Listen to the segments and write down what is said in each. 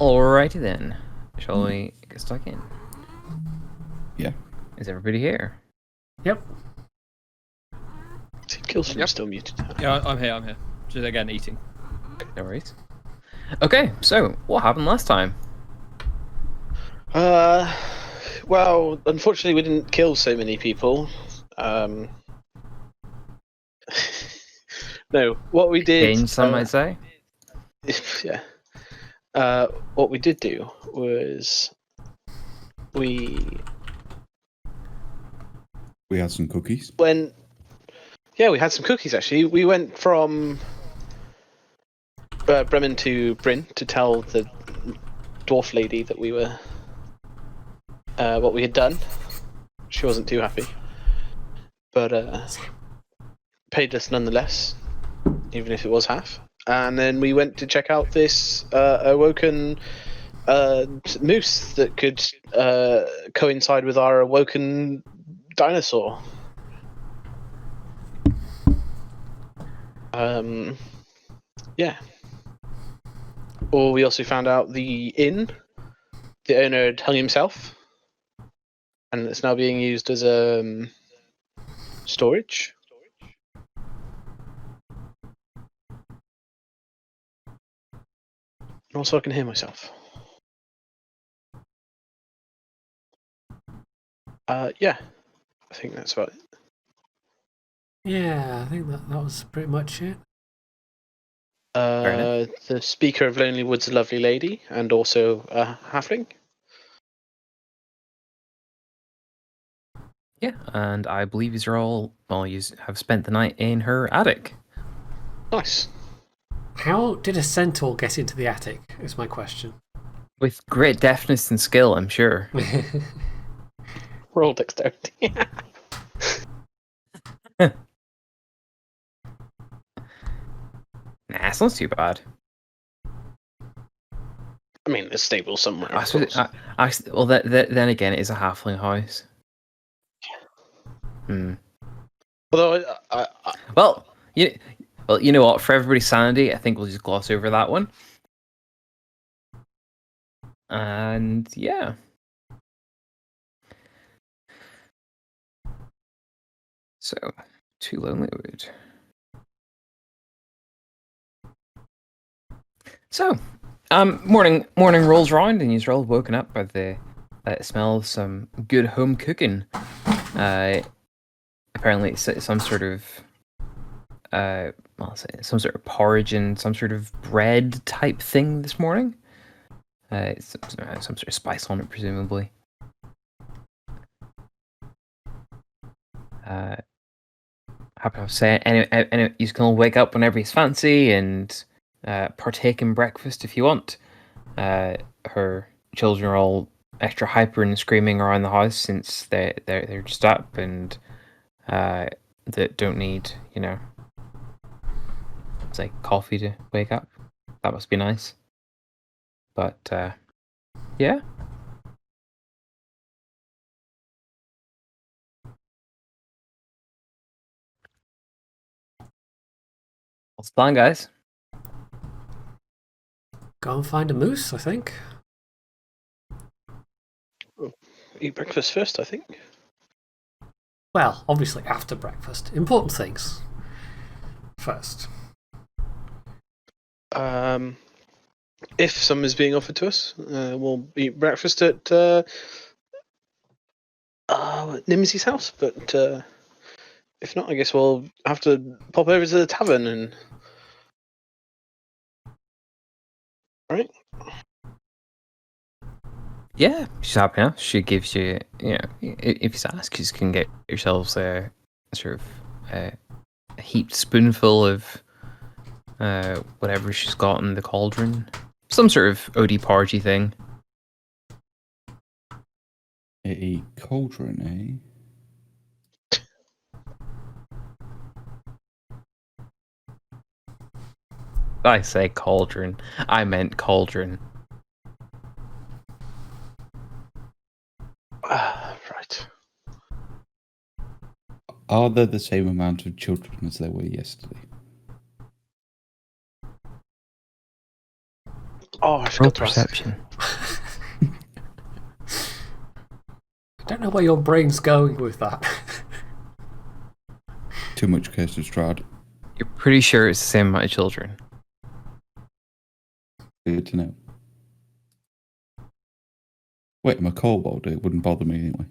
Alrighty then. Shall we get stuck in? Yeah. Is everybody here? Yep. Killstream's still muted. Yeah, I'm here. Just again eating. No worries. Okay, so what happened last time? Well, unfortunately, we didn't kill so many people. No, what we did. Change, some might say. Yeah. What we did do was we had some cookies. we had some cookies actually. We went from Bremen to Bryn to tell the dwarf lady that we were what we had done. She wasn't too happy, but paid us nonetheless, even if it was half. And then we went to check out this awoken moose that could coincide with our awoken dinosaur. Yeah. Or we also found out the inn, the owner had hung himself, and it's now being used as storage. And also, I can hear myself. Yeah, I think that's about it. Yeah, I think that was pretty much it. The speaker of Lonely Wood's a lovely lady, and also a halfling. Yeah, and I believe you all have spent the night in her attic. Nice. How did a centaur get into the attic, is my question. With great deftness and skill, I'm sure. Roll dexterity. Nah, it's not too bad. I mean, there's stable somewhere. I suppose well, then again, it is a halfling house. Although, Well, you know what? For everybody's sanity, I think we'll just gloss over that one. And yeah. So, to Lonely Wood. So, morning rolls around, and you're all woken up by the smell of some good home cooking. Apparently, it's some sort of some sort of porridge and some sort of bread type thing this morning. It's some sort of spice on it, presumably. Happy to say, anyway, you can all wake up whenever he's fancy and partake in breakfast if you want. Her children are all extra hyper and screaming around the house since they're just up and that don't need, it's like coffee to wake up. That must be nice. But yeah. What's the plan, guys? Go and find a moose, I think. eat breakfast first, I think. Well, obviously after breakfast. Important things first. If some is being offered to us, we'll eat breakfast at Nimsy's house. But if not, I guess we'll have to pop over to the tavern and. Right? Yeah, she's happy enough. She gives you, if you ask, you can get yourselves a sort of a heaped spoonful of whatever she's got in the cauldron. Some sort of OD party thing. A cauldron, eh? I say cauldron. I meant cauldron. Right. Are there the same amount of children as there were yesterday? Oh, I Roll forgot to ask. perception. I don't know where your brain's going with that. Too much Curse of Strahd. You're pretty sure it's the same amount of children. Good to know. Wait, I'm a kobold. It wouldn't bother me anyway.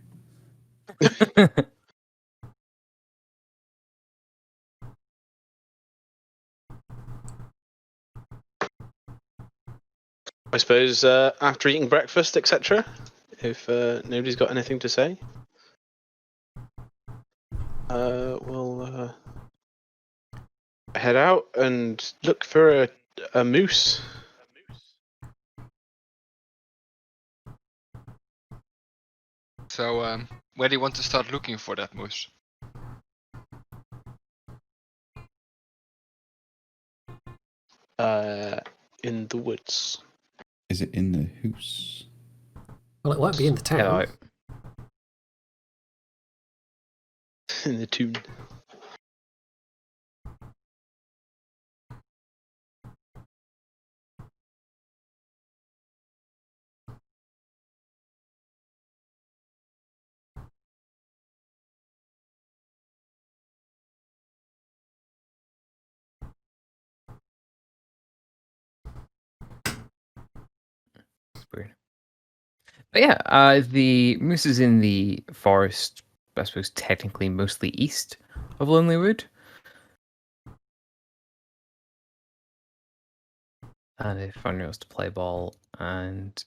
I suppose after eating breakfast, etc. If nobody's got anything to say, we'll head out and look for a moose. So, where do you want to start looking for that moose? In the woods. Is it in the house? Well, it won't be in the Get town. out. In the tune. Weird. But yeah, the moose is in the forest, I suppose technically mostly east of Lonelywood. And if everyone knows to play ball, and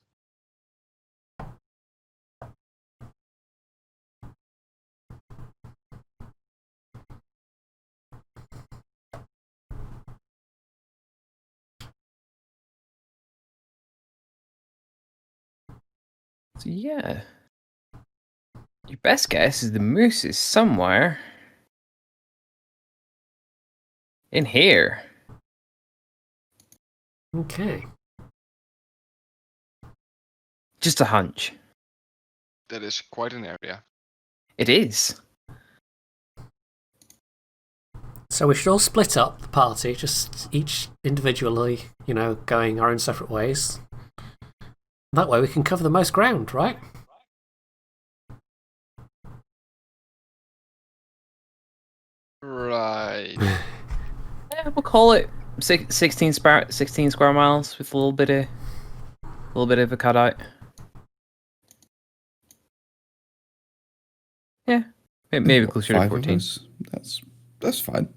so yeah. Your best guess is the moose is somewhere in here. Okay. Just a hunch. That is quite an area. It is. So we should all split up the party, just each individually, going our own separate ways. That way we can cover the most ground, right? Right. Yeah, we'll call it 16 square miles with a little bit of a cutout. Yeah, maybe What, closer to 5 of 14. us? That's fine.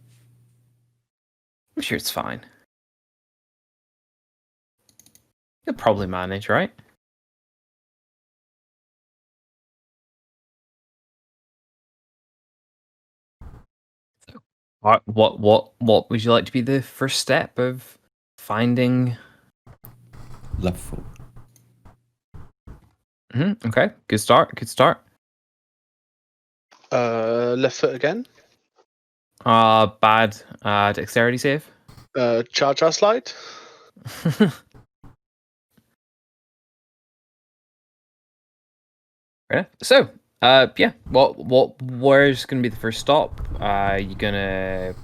I'm sure it's fine. You'll probably manage, right? What would you like to be the first step of finding? Left foot. Okay, good start. Good start. Left foot again. Bad dexterity save. Charge our slide. Fair enough. So, yeah. Where's gonna be the first stop? You gonna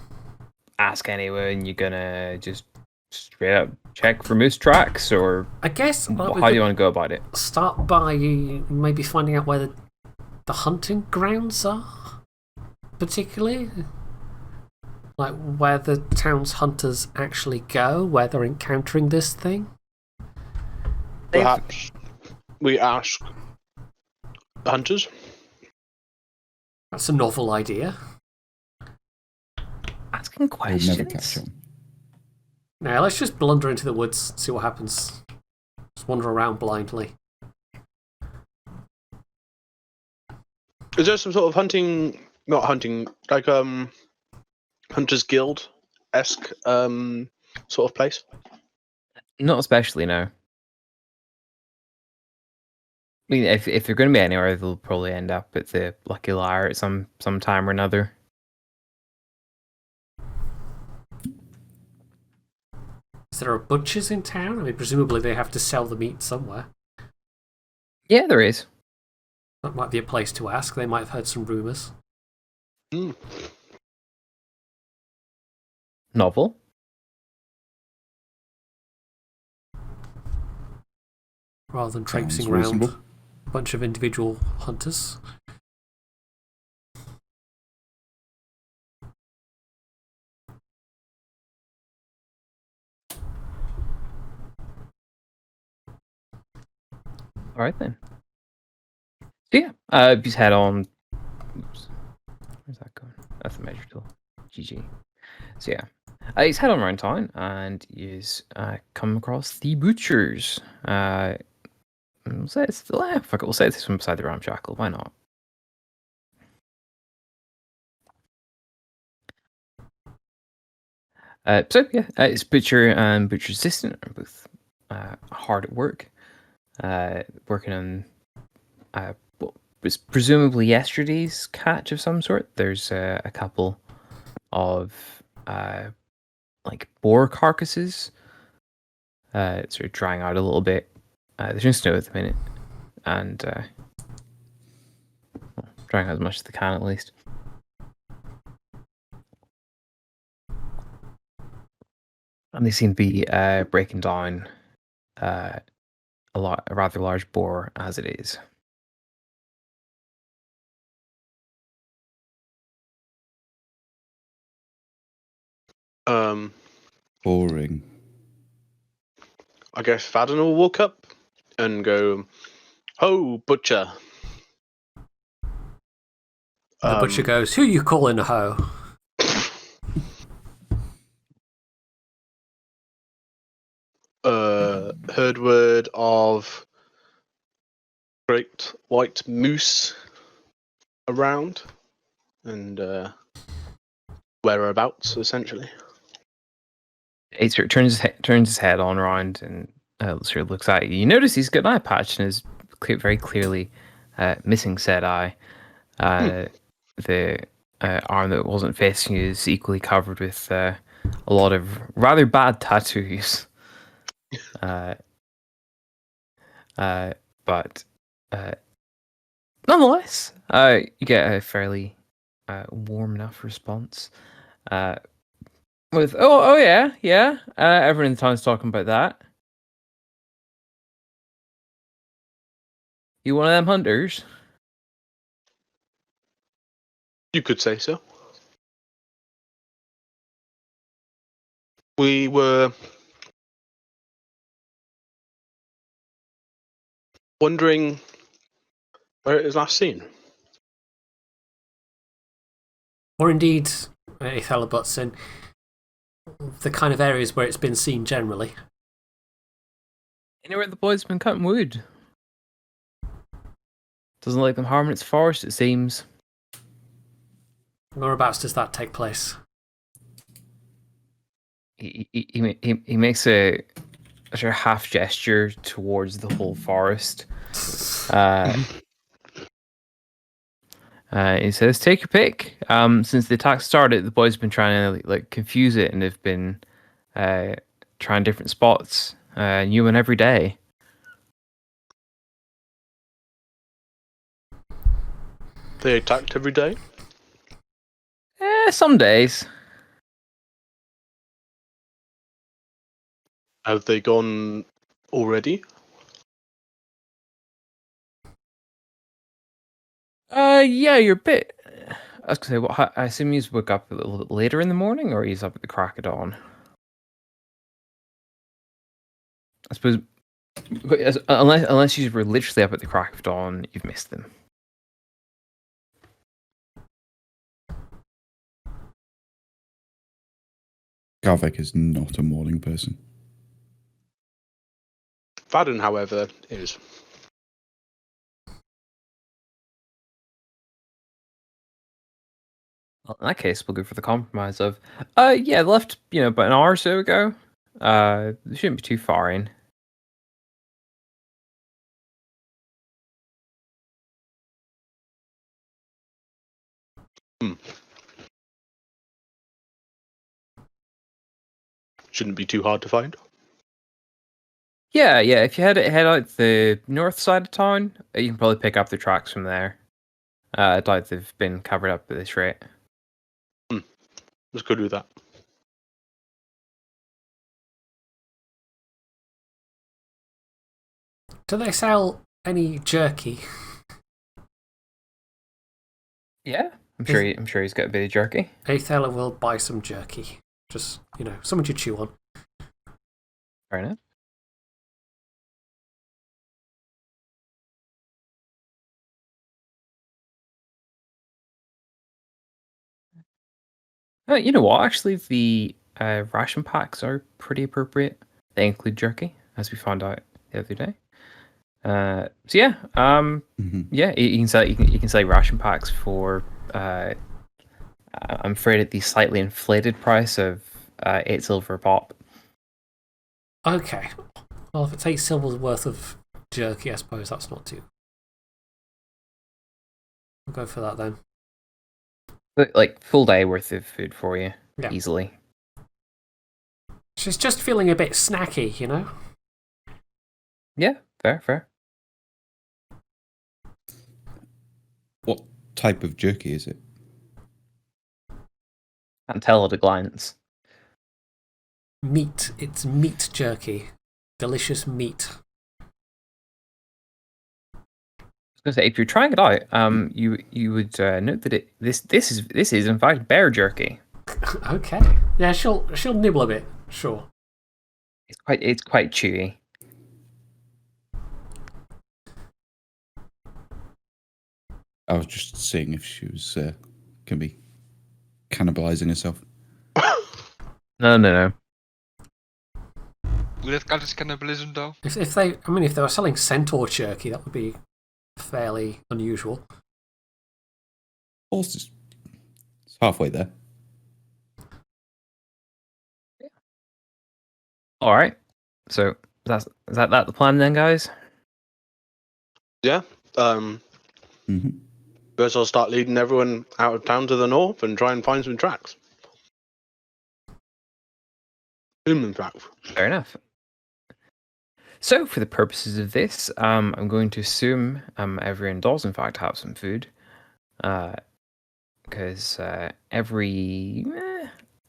ask anyone? You gonna just straight up check for moose tracks, or I guess how do you want to go about it? start by maybe finding out where the hunting grounds are, particularly. Like where the town's hunters actually go, where they're encountering this thing. Perhaps we ask the hunters. That's a novel idea. Asking We'll never catch questions. them. Now let's just blunder into the woods, see what happens. Just wander around blindly. Is there some sort of hunting? Not hunting, like hunters guild esque sort of place? Not especially, no. I mean, if they're going to be anywhere, they'll probably end up at the Lucky Liar at some time or another. Is there a butcher's in town? I mean, presumably they have to sell the meat somewhere. Yeah, there is. That might be a place to ask. They might have heard some rumours. Novel. rather than traipsing Sounds around reasonable. a bunch of individual hunters. All right then. So yeah, just head on. Oops, where's that going? That's the measure tool. GG. So yeah, he's head on around town and is come across the butchers. We'll say it's still there. Fuck it, we'll say this one beside the ramshackle. Why not? So yeah, it's butcher and butcher's assistant are both hard at work, working on what was presumably yesterday's catch of some sort. There's a couple of like boar carcasses, sort of drying out a little bit. There's no snow at the minute, and drying out as much as they can at least. And they seem to be breaking down a rather large boar as it is. Boring. I guess Fadden will walk up and go, "Ho, butcher." The butcher goes, "Who you calling a hoe?" Heard word of great white moose around, and whereabouts, essentially. He sort of turns his head on around and sort of looks at you. You notice he's got an eye patch and is very clearly missing said eye. The arm that wasn't facing you is equally covered with a lot of rather bad tattoos. But nonetheless, you get a fairly warm enough response. With oh yeah, everyone in the town's talking about that. You one of them hunters? You could say so. We were wondering where it was last seen. Or indeed, Ithella butts in, the kind of areas where it's been seen generally. Anywhere the boys have been cutting wood. Doesn't like them harming its forest, it seems. Whereabouts does that take place? He makes a sort of half gesture towards the whole forest. He says, "Take your pick." Since the attack started, the boys have been trying to like confuse it, and they've been trying different spots, new one every day. They attacked every day. Some days. Have they gone already? Yeah, you're a bit. I was gonna say, what? I assume he's woke up a little bit later in the morning, or he's up at the crack of dawn. I suppose, unless you were literally up at the crack of dawn, you've missed them. Gavik is not a morning person. Fadden, however, is. Well, in that case, we'll go for the compromise of, yeah, left, about an hour or so ago. They shouldn't be too far in. Shouldn't be too hard to find. Yeah. If you head out the north side of town, you can probably pick up the tracks from there. I doubt they've been covered up at this rate. Let's go do that. Do they sell any jerky? Yeah, I'm sure he's got a bit of jerky. Aethala will buy some jerky. Just, something to chew on. Fair enough. You know what? Actually, the ration packs are pretty appropriate. They include jerky, as we found out the other day. So yeah, yeah, you can sell ration packs for. I'm afraid at the slightly inflated price of 8 silver a pop. Okay. Well, if it's 8 silver's worth of jerky, I suppose that's not too. I'll go for that then. But, like, full day worth of food for you, Yeah. easily. She's just feeling a bit snacky, Yeah, fair. What type of jerky is it? Can't tell at a glance. Meat. It's meat jerky. Delicious meat. I was gonna say, if you're trying it out, you would note that this is in fact bear jerky. Okay. Yeah, she'll nibble a bit. Sure. It's quite chewy. I was just seeing if she was can be cannibalizing herself. No. Would that count as cannibalism though? If they were selling centaur jerky, that would be fairly unusual. Also, it's halfway there. All right. So is that the plan then, guys? Yeah. Mm-hmm. First, I'll start leading everyone out of town to the north and try and find some tracks. Human tracks. Fair enough. So, for the purposes of this, I'm going to assume everyone does in fact have some food, because I'm going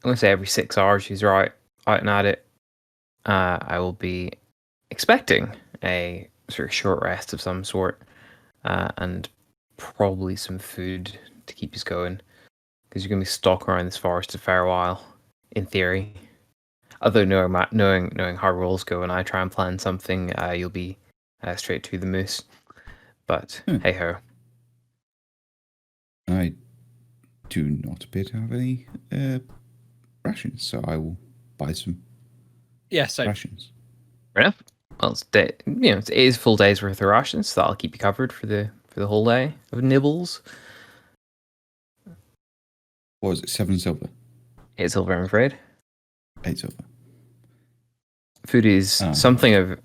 to say every 6 hours she's out and at it. I will be expecting a sort of short rest of some sort, and probably some food to keep us going, because you're going to be stuck around this forest a fair while, in theory. Although knowing how rules go, and I try and plan something, you'll be straight to the moose. But hey ho. I do not appear to have any rations, so I will buy some Yeah, same. rations. Fair enough. Well, it is full day's worth of rations, so that'll keep you covered for the whole day of nibbles. What was it? 7 silver? 8 silver, I'm afraid. 8 silver. Food is Oh. something of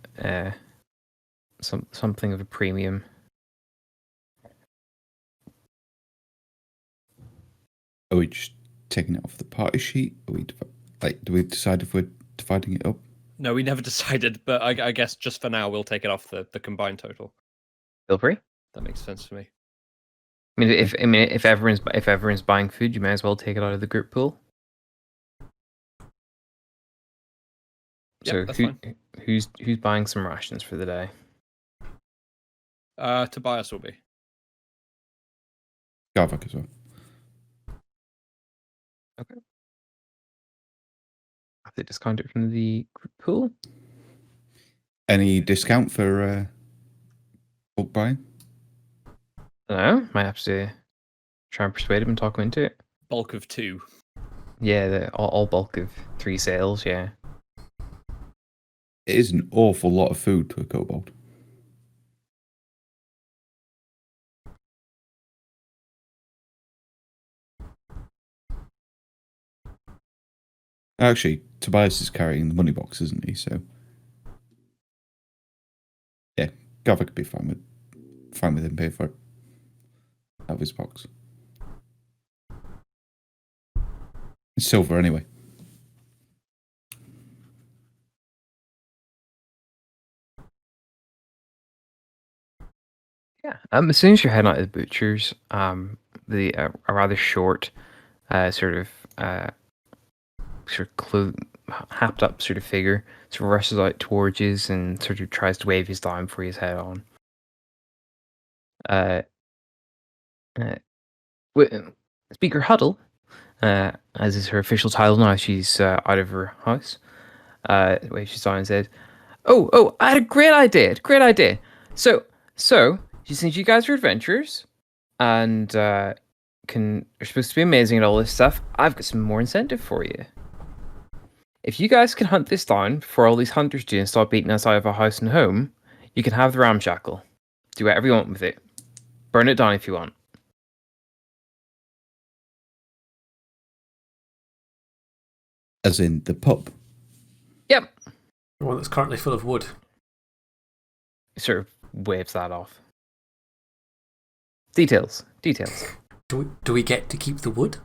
something of a premium. Are we just taking it off the party sheet? Are we do we decide if we're dividing it up? No, we never decided, but I guess just for now we'll take it off the combined total. Feel free. That makes sense to me. If everyone's buying food, you may as well take it out of the group pool. Yep, So that's fine. who's buying some rations for the day? Tobias will be. Garvak as well. Okay. Have they discounted from the group pool? Any discount for bulk buying? I don't know. Might have to try and persuade him and talk him into it. Bulk of 2. Yeah, all bulk of 3 sales. Yeah. It is an awful lot of food to a kobold. Actually, Tobias is carrying the money box, isn't he? So, yeah, Garvak could be fine with him paying for it out of his box. It's silver anyway. Yeah. As soon as you're heading out of the butcher's, a rather short, sort of happed up sort of figure sort of rushes out towards you and sort of tries to wave his down before his head on. Speaker Huddle, as is her official title now, she's out of her house. Where she's down and said, "Oh, I had a great idea. So, since you guys are adventurers and are supposed to be amazing at all this stuff, I've got some more incentive for you. If you guys can hunt this down before all these hunters do and start beating us out of our house and home, you can have the ramshackle. Do whatever you want with it. Burn it down if you want." As in the pub. Yep. The one that's currently full of wood. Sort of waves that off. Details. Do we get to keep the wood?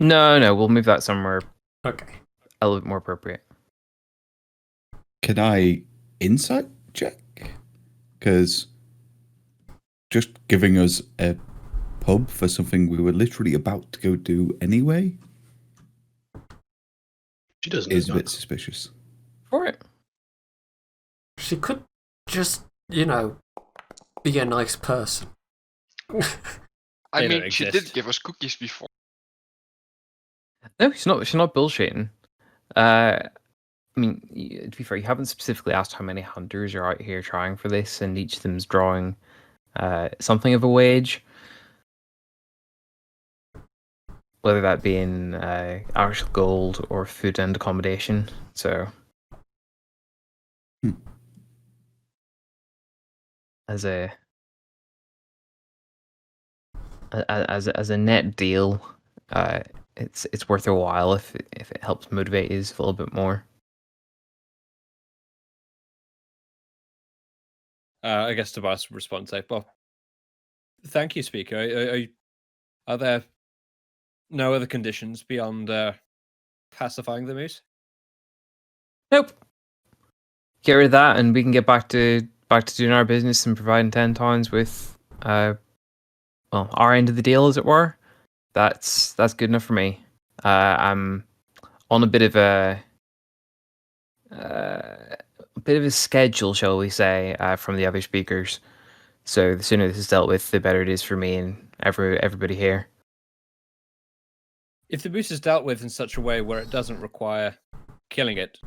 No, we'll move that somewhere Okay. a little bit more appropriate. Can I insight check? Because just giving us a pub for something we were literally about to go do anyway She doesn't is a know bit suspicious. For it. She could just, be a nice person. I They mean, don't she exist. did give us cookies before. No, she's not bullshitting. I mean, to be fair, you haven't specifically asked how many hunters are out here trying for this, and each of them's drawing something of a wage. Whether that be in actual gold or food and accommodation. So, as a net deal, it's worth a while if it helps motivate you a little bit more. I guess Tobias would respond and say, "Well, thank you, Speaker. Are there no other conditions beyond pacifying the moose?" Nope. Get rid of that, and we can get back to doing our business and providing 10 towns with, our end of the deal, as it were. That's good enough for me. I'm on a bit of a schedule, shall we say, from the other speakers. So the sooner this is dealt with, the better it is for me and everybody here. If the moose is dealt with in such a way where it doesn't require killing it,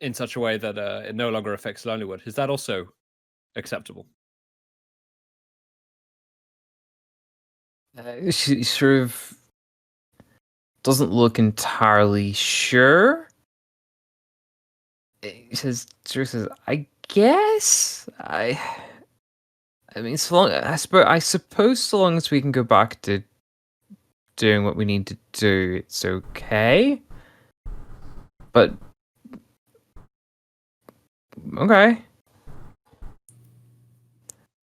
in such a way that it no longer affects Lonelywood, is that also acceptable? She sort of doesn't look entirely sure. He says, "I guess I mean, so long I suppose so long as we can go back to doing what we need to do, it's okay. But okay,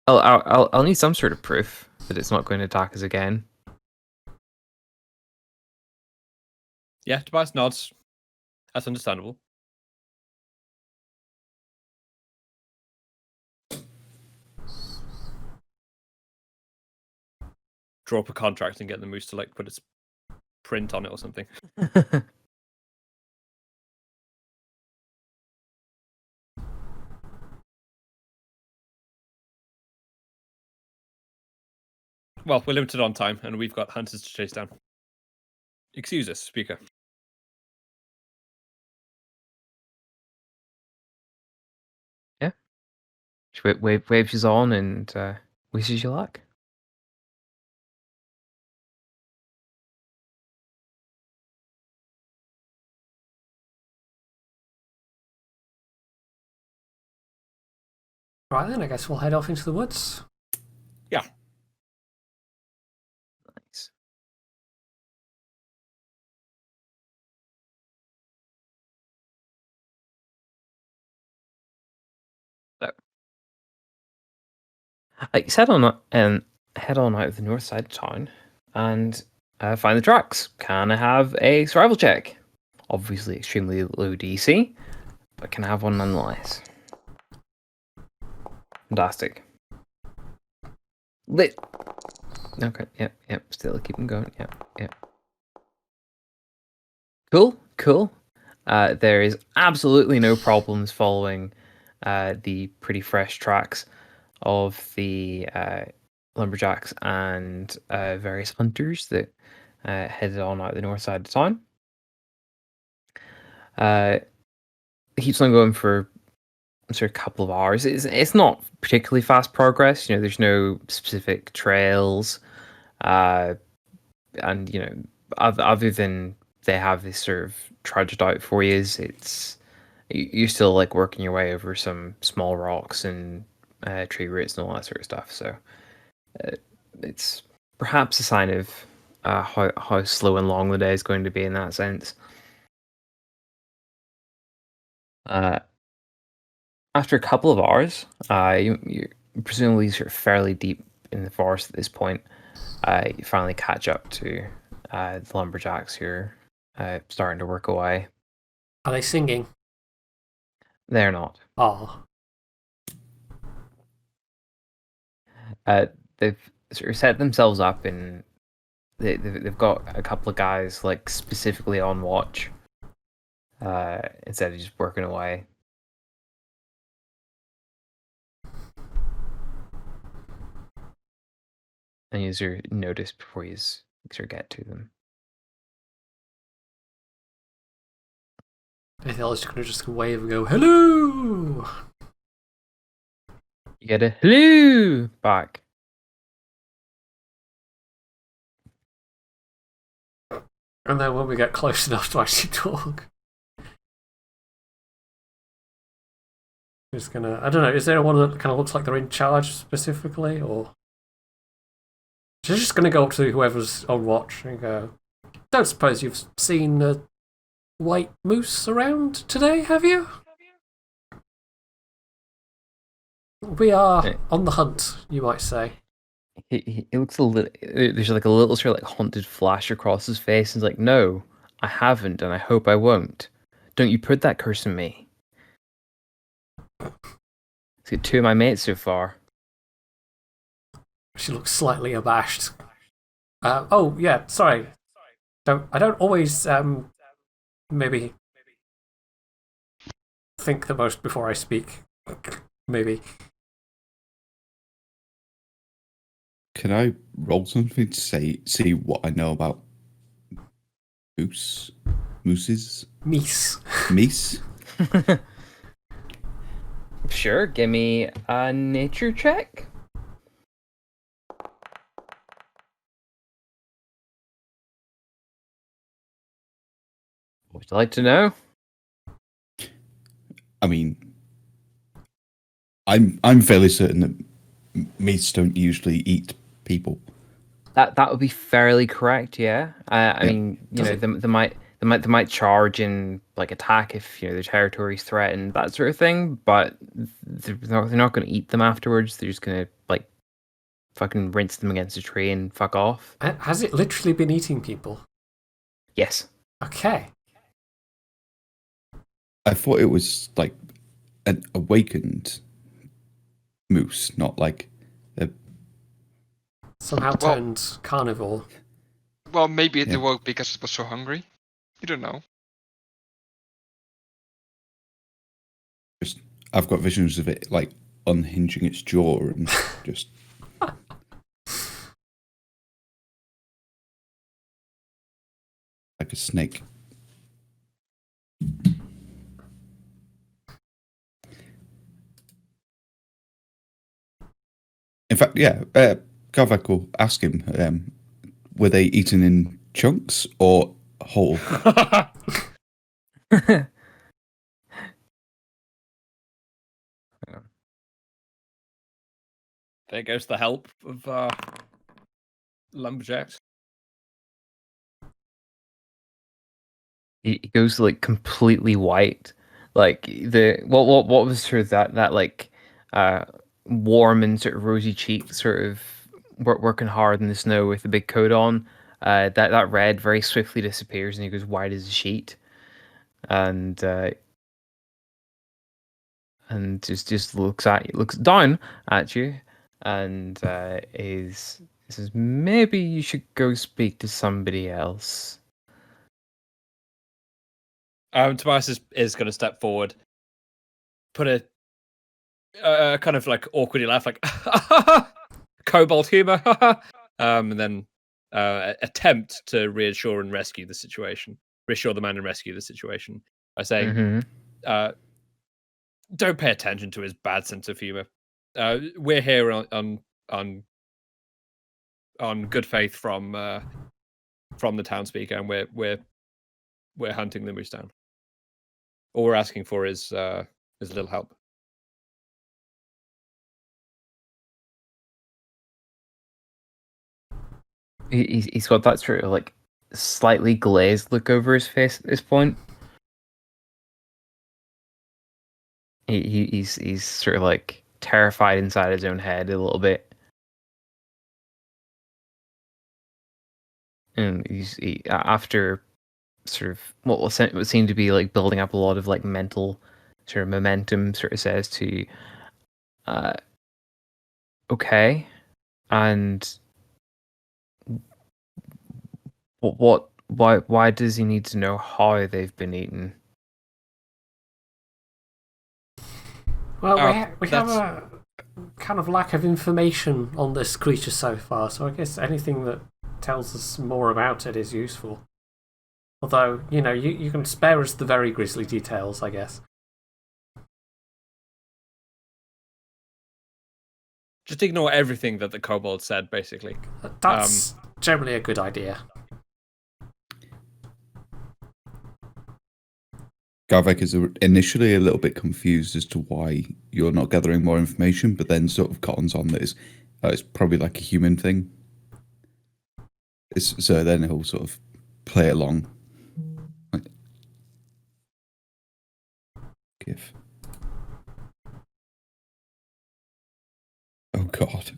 I'll need some sort of proof that it's not going to attack us again." Yeah, Tobias nods. That's understandable. Draw up a contract and get the moose to put its print on it or something. Well, we're limited on time, and we've got hunters to chase down. Excuse us, Speaker. Yeah. She waves you on and wishes you luck. Right then, I guess we'll head off into the woods. Yeah. Nice. So, you head on out of the north side of town and find the tracks. Can I have a survival check? Obviously, extremely low DC, but can I have one nonetheless? Fantastic. Lit. Okay. Yep. Still keep them going. Yep. Cool. There is absolutely no problems following the pretty fresh tracks of the lumberjacks and various hunters that headed on out the north side of town. It keeps on going for sort of a couple of hours. It's not particularly fast progress. There's no specific trails, and other than they have this sort of trudged out for you, you're still like working your way over some small rocks and tree roots and all that sort of stuff. So it's perhaps a sign of how slow and long the day is going to be in that sense. After a couple of hours, you're presumably sort of fairly deep in the forest at this point. You finally catch up to the lumberjacks who are starting to work away. Are they singing? They're not. Oh. They've sort of set themselves up and they've got a couple of guys like specifically on watch instead of just working away. And you sort of notice before you sort of get to them. Ethel is going to just wave and go, hello! You get a hello back. And then when we get close enough to actually talk, just gonna, I don't know, is there one that kind of looks like they're in charge specifically, or she's just gonna go up to whoever's on watch and go, don't suppose you've seen a white moose around today, have you? We are on the hunt, you might say. He looks a little. There's like a little sort of like haunted flash across his face. And he's like, "No, I haven't, and I hope I won't. Don't you put that curse on me." He's got 2 of my mates so far. She looks slightly abashed. Oh yeah, sorry. I don't always maybe think the most before I speak. Maybe. Can I roll something to see what I know about mooses? Meese. Meese? Sure, give me a nature check. Would you like to know? I mean, I'm fairly certain that meese don't usually eat people. That would be fairly correct. Yeah. I mean, they might charge and like attack if their territory's threatened, that sort of thing. But they're not going to eat them afterwards. They're just going to like fucking rinse them against a tree and fuck off. Has it literally been eating people? Yes. Okay. I thought it was like an awakened moose, not like a... Somehow turned carnivore. Well, maybe it awoke because it was so hungry. You don't know. I've got visions of it like unhinging its jaw and just... like a snake. In fact, Garvak will ask him, were they eaten in chunks or whole? There goes the help of lumberjacks. He goes like completely white. Like what was sort of that like warm and sort of rosy cheek, sort of working hard in the snow with the big coat on. That red very swiftly disappears and he goes white as a sheet, and just looks down at you, and says maybe you should go speak to somebody else. Tobias is going to step forward, put a kind of like awkwardly laugh, like kobold humor, and then attempt to reassure and rescue the situation, reassure the man and rescue the situation by saying, Mm-hmm. "Don't pay attention to his bad sense of humor. We're here on good faith from the townspeaker, and we're hunting the moose down. All we're asking for is a little help." He's got that sort of like slightly glazed look over his face at this point. He's sort of like terrified inside his own head a little bit, and after sort of what would seem to be like building up a lot of like mental sort of momentum, sort of says to you, okay, and why does he need to know how they've been eaten? Well, we have a kind of lack of information on this creature so far, so I guess anything that tells us more about it is useful. Although, you can spare us the very grisly details, I guess. Just ignore everything that the kobold said, basically. That's generally a good idea. Garvek is initially a little bit confused as to why you're not gathering more information, but then sort of cottons on that it's probably like a human thing. So then he'll sort of play along. Like, give. Oh God.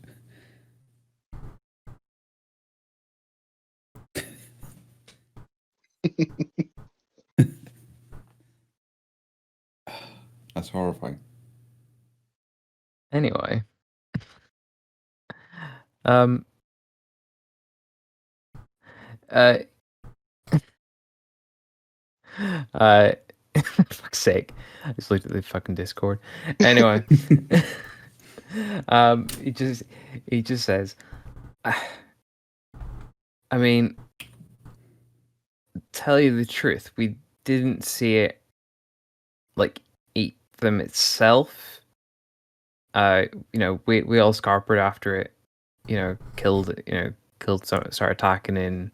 That's horrifying. Anyway, fuck's sake, I just looked at the fucking Discord. Anyway, he just says, I mean, tell you the truth, we didn't see it like eat them itself. We all scarpered after it, killed some, started attacking and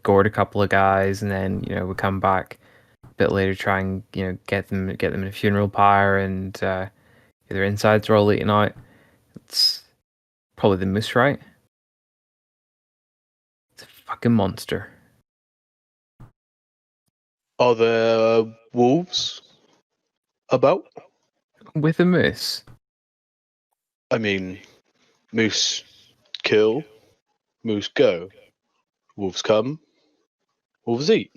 gored a couple of guys, and then we come back a bit later, try and get them in a funeral pyre, and their insides are all eaten out. It's probably the moose, right? It's a fucking monster. Are there wolves about? With a moose. I mean, moose kill, moose go. Wolves come, wolves eat.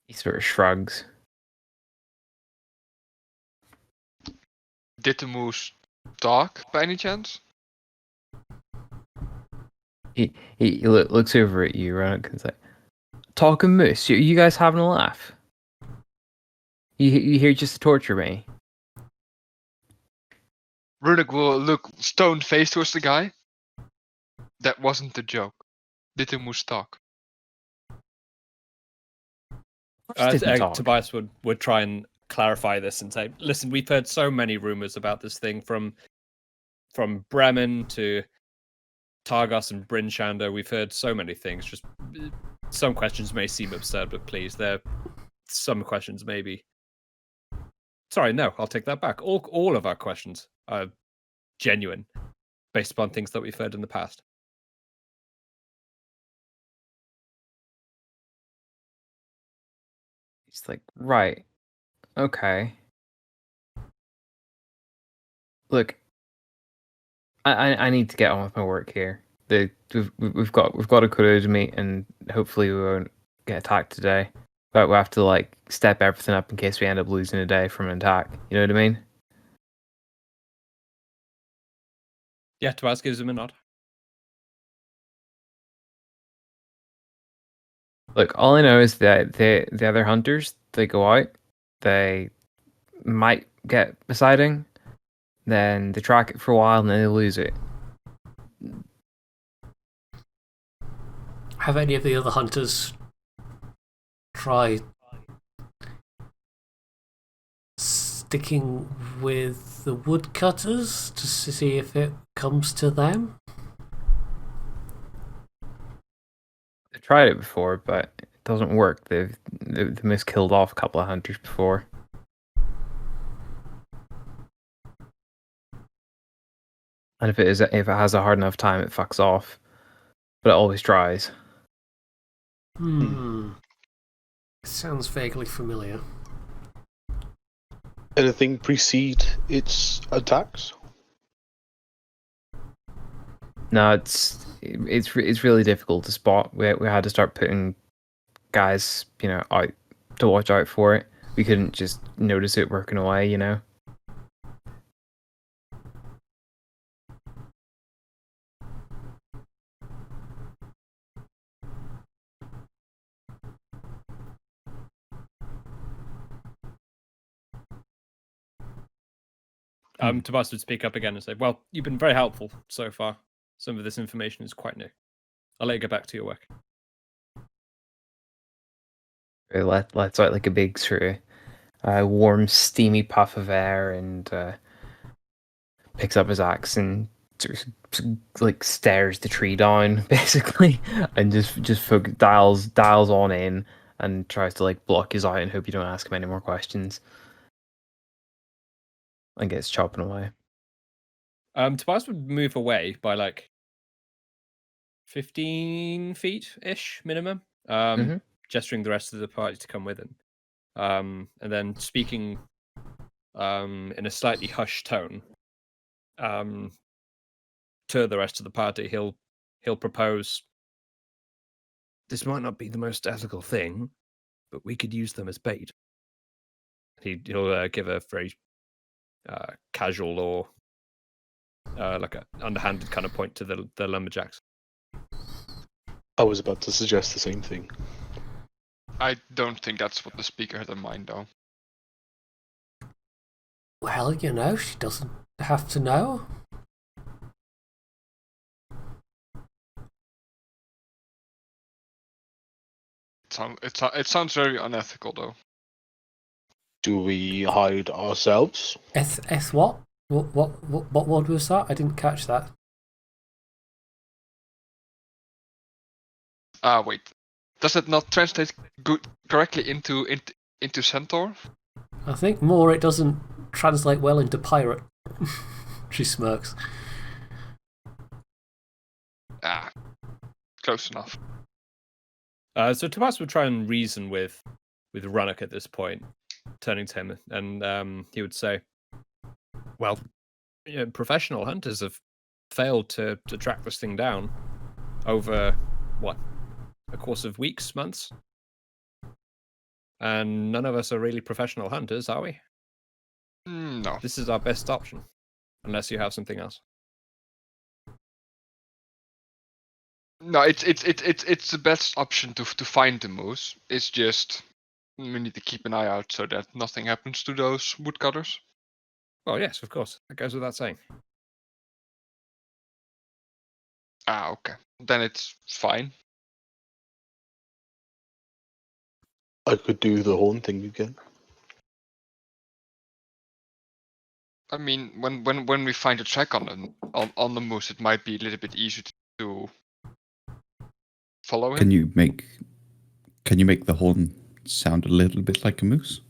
He sort of shrugs. Did the moose talk by any chance? He looks over at you, right? And like, talking moose. You guys having a laugh? You here just to torture me? Rurik will look stone faced towards the guy. That wasn't the joke. Did the moose talk? Didn't talk. Tobias would try and clarify this and say, "Listen, we've heard so many rumors about this thing from Bremen to Targos and Bryn Shander. We've heard so many things. Just some questions may seem absurd, but please, some questions maybe." Sorry, no, I'll take that back. All of our questions are genuine, based upon things that we've heard in the past. He's like, right, okay. Look, I need to get on with my work here. We've got a crew to meet, and hopefully we won't get attacked today. But we have to like step everything up in case we end up losing a day from an attack. You know what I mean? Yeah, Tobias gives him a nod. Look, all I know is that the other hunters, they go out, they might get a sighting, then they track it for a while, and then they lose it. Have any of the other hunters tried sticking with the woodcutters to see if it comes to them? They've tried it before, but it doesn't work. They've miskilled off a couple of hunters before. And if it has a hard enough time, it fucks off. But it always tries. Sounds vaguely familiar. Anything precede its attacks? No, it's really difficult to spot. We had to start putting guys, out to watch out for it. We couldn't just notice it working away. Tobias would speak up again and say, "Well, you've been very helpful so far. Some of this information is quite new. I'll let you get back to your work." It lets out like a big sort of warm, steamy puff of air, and picks up his axe and sort of, like stares the tree down basically, and just dials on in and tries to like block his eye and hope you don't ask him any more questions, and gets chopping away. Tobias would move away by like 15 feet ish minimum, gesturing the rest of the party to come with him, and then speaking in a slightly hushed tone to the rest of the party. He'll propose, "This might not be the most ethical thing, but we could use them as bait." He'll give a very casual or like an underhanded kind of point to the lumberjacks. I was about to suggest the same thing. I don't think that's what the speaker had in mind, though. Well, she doesn't have to know. It sounds very unethical, though. Do we hide ourselves? What? What word was that? I didn't catch that. Wait. Does it not translate correctly into centaur? I think more it doesn't translate well into pirate. She smirks. Close enough. So Tobias would try and reason with Runnock at this point, turning to him, and he would say, "Well, professional hunters have failed to track this thing down over a course of weeks, months, and none of us are really professional hunters, are we? No. This is our best option, unless you have something else." No, it's the best option to find the moose. It's just we need to keep an eye out so that nothing happens to those woodcutters. Well, yes, of course. That goes without saying. Okay. Then it's fine. I could do the horn thing again. I mean, when we find a track on the moose, it might be a little bit easier to follow him. Can you make the horn sound a little bit like a moose?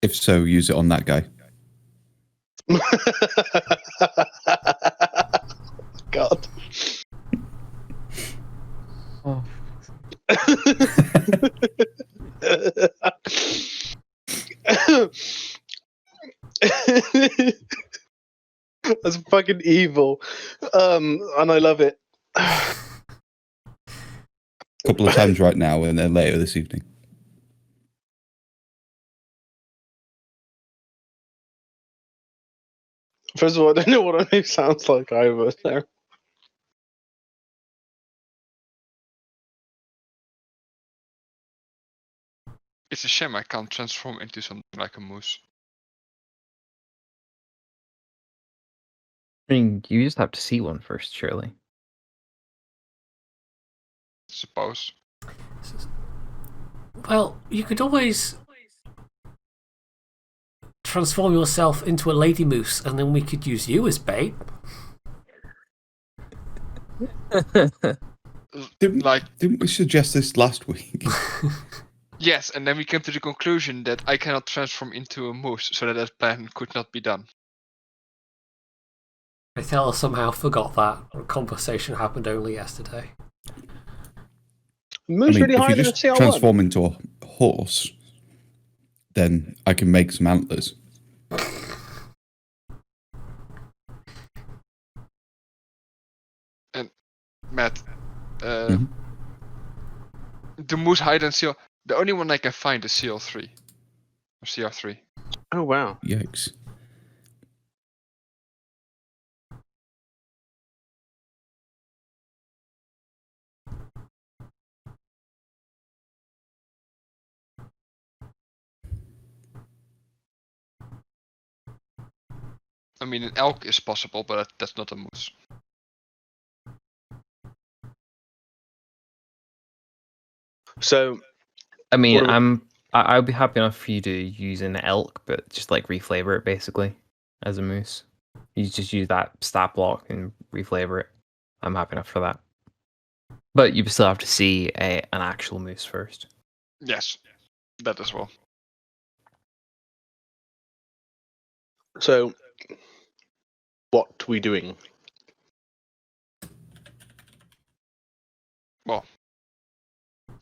If so, use it on that guy. God. Oh. That's fucking evil. And I love it. A couple of times right now and then later this evening. First of all, I don't know what a moose sounds like either. So. It's a shame I can't transform into something like a moose. I mean, you just have to see one first, surely. Suppose. Well, you could always transform yourself into a lady moose, and then we could use you as bait. Didn't we suggest this last week? Yes, and then we came to the conclusion that I cannot transform into a moose, so that plan could not be done. I somehow forgot that. The conversation happened only yesterday. Moose really if higher you than a just CL1. transform into a horse, then I can make some antlers. And Matt, Mhm. the moose higher than CL. The only one I can find is CL3 or CR3. Oh wow. Yikes. I mean, an elk is possible, but that's not a moose. So I mean, What about- I'd be happy enough for you to use an elk, but just like reflavor it basically as a moose. You just use that stat block and reflavor it. I'm happy enough for that. But you still have to see an actual moose first. Yes, that as well. So, what we doing? Well,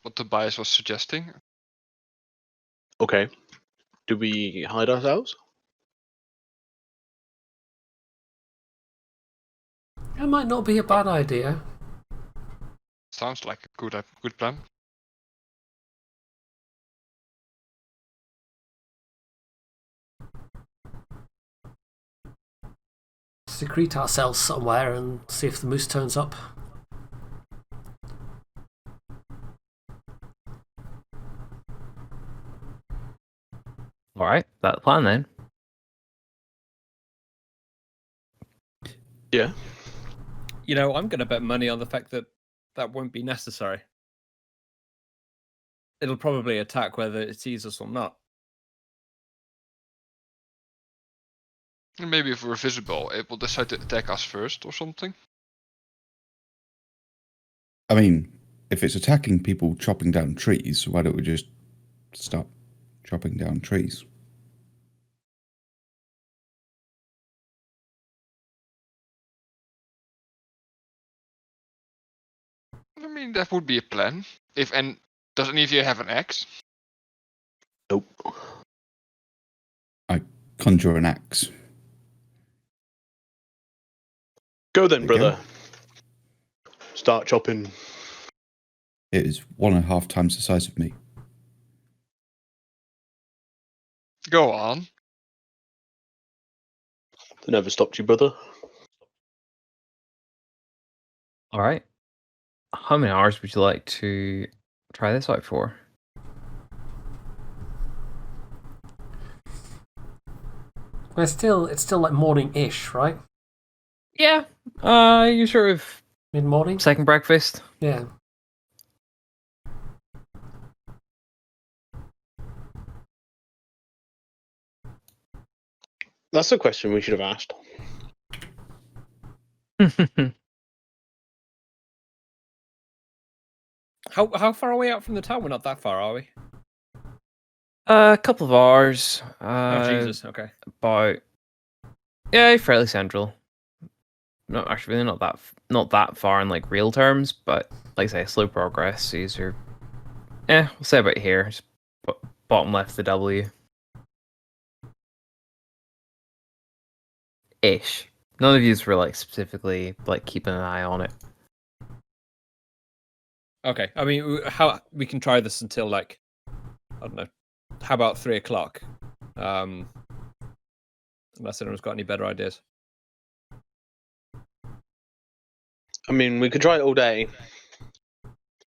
what Tobias was suggesting. Okay. Do we hide ourselves? That might not be a bad idea. Sounds like a good plan. Secrete ourselves somewhere and see if the moose turns up. All right, that's the plan then. Yeah. You know, I'm going to bet money on the fact that that won't be necessary. It'll probably attack whether it sees us or not. And maybe if we're visible, it will decide to attack us first or something. I mean, if it's attacking people chopping down trees, why don't we just stop chopping down trees? I mean, that would be a plan. Does any of you have an axe? Nope. I conjure an axe. Go then, There you brother. Start chopping. It is 1.5 times the size of me. Go on. They never stopped you, brother. All right. How many hours would you like to try this out for? It's still like morning-ish, right? Yeah. You sort of Mid-morning? second breakfast. Yeah. That's a question we should have asked. How far away out from the town? We're not that far, are we? A couple of hours. Oh, Jesus. Okay. About fairly central. Not actually really not that far in like real terms, but like I say, slow progress. These are we'll say about here. Just bottom left of the W. Ish. None of yous were like specifically like keeping an eye on it. Okay. I mean, how we can try this until like, I don't know. How about 3 o'clock? Unless anyone's got any better ideas. I mean, we could try it all day,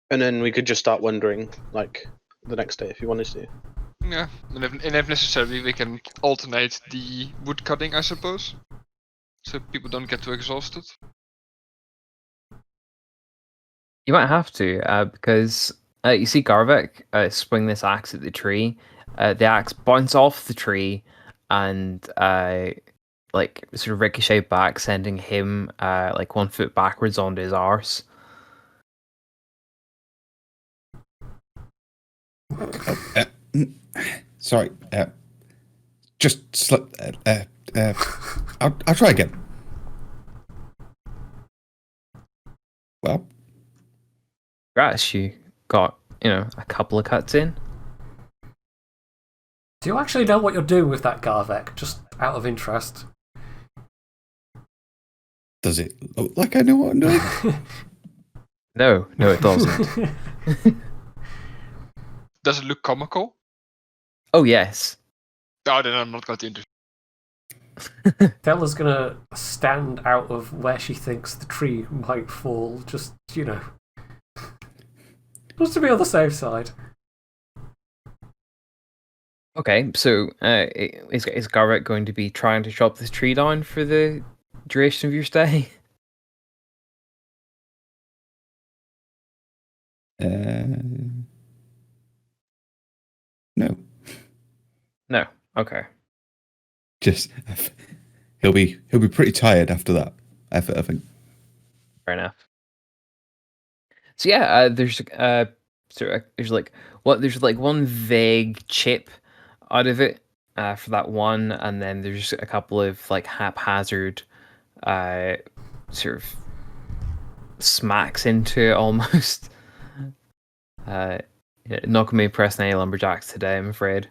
and then we could just start wondering, like, the next day if you wanted to. Yeah, and if necessary, we can alternate the wood cutting, I suppose, so people don't get too exhausted. You might have to, because you see Garvik swing this axe at the tree. The axe bounces off the tree and like sort of ricochet back, sending him like 1 foot backwards onto his arse. Sorry. Just slip. I'll try again. Well, Congrats, you got a couple of cuts in. Do you actually know what you're doing with that Garvek? Just out of interest. does it look like I know what I'm doing? No, it doesn't. Does it look comical? Oh yes. No, then I'm not going to interest. Della's gonna stand out of where she thinks the tree might fall, just to be on the safe side. Okay, so is Garrett going to be trying to chop this tree down for the duration of your stay? No. No. Okay. Just he'll be pretty tired after that effort, I think. Fair enough. So yeah, there's like one vague chip out of it for that one, and then there's a couple of like haphazard sort of smacks into it almost. Not gonna be impressing any lumberjacks today, I'm afraid.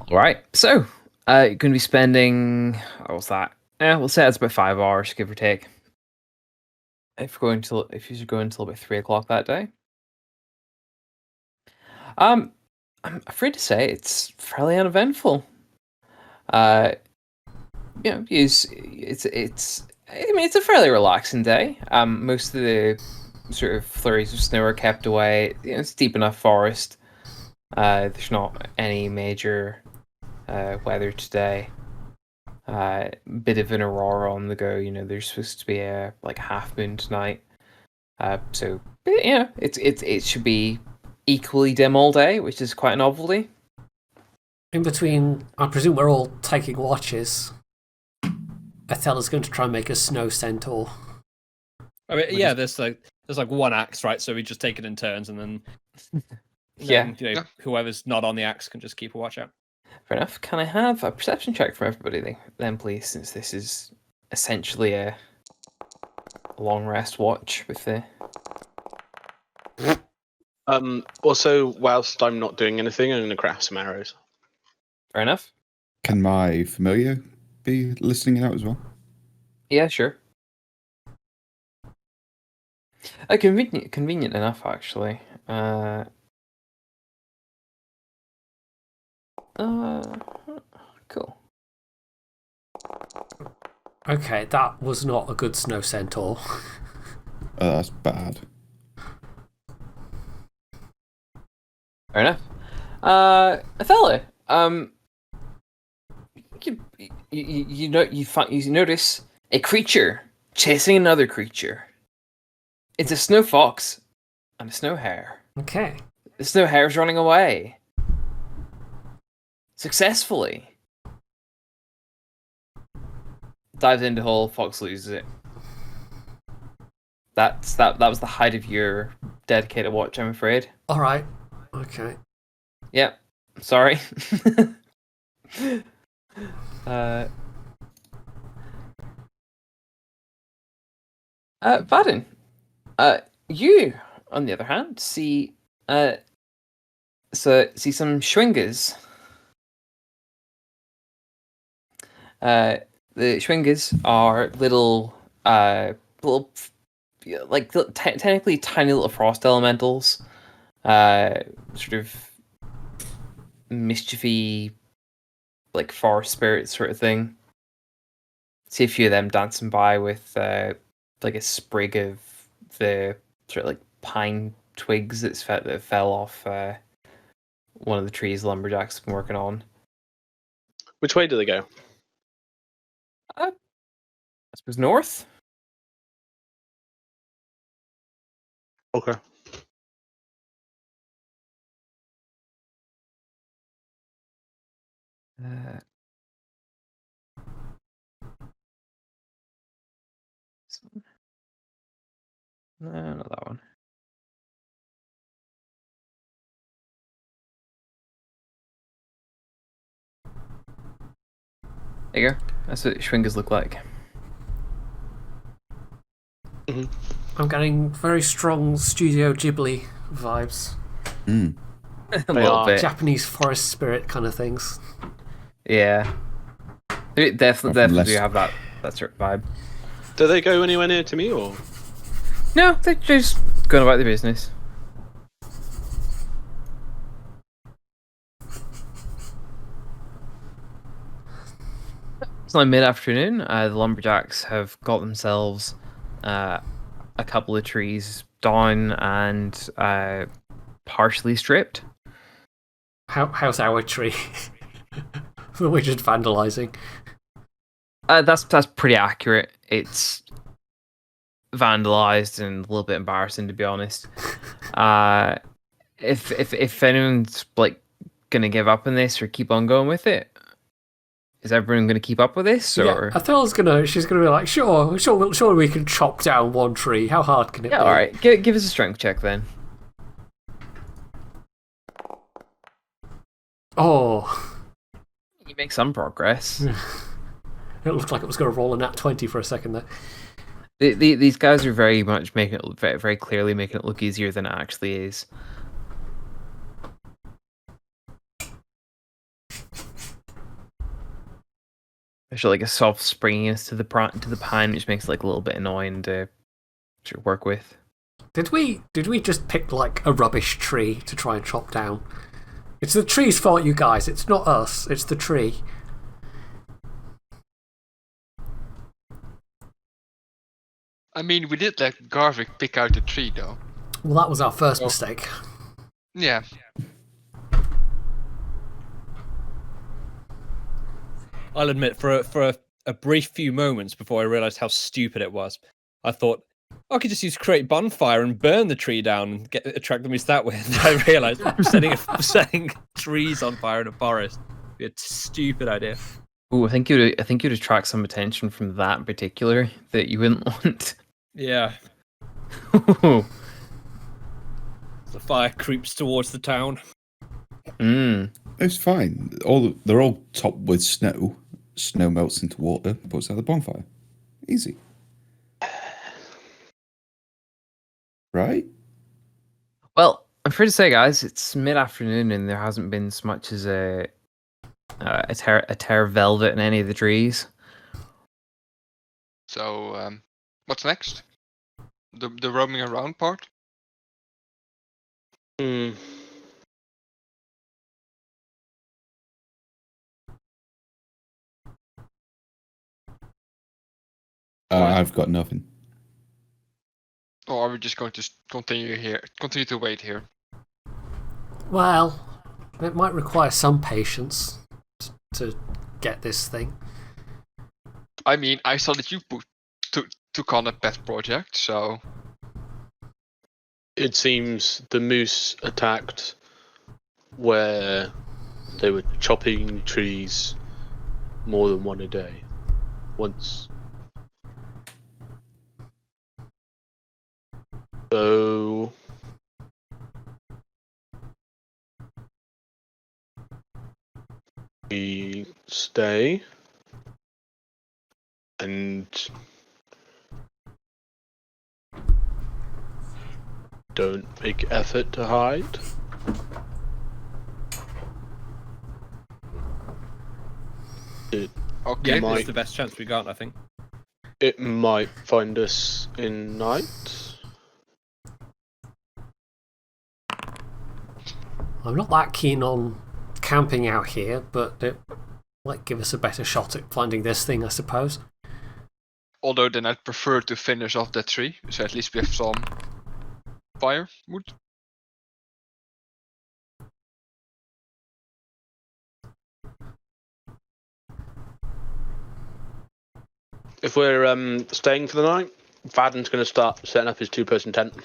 All right, so you're gonna be spending what's that? Yeah, we'll say it's about 5 hours, give or take. If you're going till about 3 o'clock that day. I'm afraid to say it's fairly uneventful. It's it's a fairly relaxing day. Most of the sort of flurries of snow are kept away. It's deep enough forest. There's not any major weather today. Bit of an aurora on the go. There's supposed to be a like half moon tonight. So it should be equally dim all day, which is quite a novelty. In between, I presume we're all taking watches. Ethella's going to try and make a snow centaur. I mean, yeah, there's like one axe, right? So we just take it in turns, and then Yeah. Whoever's not on the axe can just keep a watch out. Fair enough. Can I have a perception check for everybody then, please, since this is essentially a long rest watch with the... Also, whilst I'm not doing anything, I'm going to craft some arrows. Fair enough. Can my familiar be listening out as well? Yeah, sure. Convenient enough, actually. Cool. Okay, that was not a good snow centaur. That's bad. Fair enough. Athela, you notice a creature chasing another creature. It's a snow fox and a snow hare. Okay. The snow hare's running away. Successfully. Dives into hole, fox loses it. That was the height of your dedicated watch, I'm afraid. Alright. Okay. Yep. Sorry. Vaden, you, on the other hand, see some Schwingers. The Schwingers are little, technically tiny little frost elementals, sort of mischiefy, like forest spirits sort of thing. see a few of them dancing by with like a sprig of the sort of like pine twigs that fell off one of the trees the lumberjacks have been working on. Which way do they go? I suppose north. Okay. No, not that one. There you go. That's what Schwingers look like. I'm getting very strong Studio Ghibli vibes. Mm. A little are bit. Japanese forest spirit kind of things. Yeah. They definitely Often do less- have that sort of vibe. Do they go anywhere near to me, or? No, they're just going about their business. It's like mid-afternoon. The lumberjacks have got themselves a couple of trees down and partially stripped. How's our tree? We're just vandalising. That's pretty accurate. It's vandalized and a little bit embarrassing, to be honest. If anyone's like gonna give up on this or keep on going with it, is everyone gonna keep up with this? Or Yeah, Athel's she's gonna be like, sure we can chop down one tree. How hard can it be? yeah, all right. Give us a strength check then. Oh, You make some progress. it looked like it was going to roll a nat 20 for a second there. These guys are very much making it very, very clearly making it look easier than it actually is. There's like a soft springiness to the pine, which makes it like a little bit annoying to work with. Did we just pick like a rubbish tree to try and chop down? It's the tree's fault, you guys. It's not us. It's the tree. I mean, we did let Garvik pick out the tree, though. Well, that was our first mistake. Yeah. I'll admit, for a brief few moments before I realised how stupid it was, I thought I could just use create bonfire and burn the tree down and attract the Meese that way. And then I realised setting trees on fire in a forest would be a stupid idea. Oh, I think you'd attract some attention from that in particular that you wouldn't want. Yeah, Mm. the fire creeps towards the town. It's fine. They're all topped with snow. Snow melts into water, puts out the bonfire. Easy. Right? Well, I'm free to say, guys, it's mid-afternoon and there hasn't been so much as a tear of velvet in any of the trees. So, what's next? The roaming around part? Hmm. I've got nothing. Or are we just going to continue to wait here? Well, it might require some patience to get this thing. I mean, I saw that you took on a pet project, so It seems the moose attacked where they were chopping trees more than one a day. Once. So we stay and don't make effort to hide. okay. Yeah, might- it's the best chance we got, I think. It might find us in night. I'm not that keen on camping out here, but it might give us a better shot at finding this thing, I suppose. Although then I'd prefer to finish off that tree, so at least we have some firewood. If we're staying for the night, Vaden's going to start setting up his 2-person tent.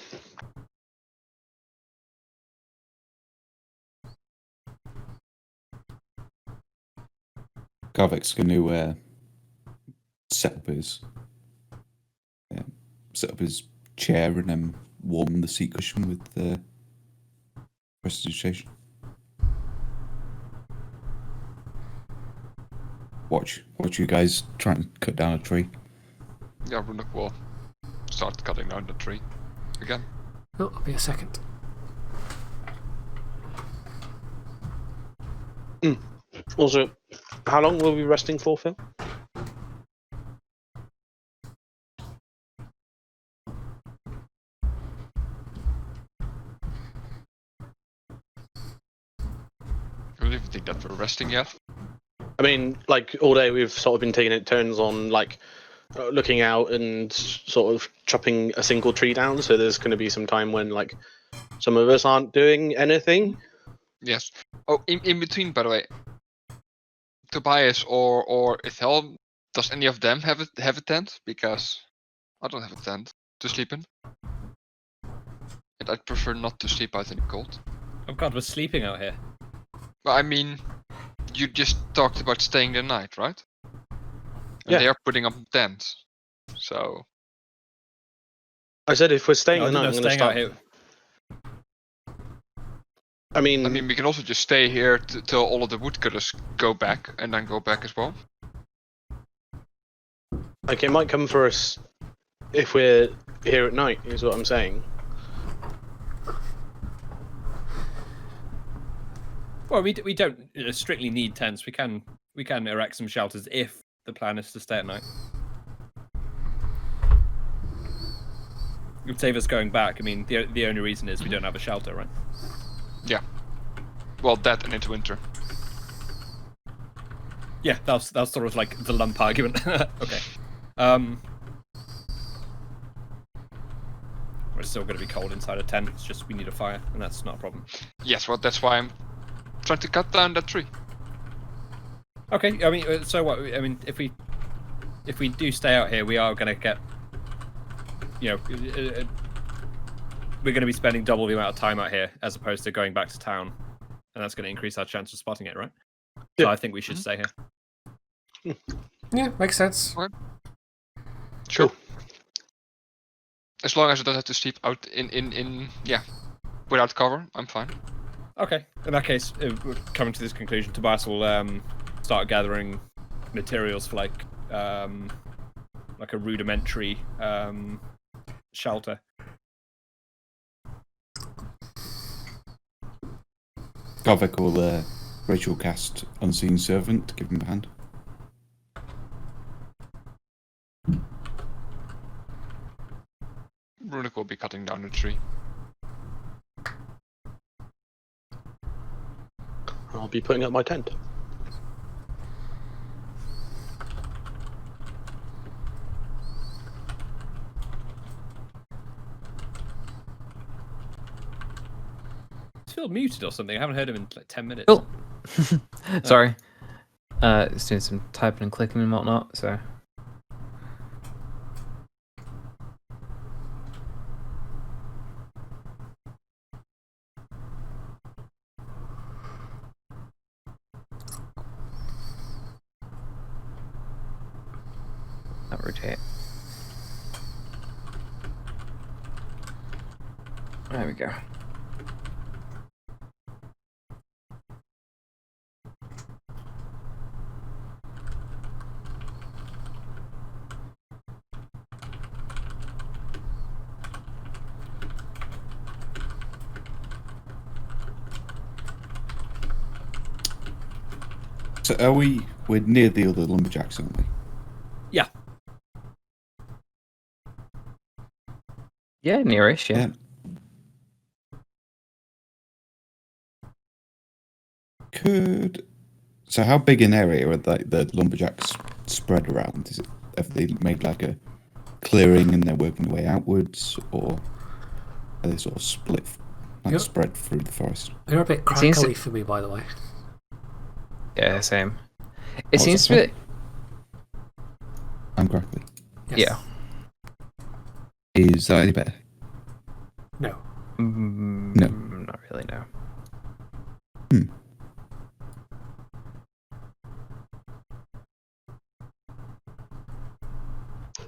Garvik's going to set up his chair and then warm the seat cushion with prestidigitation. Watch you guys try and cut down a tree. Yeah, Runok will start cutting down the tree again. Oh, I'll be a second. Also, how long will we be resting for, Phil? I don't even think that we're resting yet. I mean, like, all day we've sort of been taking it turns on, like, looking out and sort of chopping a single tree down, so there's going to be some time when, like, some of us aren't doing anything. Yes. Oh, in between, by the way, Tobias or Ethel, does any of them have a tent? Because I don't have a tent to sleep in. And I'd prefer not to sleep out in the cold. Oh god, we're sleeping out here. Well, I mean, you just talked about staying the night, right? And Yeah. they are putting up tents. So I said if we're staying No, the night, I'm going to staying out start. here. I mean, we can also just stay here till all of the woodcutters go back, and then go back as well. like, it might come for us if we're here at night, is what I'm saying. Well, we don't strictly need tents. We can erect some shelters if the plan is to stay at night. It would save us going back. I mean, the only reason is we don't have a shelter, right? Yeah. Well, that and into winter. Yeah, that's sort of like the lump argument. Okay. We're still going to be cold inside a tent. It's just we need a fire, and that's not a problem. Yes, well, that's why I'm trying to cut down that tree. Okay. I mean, so what? I mean, if we do stay out here, we are going to get, you know, we're going to be spending double the amount of time out here as opposed to going back to town, and that's going to increase our chance of spotting it, right? Yeah. So I think we should stay here. Yeah, makes sense. Sure. As long as I don't have to sleep out in without cover, I'm fine. Okay. In that case, we're coming to this conclusion. Tobias will start gathering materials for like a rudimentary shelter. Garvik will Rachel cast Unseen Servant to give him a hand. Runok will be cutting down the tree. I'll be putting up my tent. Is Phil muted or something? I haven't heard him in like 10 minutes. Oh, sorry. Just doing some typing and clicking and whatnot. So that rotate. There we go. So we're near the other lumberjacks, aren't we? Yeah. Yeah, nearish. Yeah. So how big an area are the lumberjacks spread around? Is it have they made like a clearing and they're working their way outwards, or are they sort of split, like Yep. spread through the forest? You're a bit It seems crackly for me, by the way. Yeah, same. It What's seems that to be. I'm crackly. Yes. Yeah. Is that any better? No. No. Not really. No.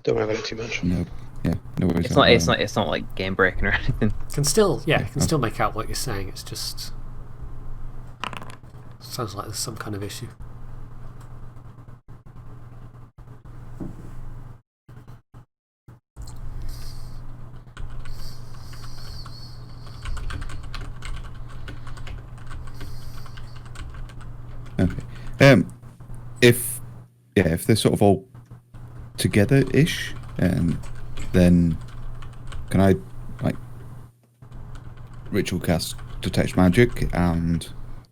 Don't worry about it too much. No. Yeah. No worries. It's not. It's not. It's not like game breaking or anything. Can still, yeah, can still make out what you're saying. It's just sounds like there's some kind of issue. Okay. If they're sort of all together-ish, then can I like ritual cast detect magic and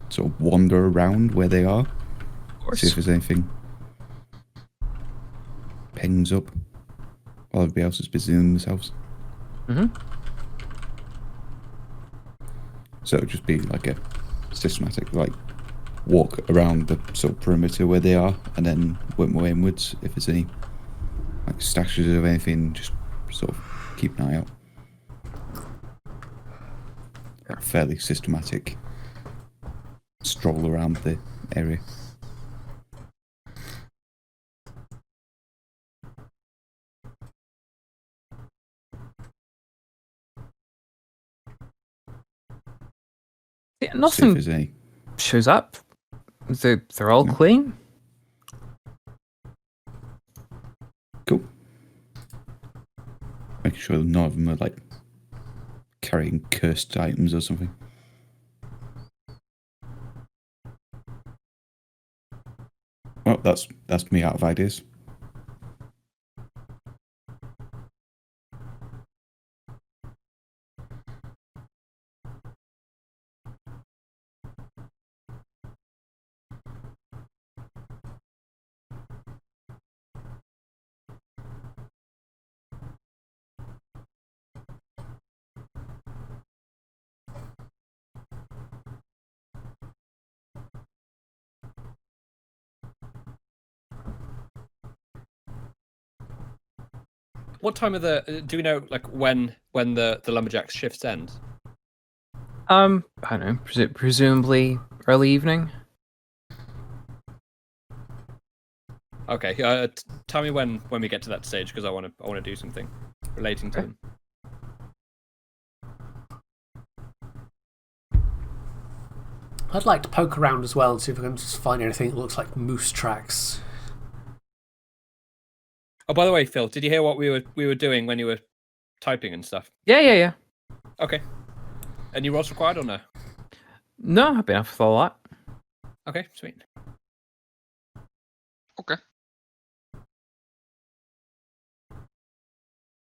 sort of wander around where they are, Of course. see if there's anything pings up while everybody else is busy themselves. Mm-hmm. So it'll just be like a systematic like walk around the sort of perimeter where they are, and then work my way inwards. If there's any like stashes of anything, just sort of keep an eye out. Like, fairly systematic stroll around the area. Yeah, See if nothing there's any. shows up. They're all No. clean. Cool. Making sure none of them are like carrying cursed items or something. Well, that's me out of ideas. What time of the? Do we know like when the lumberjacks shifts end? I don't know. Presumably early evening. Okay, tell me when we get to that stage, because I want to do something relating to Okay. them. I'd like to poke around as well and see if I can just find anything that looks like moose tracks. Oh, by the way, Phil, did you hear what we were doing when you were typing and stuff? Yeah. Okay. Any rolls required or no? No, I've been off with all that. Okay, sweet. Okay.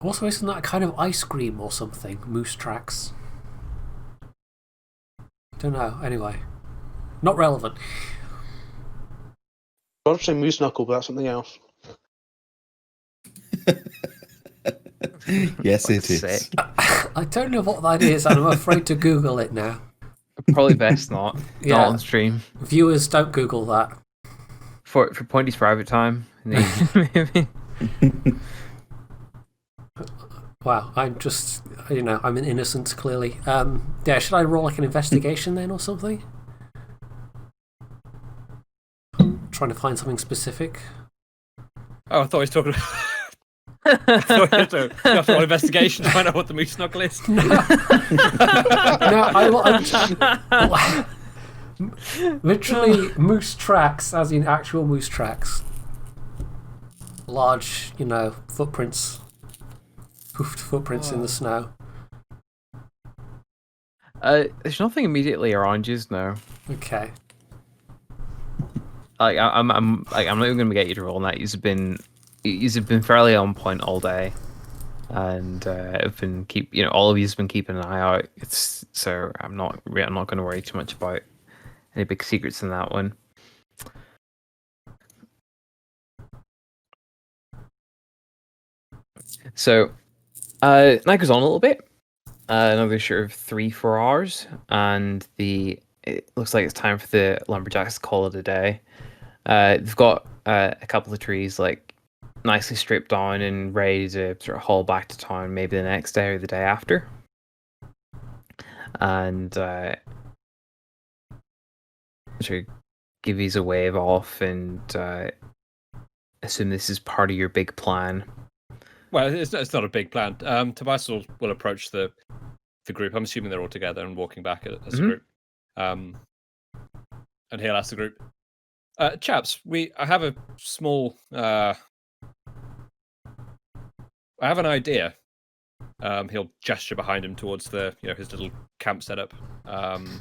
Also, isn't that a kind of ice cream or something? Moose tracks. Don't know. Anyway, not relevant. I was saying moose knuckle, but that's something else. Yes, it Fuck's is. sake. I don't know what that is, and I'm afraid to Google it now. Probably best not. Yeah. Not on stream. Viewers, don't Google that. For Pointy's private time. Maybe. Wow, I'm just, I'm an innocent, clearly. Yeah, should I roll like an investigation then or something? I'm trying to find something specific. Oh, I thought he was talking. I thought you have to roll investigation to find out what the moose knuckle is. No, literally moose tracks, as in actual moose tracks. Large, footprints. Hoofed footprints in the snow. There's nothing immediately around you, no. Okay. Like I'm not even gonna get you to roll on that. You've been fairly on point all day, and have been all of you've been keeping an eye out. So I'm not gonna worry too much about any big secrets in that one. So, night goes on a little bit. Another sort of 3-4 hours, and it looks like it's time for the lumberjacks to call it a day. They've got a couple of trees like nicely stripped down and ready to sort of haul back to town, maybe the next day or the day after. And sort of give you a wave off and assume this is part of your big plan. Well, it's not a big plan. Tobias will approach the group. I'm assuming they're all together and walking back as a group. And he'll ask the group, chaps, I have a small... I have an idea. He'll gesture behind him towards his little camp setup. And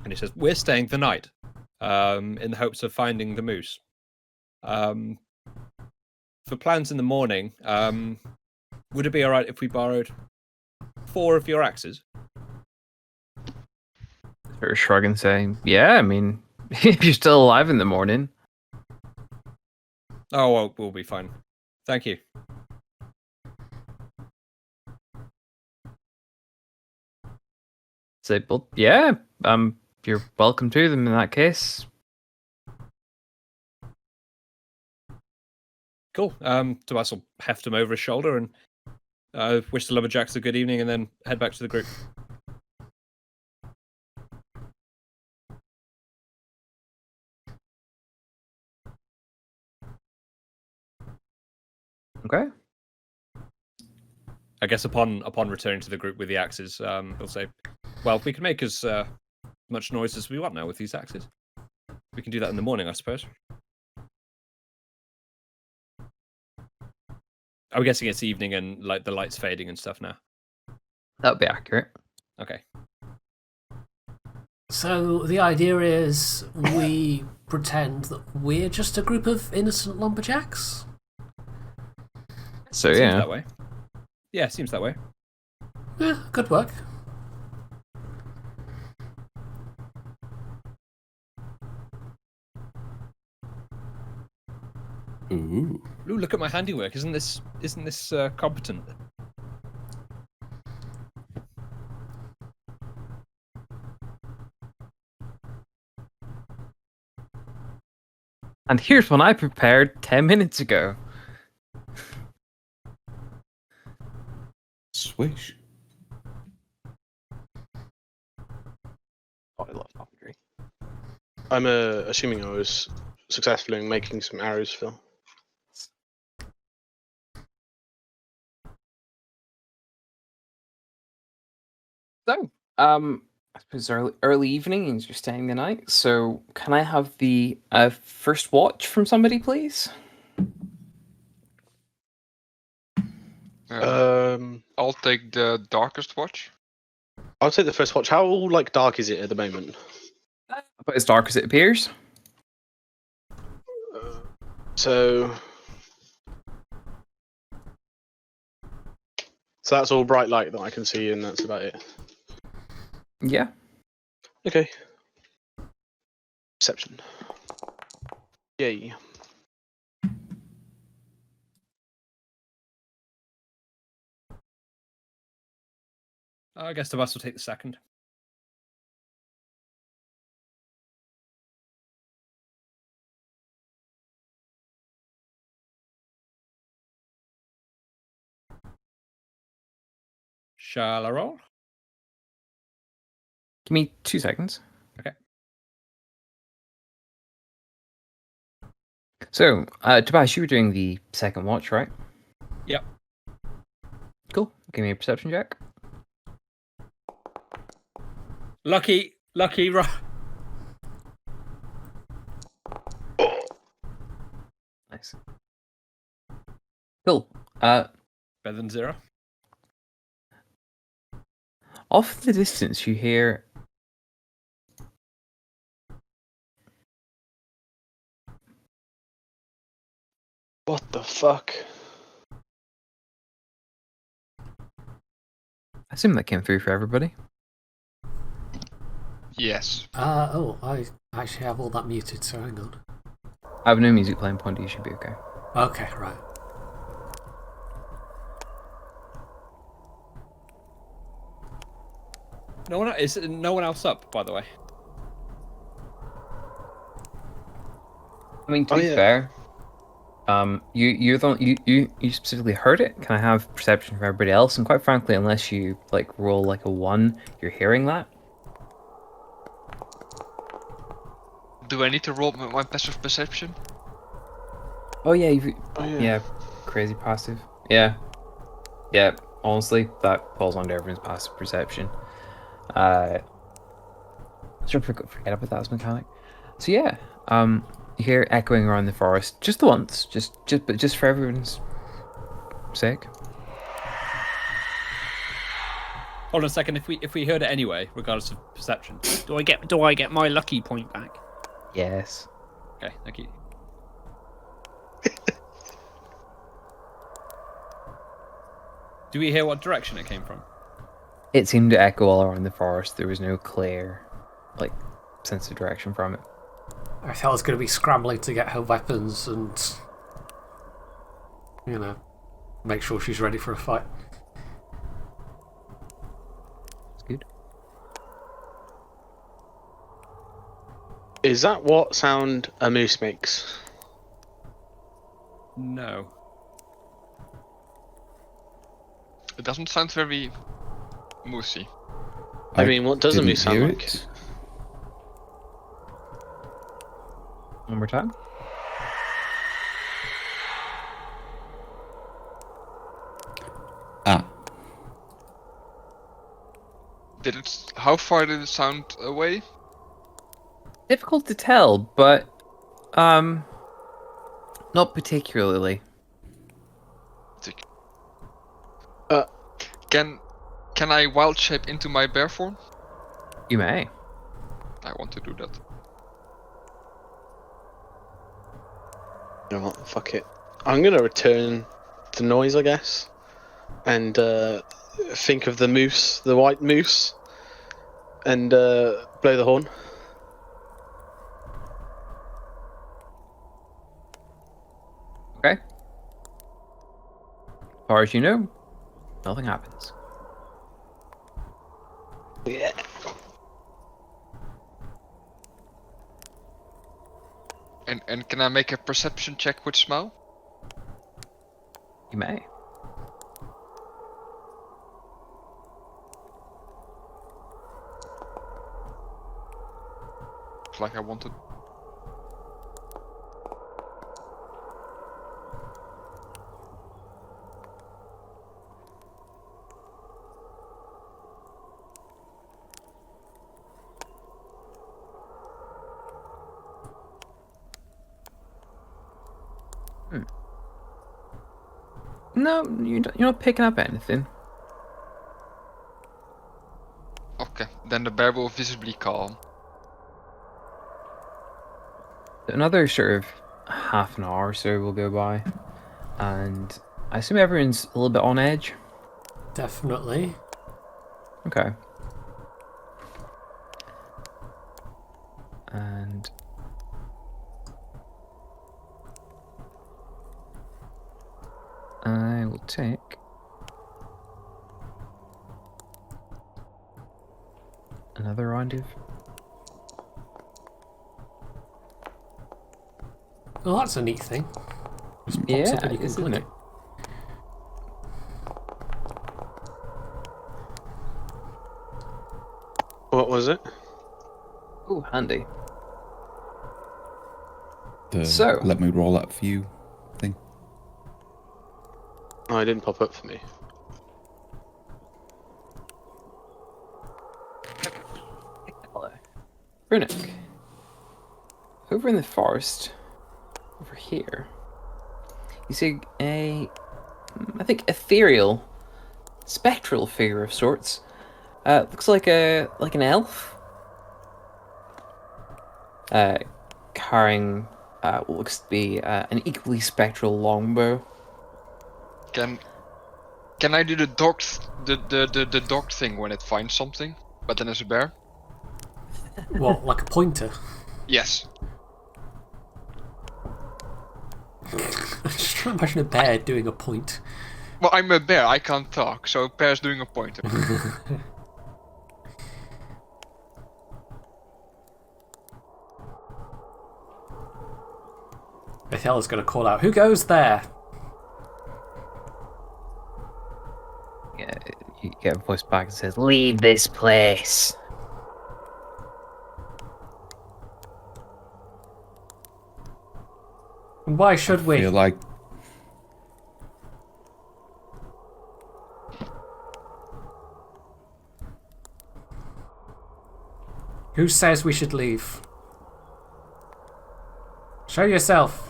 he says, we're staying the night in the hopes of finding the moose. For plans in the morning, would it be all right if we borrowed 4 of your axes? Sort of shrug and say, yeah, I mean, if you're still alive in the morning. Oh, well, we'll be fine. Thank you. Say, well, yeah, you're welcome to them in that case. Cool. Tobias will heft him over his shoulder and wish the lumberjacks a good evening and then head back to the group. Okay. I guess upon returning to the group with the axes, he'll say, well, we can make as much noise as we want now with these axes. We can do that in the morning, I suppose. I'm guessing it's evening and like the light's fading and stuff now. That would be accurate. Okay. So the idea is we pretend that we're just a group of innocent lumberjacks? So, Seems yeah. that way. Yeah, seems that way. Yeah, good work. Ooh. Ooh, look at my handiwork. Isn't this competent? And here's one I prepared 10 minutes ago. Swish. Oh, I love puppetry. I'm assuming I was successful in making some arrows, Phil. So, I suppose early evening and you're staying the night. So, can I have the first watch from somebody, please? I'll take the darkest watch. I'll take the first watch. How like dark is it at the moment? About as dark as it appears. So that's all bright light that I can see, and that's about it. Yeah. Okay. Perception. Yay. I guess Tobias will take the second. Shall I roll? Give me 2 seconds. Okay. So, Tobias, you were doing the second watch, right? Yep. Cool. Give me a perception check. Lucky. Nice. Cool. Better than 0. Off in the distance, you hear What the fuck? I assume that came through for everybody. Yes. I actually have all that muted, so hang on. I have no music playing, Pointy. You should be okay. Okay, right. No one else up, by the way. I mean, to Oh, be yeah. fair, you specifically heard it. Can I have perception from everybody else? And quite frankly, unless you like roll like a 1, you're hearing that. Do I need to roll my passive perception? Oh yeah, you've, Oh, yeah. yeah, crazy passive. Yeah, yeah. Honestly, that falls under everyone's passive perception. Sure, forget about that as mechanic. So yeah, you hear echoing around the forest just the once, but just for everyone's sake. Hold on a second. If we heard it anyway, regardless of perception, do I get my lucky point back? Yes. Okay, thank you. Do we hear what direction it came from? It seemed to echo all around the forest. There was no clear, like, sense of direction from it. I thought I was going to be scrambling to get her weapons and, make sure she's ready for a fight. It's good. Is that what sound a moose makes? No. It doesn't sound very moosey. I mean, what does a didn't moose sound hear like? it. One more time. Ah, How far did it sound away? Difficult to tell, but not particularly. Can I wild shape into my bear form? You may. I want to do that. You know what? Fuck it. I'm gonna return to noise, I guess, and think of the moose, the white moose, and blow the horn. Okay. As far as you know, nothing happens. Yeah. And can I make a perception check with smell? You may. Looks like I wanted. No, you're not picking up anything. Okay, then the bear will visibly calm. Another sort of half an hour or so will go by, and I assume everyone's a little bit on edge. Definitely. Okay. And I will take another round of. Well, that's a neat thing. Just pops Yeah, up and you can isn't click it? it. What was it? Oh, handy. the So- let me roll that for you thing. Oh, it didn't pop up for me. Hello. Runic. Over in the forest, over here, you see I think ethereal, spectral figure of sorts. Looks like an elf. Carrying what looks to be an equally spectral longbow. Can I do the the dog thing when it finds something, but then as a bear? What, like a pointer? Yes. I'm just trying to imagine a bear doing a point. Well, I'm a bear. I can't talk, so bear's doing a pointer. Ethel going to call out, "Who goes there?" Yeah, you get a voice back that says, "Leave this place." And why should we? I feel like Who says we should leave? Show yourself.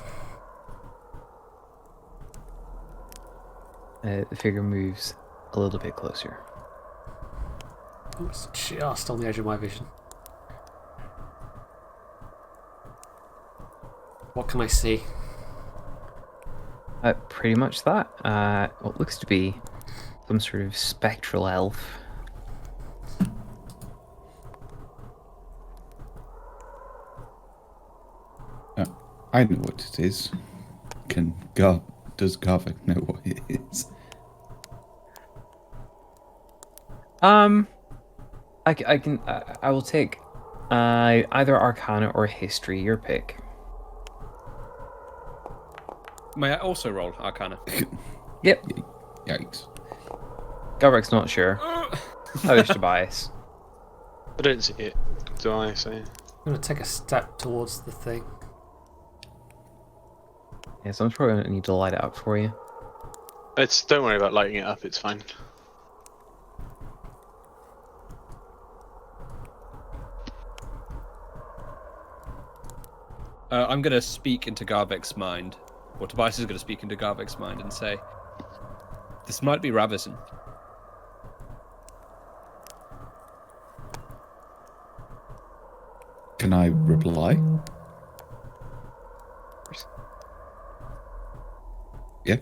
The figure moves a little bit closer. Oh, it's just on the edge of my vision. What can I see? Pretty much that. What looks to be some sort of spectral elf. I know what it is. Does Garvin know what it is? I will take either Arcana or History, your pick. May I also roll Arcana? Yep. Yikes. Garbeck's not sure. I wish Tobias. I don't see it, do I? So I'm going to take a step towards the thing. Yeah, so I'm probably going to need to light it up for you. don't worry about lighting it up. It's fine. I'm going to speak into Garbeck's mind, or Tobias is going to speak into Garbeck's mind and say, "This might be Ravison." Can I reply? Yeah.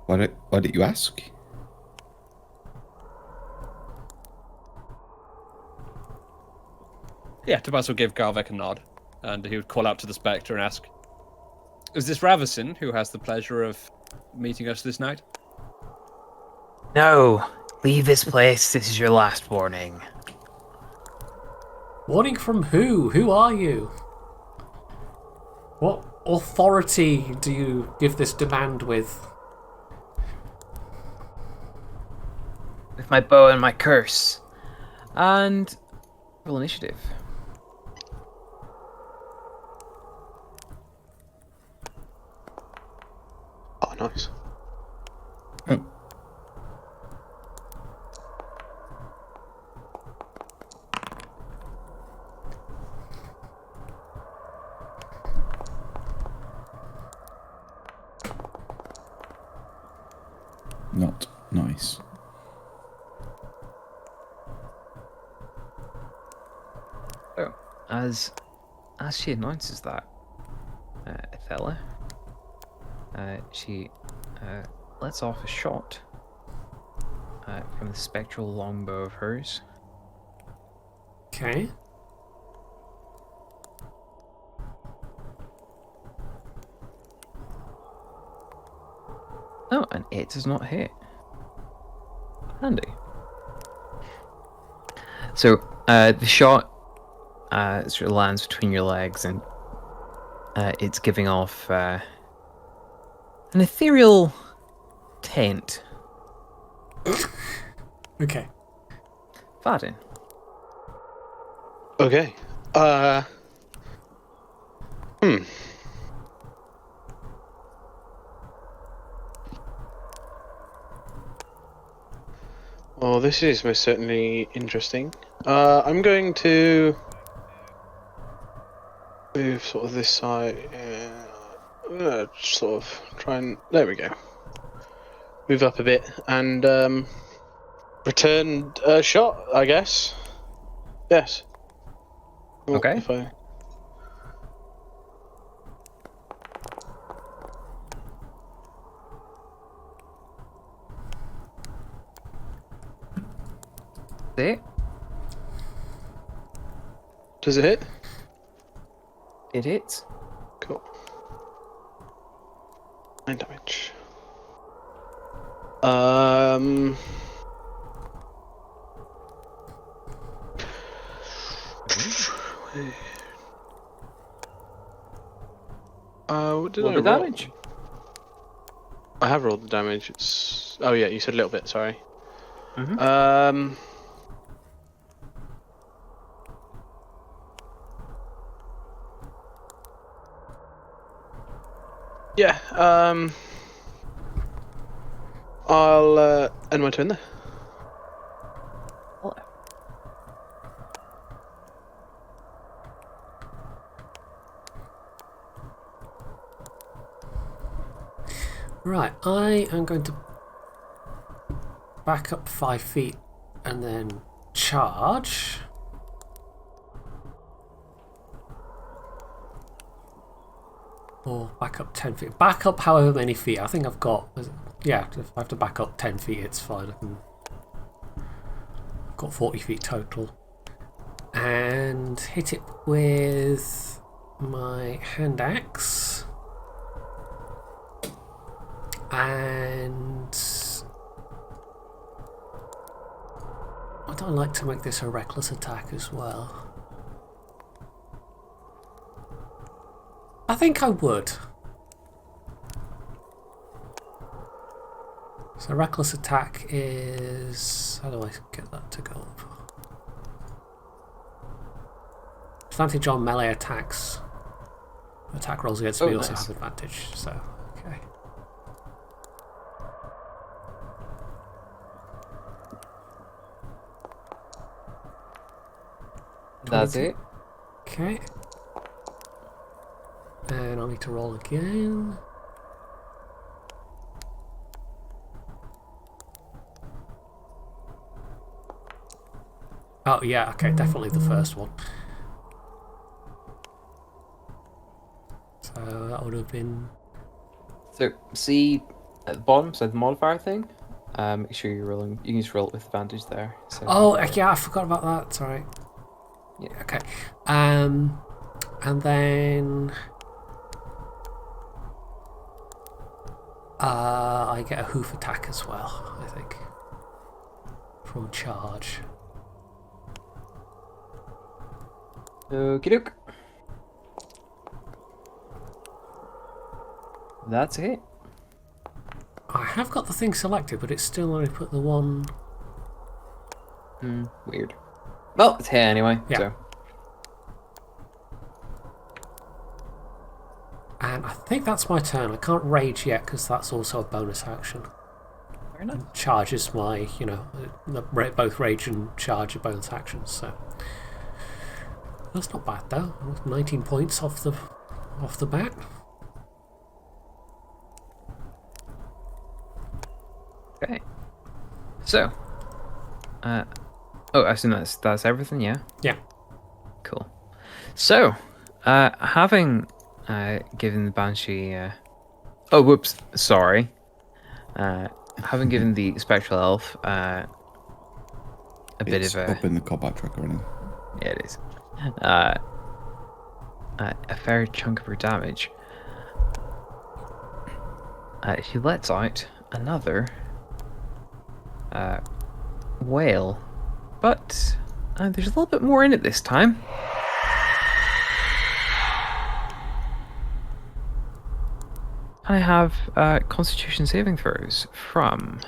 Why did you ask? Yeah, Tobias will give Garbeck a nod, and he would call out to the Spectre and ask, "Is this Ravison who has the pleasure of meeting us this night?" No! Leave this place. This is your last warning. Warning from who? Who are you? What authority do you give this demand with? With my bow and my curse. And roll initiative. Oh, nice. Oh. Not nice. Oh, as she announces that, Ethella, she lets off a shot from the spectral longbow of hers. Okay. Oh, and it does not hit. Handy. So the shot sort of lands between your legs, and it's giving off an ethereal taint. Okay. Vadin. Okay. Well, this is most certainly interesting. I'm going to move sort of this side. I'm gonna sort of try and there we go. Move up a bit and return a shot, I guess. Yes. Well, Okay. If I... It. Does it hit? It hits. Cool. 9 damage. What did Roll I the roll? damage. I have rolled the damage. It's oh yeah, you said a little bit. Sorry. Mhm. Yeah. I'll end my turn there. Right, I am going to back up 5 feet and then charge. Or back up 10 feet. Back up however many feet. I think I've got... Yeah, if I have to back up 10 feet, it's fine. I've got 40 feet total. And hit it with my hand axe. And... I'd like to make this a reckless attack as well. I think I would. So reckless attack is... How do I get that to go up? Advantage on melee attacks. Attack rolls against me also nice. have advantage, so okay. That's it. Okay. And I'll need to roll again. Oh yeah, okay, definitely the first one. So that would have been... So see at the bottom, so the modifier thing. Make sure you're rolling. You can just roll it with advantage there. So Oh yeah, I forgot about that. Sorry. Yeah. Okay. And then I get a hoof attack as well, I think. From charge. Okie doke. That's it. I have got the thing selected, but it's still only put the one... Weird. Well, it's here anyway. Yeah. So And I think that's my turn. I can't rage yet because that's also a bonus action. fair enough. Charge is my, you know, both rage and charge are bonus actions. So that's not bad though. 19 points off the bat. Okay. So, I assume that's everything. Yeah. Yeah. Cool. So, having given the Banshee... oh, whoops, sorry. Having given the Spectral Elf a bit It's of a... up in the combat track already. Yeah, it is. A fair chunk of her damage. She lets out another wail. But there's a little bit more in it this time. I have Constitution saving throws from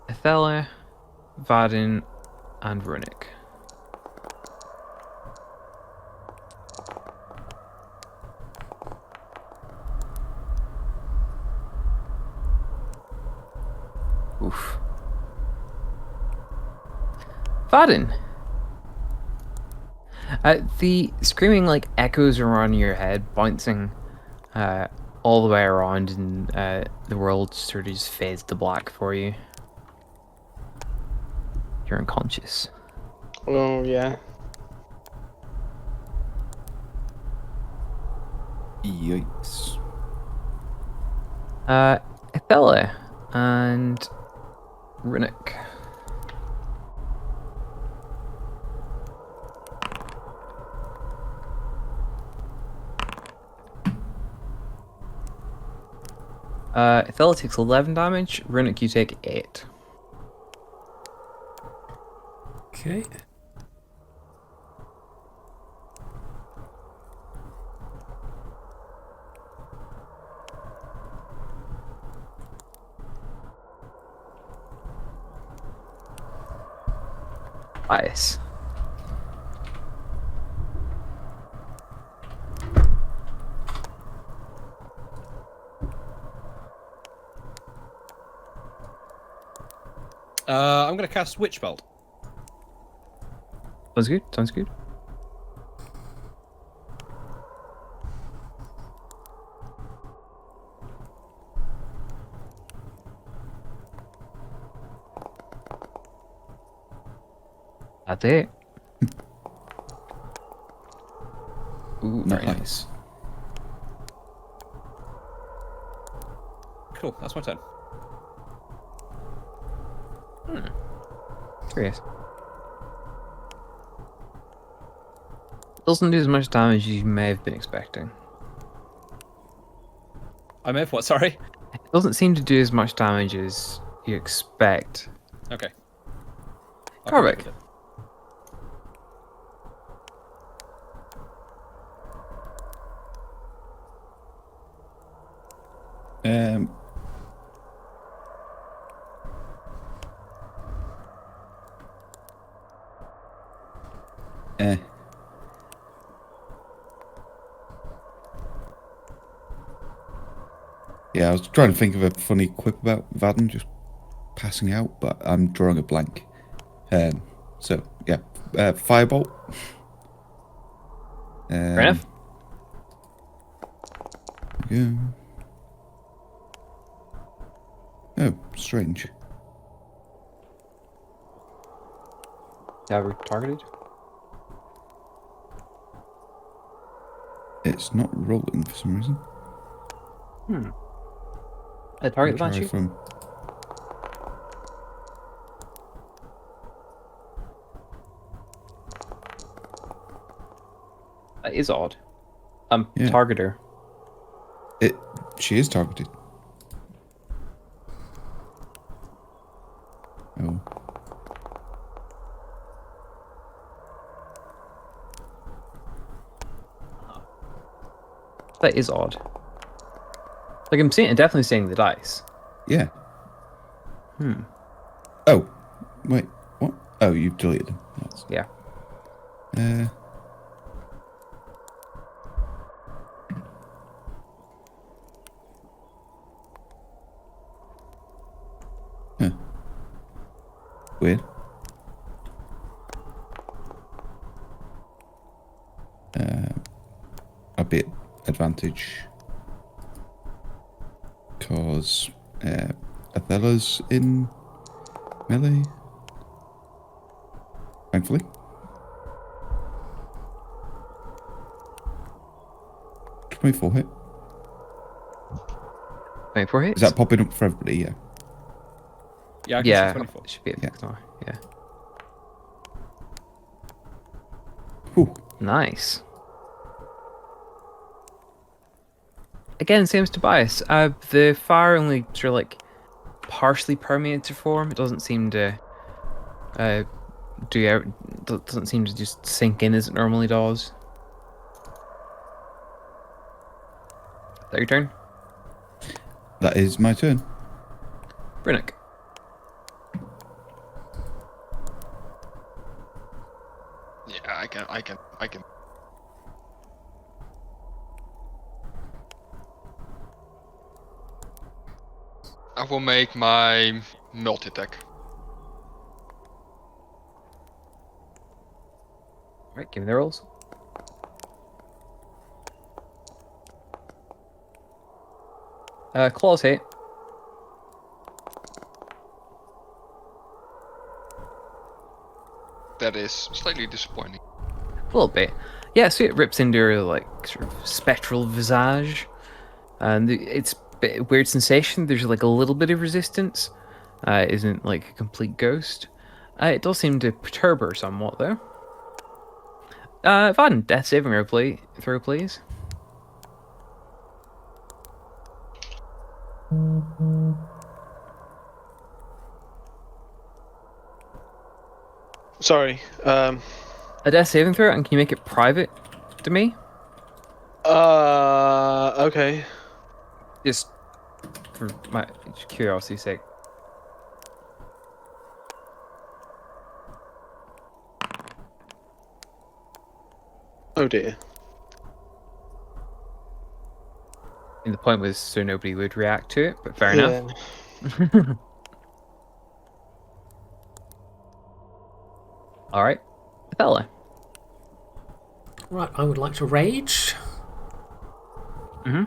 Athela, Vadin, and Runic. Oof. Vadin. The screaming like echoes around your head, bouncing all the way around, and the world sort of just fades to black for you. You're unconscious. Oh yeah. Yikes. Athela and Runic. Athela takes 11 damage. Runic, you take 8. Okay. Bias. I'm going to cast Witch Bolt. Sounds good. Sounds good. That's it. Ooh, very nice. Nice. Cool, that's my turn. Curious. Doesn't do as much damage as you may have been expecting. I may have what? Sorry. It doesn't seem to do as much damage as you expect. Okay. I'll Correct. come back with it. Eh. Yeah, I was trying to think of a funny quip about Vaden just passing out, but I'm drawing a blank. So yeah, firebolt. Fair enough. Yeah. Oh, strange. Yeah, we're targeted. It's not rolling for some reason. A target Try advantage? from. That is odd. Yeah. Targeter. She is targeted. Oh. That is odd. Like I'm definitely seeing the dice. Yeah. Oh, wait. What? Oh, you've deleted them. That's, Yeah. Huh. Weird. A bit advantage. Because Athella's in melee. Thankfully. .24 hit. 24 hits? Is that popping up for everybody? Yeah. Yeah, I can Yeah, see 24. it should be a Yeah. fixed number. Yeah. Whew. Nice. Again, same as Tobias. The fire only sort of like partially permeates her form. It doesn't seem to doesn't seem to just sink in as it normally does. Is that your turn? That is my turn. Brinnock. Yeah, I can. I will make my multi-attack. Right, give me the rolls. Claws hit. That is slightly disappointing. A little bit. Yeah, so it rips into her like sort of spectral visage. And it's a bit weird sensation. There's like a little bit of resistance. It isn't like a complete ghost. It does seem to perturb her somewhat though. Vaden, death saving throw, please. Sorry. A death saving throw, and can you make it private to me? Okay. Just for my curiosity's sake. Oh dear. And the point was so nobody would react to it, but fair enough. All right, Bella. Right, I would like to rage. Mm-hmm.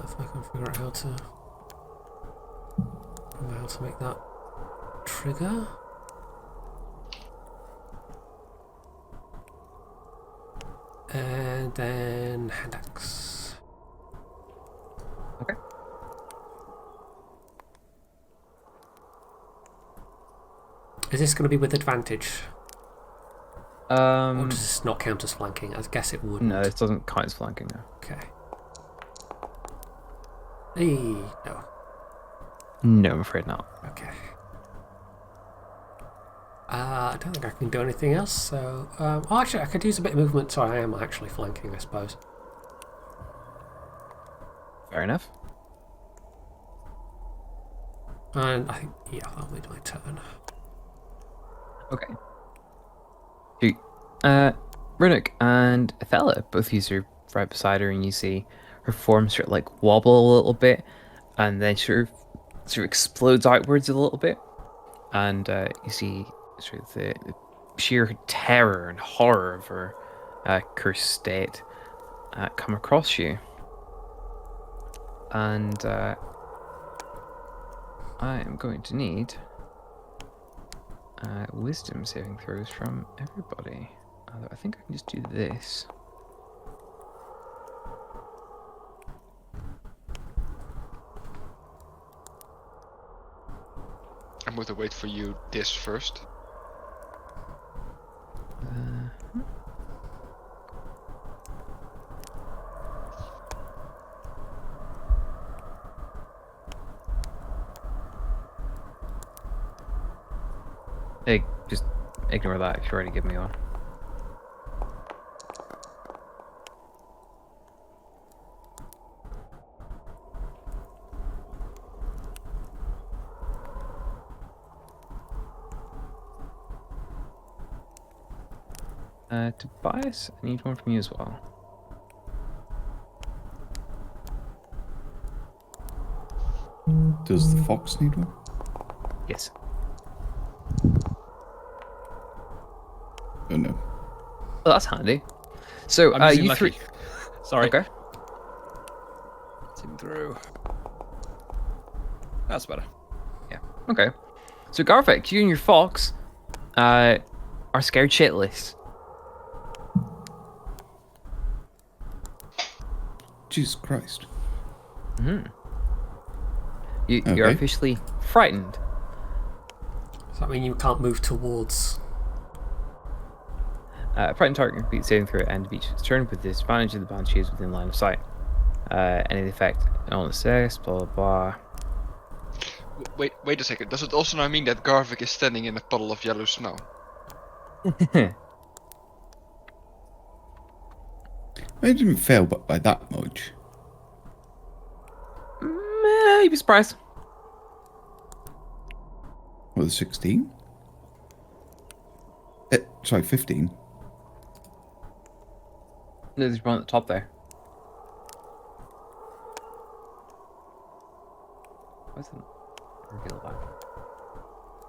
If I can figure out how to make that trigger. And then hand axe. Okay. Is this going to be with advantage? Or does this not count as flanking? I guess it wouldn't. No, this doesn't count as flanking now. Okay. Hey, no. No, I'm afraid not. Okay. I don't think I can do anything else, so... oh, actually, I could use a bit of movement, so I am actually flanking, I suppose. Fair enough. And I think, yeah, that'll be my turn. Okay. Shoot. Runic and Athela, both of you are right beside her, and you see her form sort of like wobble a little bit, and then sort of explodes outwards a little bit, and you see sort of the sheer terror and horror of her cursed state come across you. And I am going to need wisdom saving throws from everybody. Although I think I can just do this. I'm going to wait for you this first. Hey, just ignore that if you already give me one. Tobias, I need one from you as well. Does the fox need one? Yes. Oh no. Well, that's handy. So, I'm using you lucky. three. Sorry. Okay. Team through. That's better. Yeah. Okay. So, Garvik, you and your fox are scared shitless. Jesus Christ. Mm-hmm. You're Okay. officially frightened. Does that mean you can't move towards... Frightened target complete saving throw at end of each turn with the disadvantage of the banshee is within line of sight. Any effect on success, blah blah blah. Wait a second. Does it also now mean that Garvik is standing in a puddle of yellow snow? I didn't fail by that much. You'd be surprised. What, the 16? Sorry, 15. No, there's one at the top there. What's the reveal that?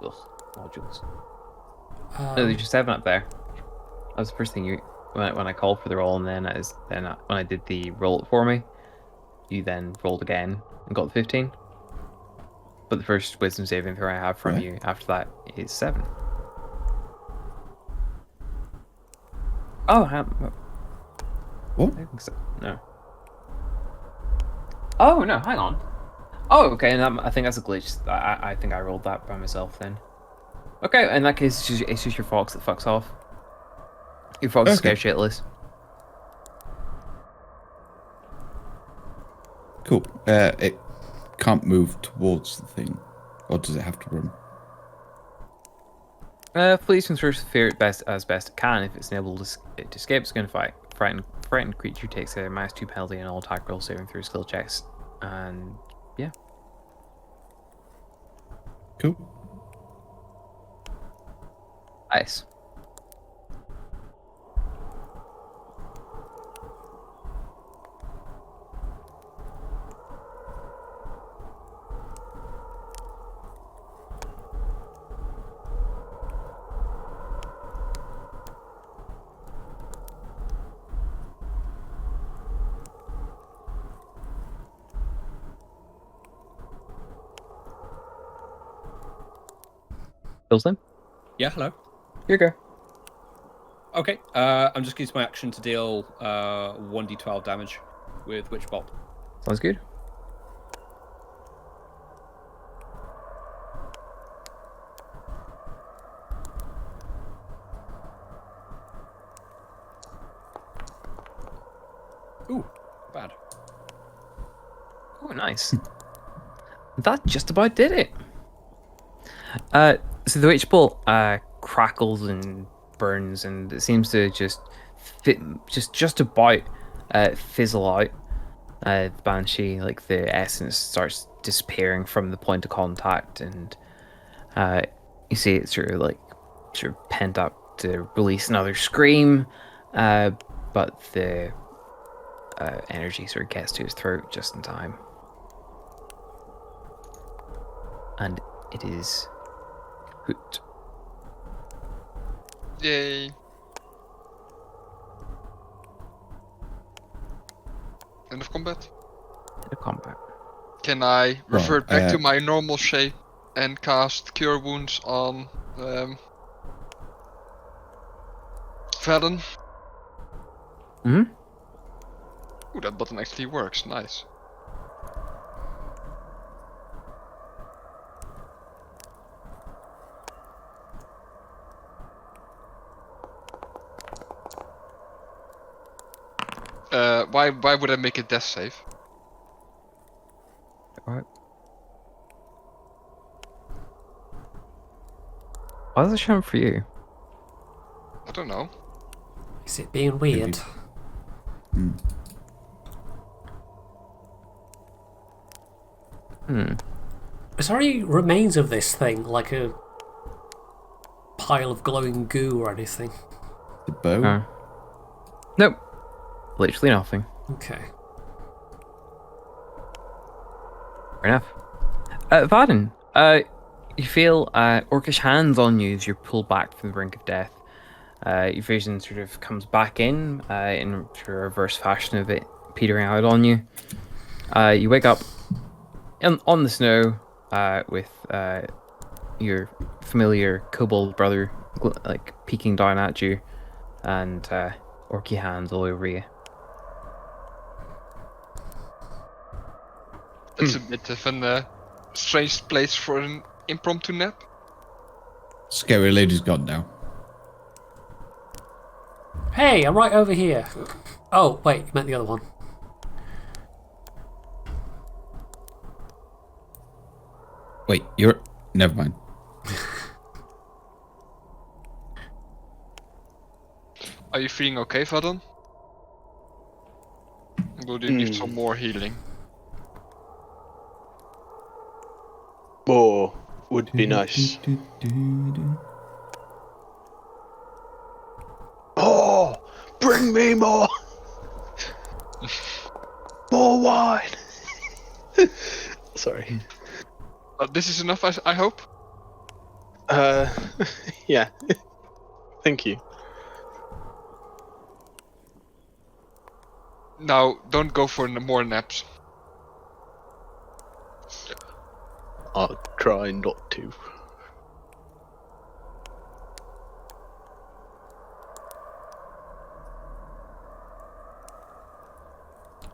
Ugh, modules. No, there's just 7 up there. That was the first thing you when I called for the roll, and then when I did the roll it for me, you then rolled again and got the 15. But the first wisdom saving throw I have from Right. you after that is 7. Oh, What? I think so. No. Oh no, hang on. Oh, okay, and I think that's a glitch. I think I rolled that by myself then. Okay, in that case, it's just your fox that fucks off. Your fox is Okay. scared shitless. Cool. It can't move towards the thing. Or does it have to run? Flees from source of fear as best it can. If it's unable to escape, it's going to fight. Frightened creature takes a -2 penalty on all attack rolls saving through skill checks. And yeah. Cool. Nice. Pilslim, Yeah, hello. here you go. Okay, I'm just going to use my action to deal 1d12 damage with Witch Bolt. Sounds good. Ooh, bad. Oh, nice. That just about did it. So the witch bolt crackles and burns, and it seems to just about fizzle out. The banshee, like the essence, starts disappearing from the point of contact, and you see it sort of pent up to release another scream, but the energy sort of gets to his throat just in time. And it is hoot. Yay. End of combat. In a combat. Can I revert back to uh, my normal shape and cast Cure Wounds on Velen? Hmm. Ooh, that button actually works. Nice. Why would I make a death save? Alright. Why does it show up for you? I don't know. Is it being weird? Is there any remains of this thing, like a pile of glowing goo or anything? The bow. Oh. Nope. Literally nothing. Okay. Fair enough. Vaden, you feel orcish hands on you as you're pulled back from the brink of death. Your vision sort of comes back in sort of reverse fashion of it petering out on you. You wake up on the snow with your familiar kobold brother like peeking down at you, and orky hands all over you. That's a bit of a strange place for an impromptu nap. Scary lady's gone now. Hey, I'm right over here. Oh, wait, you meant the other one. Wait, you're... Never mind. Are you feeling okay, Velen? Or do you need some more healing? More would be nice. Oh, bring me more! More wine! Sorry. This is enough, I hope? Yeah. Thank you. Now, don't go for more naps. I'll try not to.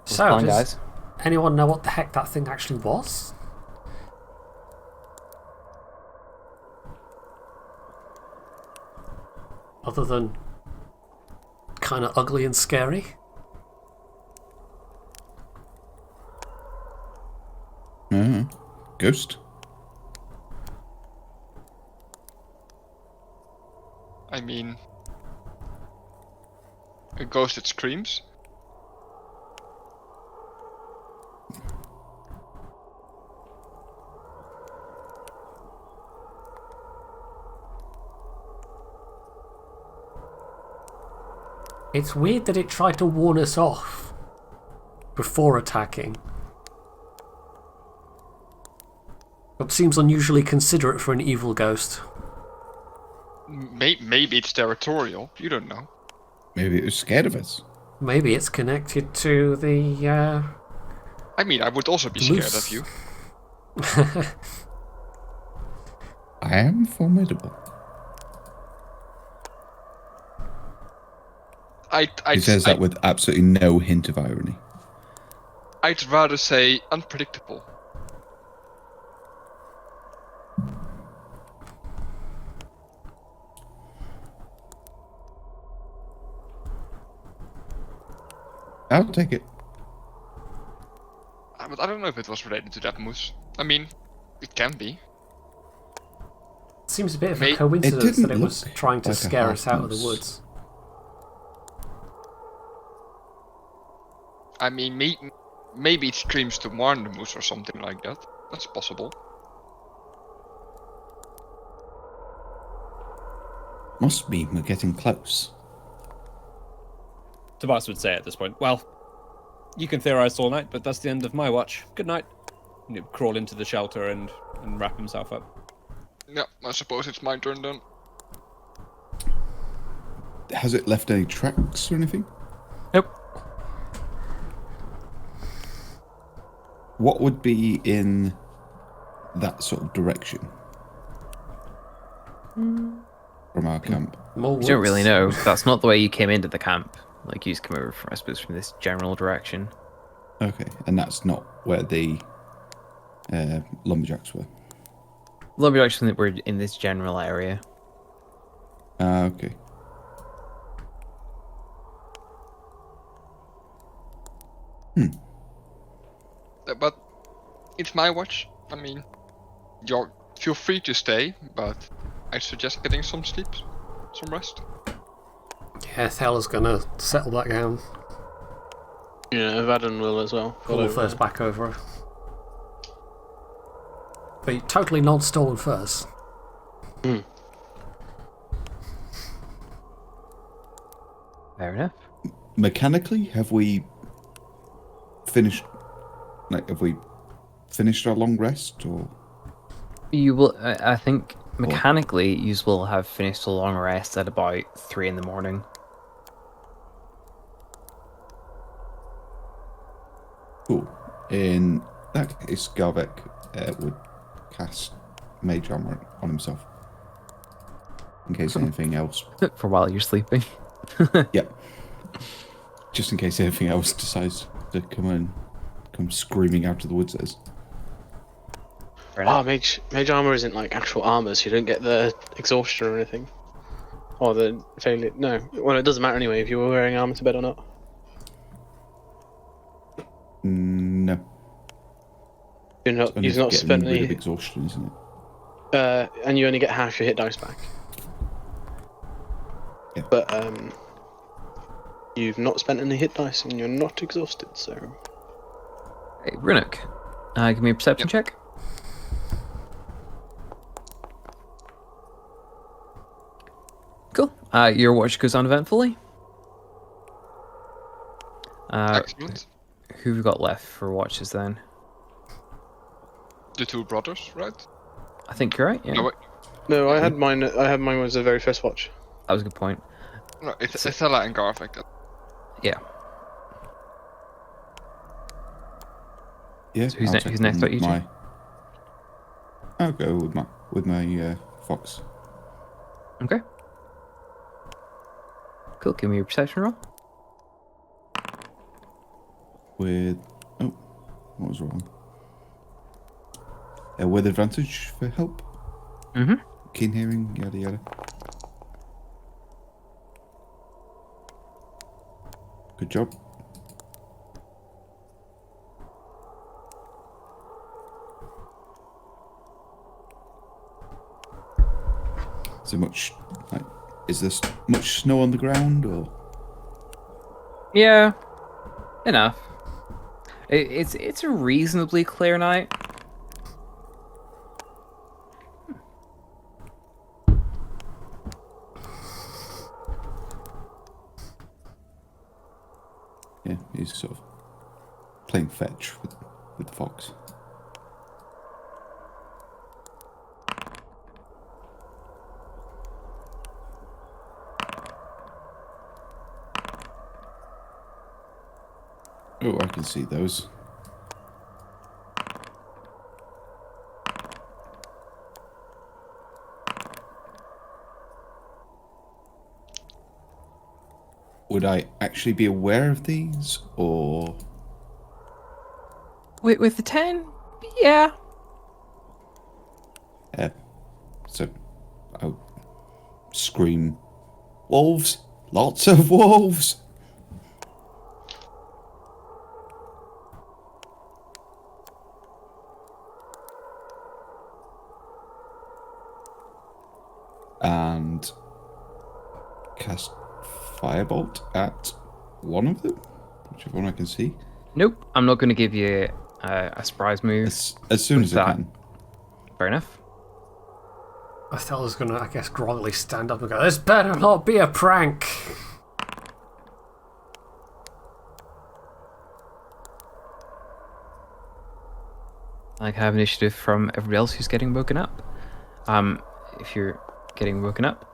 So, Fun, does guys. anyone know what the heck that thing actually was? Other than kind of ugly and scary? Ghost? I mean... a ghost that screams? It's weird that it tried to warn us off before attacking. It seems unusually considerate for an evil ghost. Maybe it's territorial. You don't know. Maybe it was scared of us. Maybe it's connected to the I mean, I would also be scared moose. of you. I am formidable. He says that with absolutely no hint of irony. I'd rather say unpredictable. I'll take it. But I don't know if it was related to that moose. I mean, it can be. Seems a bit of a It coincidence didn't that it was look trying to like a scare us out of the half-moose. woods. I mean, maybe it screams to warn the moose or something like that. That's possible. Must mean we're getting close. Tobias would say at this point, well, you can theorize all night, but that's the end of my watch. Good night. And he'd crawl into the shelter and wrap himself up. Yeah, I suppose it's my turn then. Has it left any tracks or anything? Nope. What would be in that sort of direction from our camp? More You don't really woods. know. That's not the way you came into the camp. Like, you just came over, from, I suppose, from this general direction. Okay, and that's not where the lumberjacks were. Lumberjacks that were in this general area. Okay. But it's my watch. I mean, you feel free to stay, but I suggest getting some sleep, some rest. Yeah, Thel's gonna settle back down. Yeah, Vaden will as well. Pull the furs back over her. But totally non-stolen furs. Fair enough. Mechanically, have we finished? Like, have we finished our long rest, or? You will. I think mechanically, you will have finished a long rest at about 3 in the morning. Cool. In that case, Garvek would cast Mage Armor on himself. In case anything else. For while you're sleeping. Yep. Just in case anything else decides to come screaming out of the woods at us. Fair Oh, enough. mage armor isn't like actual armor, so you don't get the exhaustion or anything. Or the failure. No. Well, it doesn't matter anyway if you were wearing armor to bed or not. No. You've not spent rid of any. exhaustion, isn't it? And you only get half your hit dice back. Yeah. But you've not spent any hit dice and you're not exhausted, so. Hey, Runuk, give me a perception check. Cool. Your watch goes on eventfully. Excellent. Who have we got left for watches then? The two brothers, right? I think you're right. Yeah, No, wait. No, I had mine. I had mine was the very first watch. that was a good point. No, it's Ethella and Garvek. Yeah. Yeah. So who's I'll next? take Who's next? Out you two? I'll go with my fox. Okay. Cool. Give me your perception roll. With what was wrong? With advantage for help. Mm-hmm. Keen hearing, yada yada. Good job. Is there much? Is there much snow on the ground, or? Yeah. Enough. It's a reasonably clear night. Yeah, he's sort of playing fetch with the fox. Oh, I can see those. Would I actually be aware of these, or With the 10, yeah. so I'll scream, wolves, lots of wolves. And cast firebolt at one of them, whichever one I can see. Nope, I'm not going to give you a surprise move. As soon with as I that. can. Fair enough. Othello's gonna, I guess, groggily stand up and go, "This better not be a prank." I have initiative from everybody else who's getting woken up. If you're getting woken up,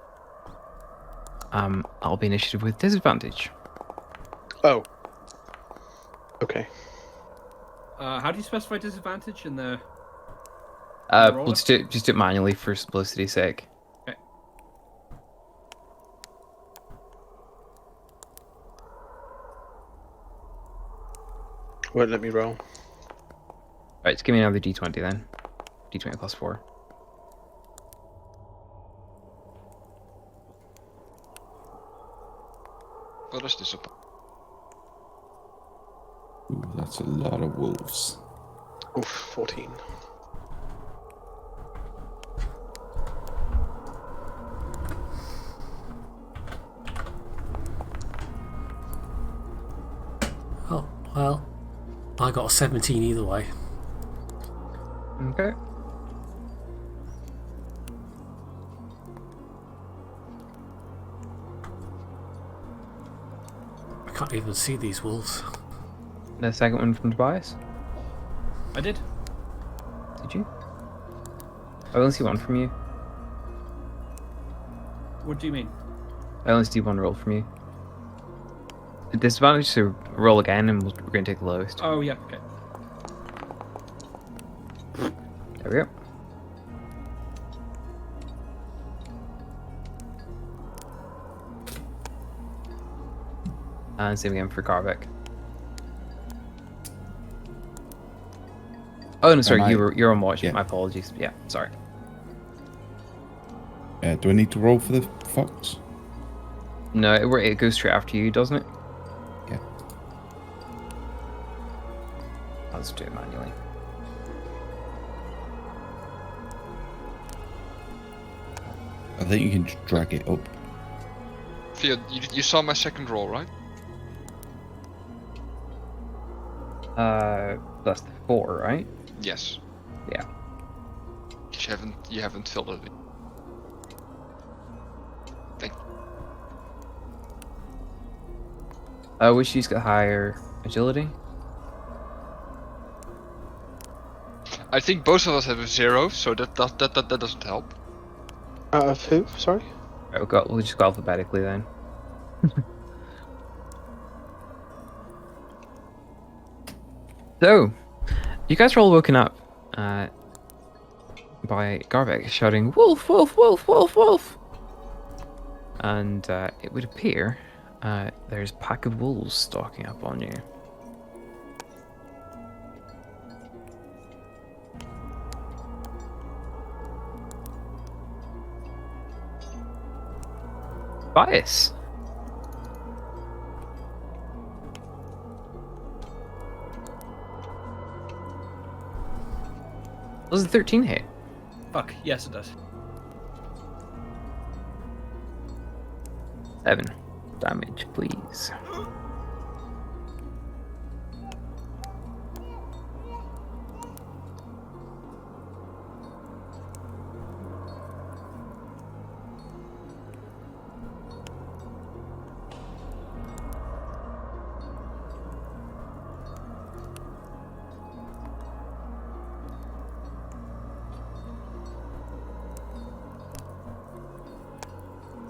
I'll be initiative with disadvantage. Oh. Okay. How do you specify disadvantage in the? We'll just do it manually for simplicity's sake. Okay. Won't let me roll. Alright, so give me another d20 then. D20 plus 4. What is this about? Ooh, that's a lot of wolves. Oof, 14. Oh, well, I got a 17 either way. Okay. I can't even see these wolves. The second one from Tobias. I did. Did you? I only see one from you. What do you mean? I only see one roll from you. The disadvantage, so roll again and we're going to take the lowest. Oh yeah. Okay. There we go. And same again for Garvik. Oh no, sorry, you're on watch. Yeah. My apologies. Yeah, sorry. Do I need to roll for the fox? No, it goes straight after you, doesn't it? Yeah. I'll just do it manually. I think you can just drag it up. Theo, you saw my second roll, right? That's the 4, right? Yes. Yeah. You haven't filled it in. Thank you. Which she's got higher agility? I think both of us have a 0, so that doesn't help. Out of who? Sorry? Right, we'll just go alphabetically then. So, you guys are all woken up by Garvik shouting, "Wolf, wolf, wolf, wolf, wolf!" And it would appear there's a pack of wolves stalking up on you. Bias. Does a 13 hit? Fuck. Yes, it does. 7 damage, please.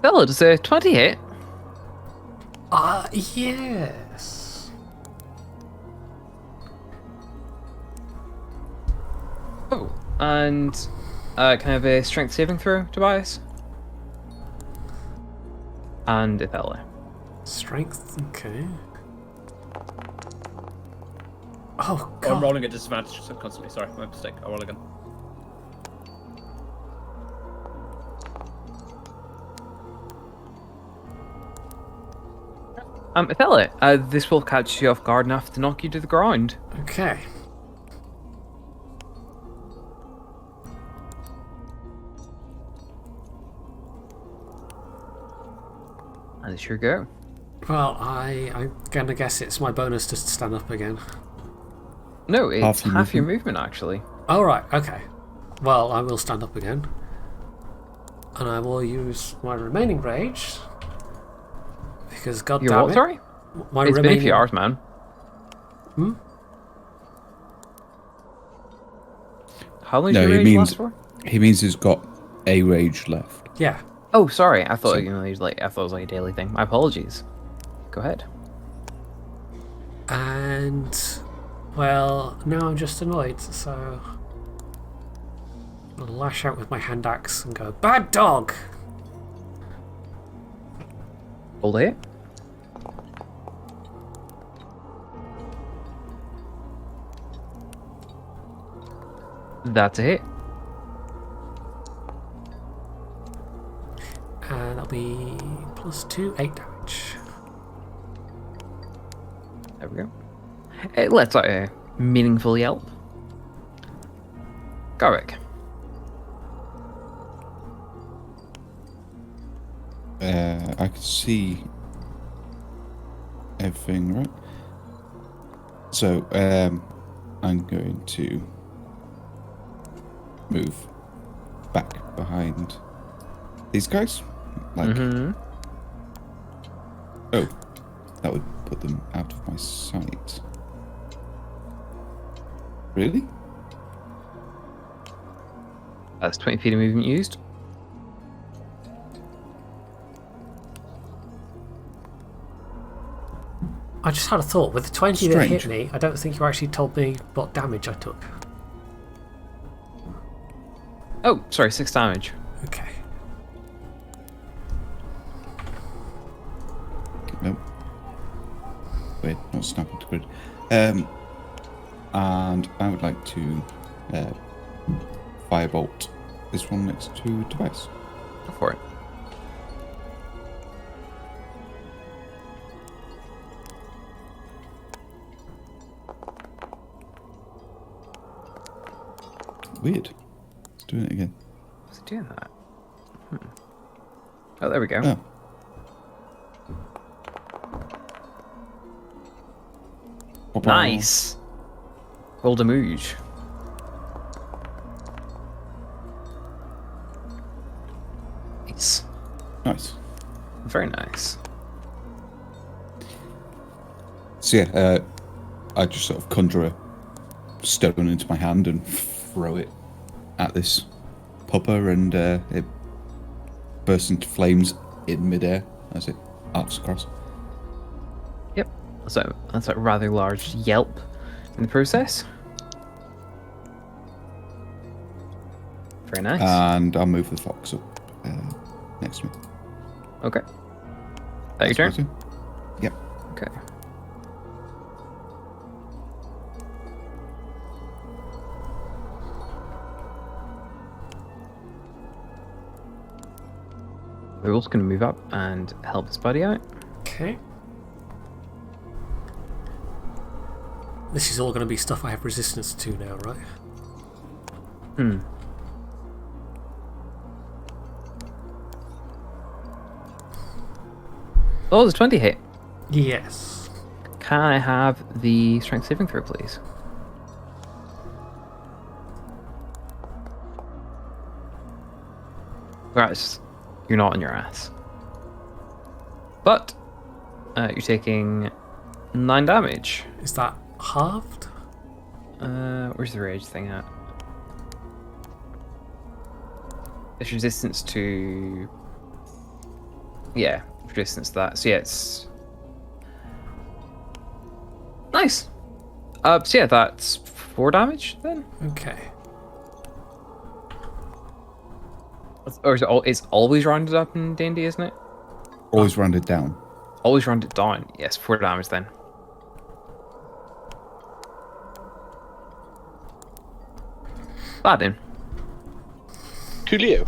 Bella, does a 20 hit? Yes. Oh, and can I have a strength saving throw, Tobias? And Ithella. Strength, okay. Oh, Oh, God. I'm rolling at disadvantage constantly. Sorry, my mistake. I'll roll again. Ithella, this will catch you off guard enough to knock you to the ground. Okay. And it's your go. Well, I'm gonna guess it's my bonus to stand up again. No, it's Half your half your movement, actually. Oh, right, okay. Well, I will stand up again. And I will use my remaining rage. Because, god You're damn what, it. sorry? My It's been a remaining... few hours, man. Hmm? How long No, does your he rage means last for? he means he's got a rage left. Yeah. Oh, sorry. I thought So- it was like a daily thing. My apologies. Go ahead. And... Well, now I'm just annoyed, so... I'll lash out with my hand axe and go, bad dog! Hold it. That's a hit. And that'll be +2, 8 damage. There we go. It lets out a meaningful yelp. Garrick. I can see everything, right? So, I'm going to move back behind these guys. Like, Mm-hmm. oh, that would put them out of my sight. Really? That's 20 feet of movement used. I just had a thought. With the 20 that hit Strange. me, I don't think you actually told me what damage I took. Oh, sorry, 6 damage. Okay. Nope. Wait, not snapping to grid. And I would like to firebolt this one next to Tobias. Go for it. Weird. Let's do it again. What's it doing that? Oh, there we go. Oh. Nice. Rolled a mooge. Nice. Nice. Very nice. So yeah, I just sort of conjure a stone into my hand and throw it at this pupper, and it bursts into flames in midair as it arcs across. Yep. That's a rather large yelp in the process. Very nice. And I'll move the fox up next to me. Okay. That your turn? That's my Yep. Okay. We're also going to move up and help this buddy out. Okay. This is all going to be stuff I have resistance to now, right? Hmm. Oh, there's 20 hit. Yes. Can I have the strength saving throw, please? Right, you're not on your ass. But you're taking 9 damage. Is that halved? Where's the rage thing at? It's resistance to Yeah, resistance to that. So yeah, it's nice. So yeah, that's 4 damage then. Okay. Or is it's always rounded up in D&D, isn't it? Always rounded down. Always rounded down. Yes, 4 damage then. Paladin. Coolio.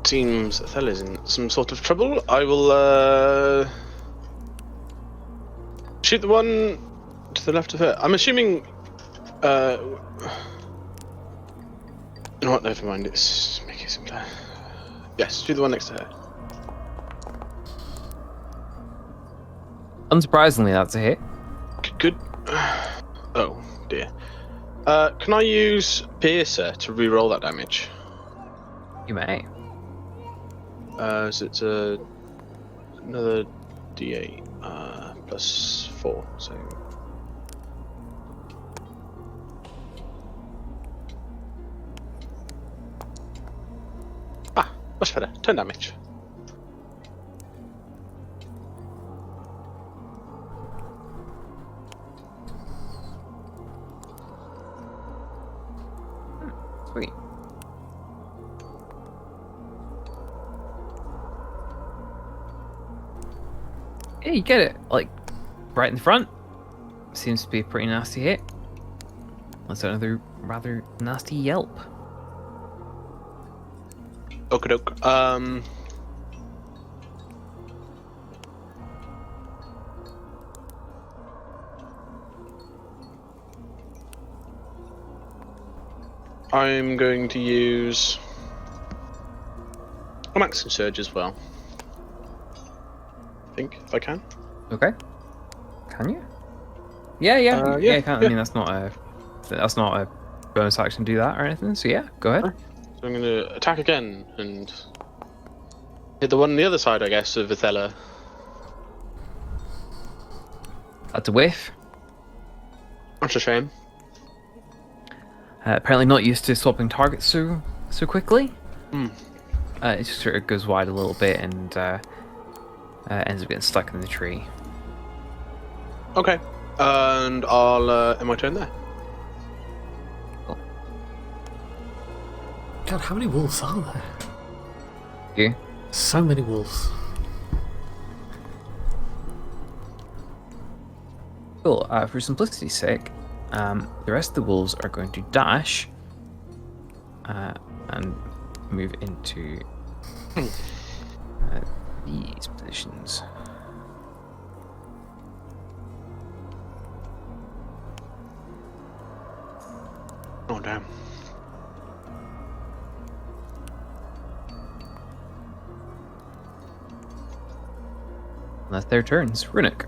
Seems Athel is in some sort of trouble. I will shoot the one to the left of her. I'm assuming. You know what? Never mind. It's make it simpler. Yes, shoot the one next to her. Unsurprisingly, that's a hit. Good. Oh dear. Can I use Piercer to re-roll that damage? You may. So it's another D8 plus 4. So. Much better. 10 damage. Sweet. Yeah, you get it. Like, right in the front. Seems to be a pretty nasty hit. That's another rather nasty yelp. Okey-doke. I'm going to use a Maxing Surge as well. I think, if I can. Okay. Can you? Yeah, yeah, yeah, you can. I mean, that's not a bonus action to do that or anything. So yeah, go ahead. So I'm going to attack again and hit the one on the other side, I guess, of Vithella. That's a whiff. That's a shame. Apparently not used to swapping targets so quickly. Hmm. It just sort of goes wide a little bit and ends up getting stuck in the tree. Okay. And I'll end my turn there. God, how many wolves are there? You? So many wolves. Cool. For simplicity's sake, the rest of the wolves are going to dash and move into these positions. Oh, damn. And that's their turns. Runic.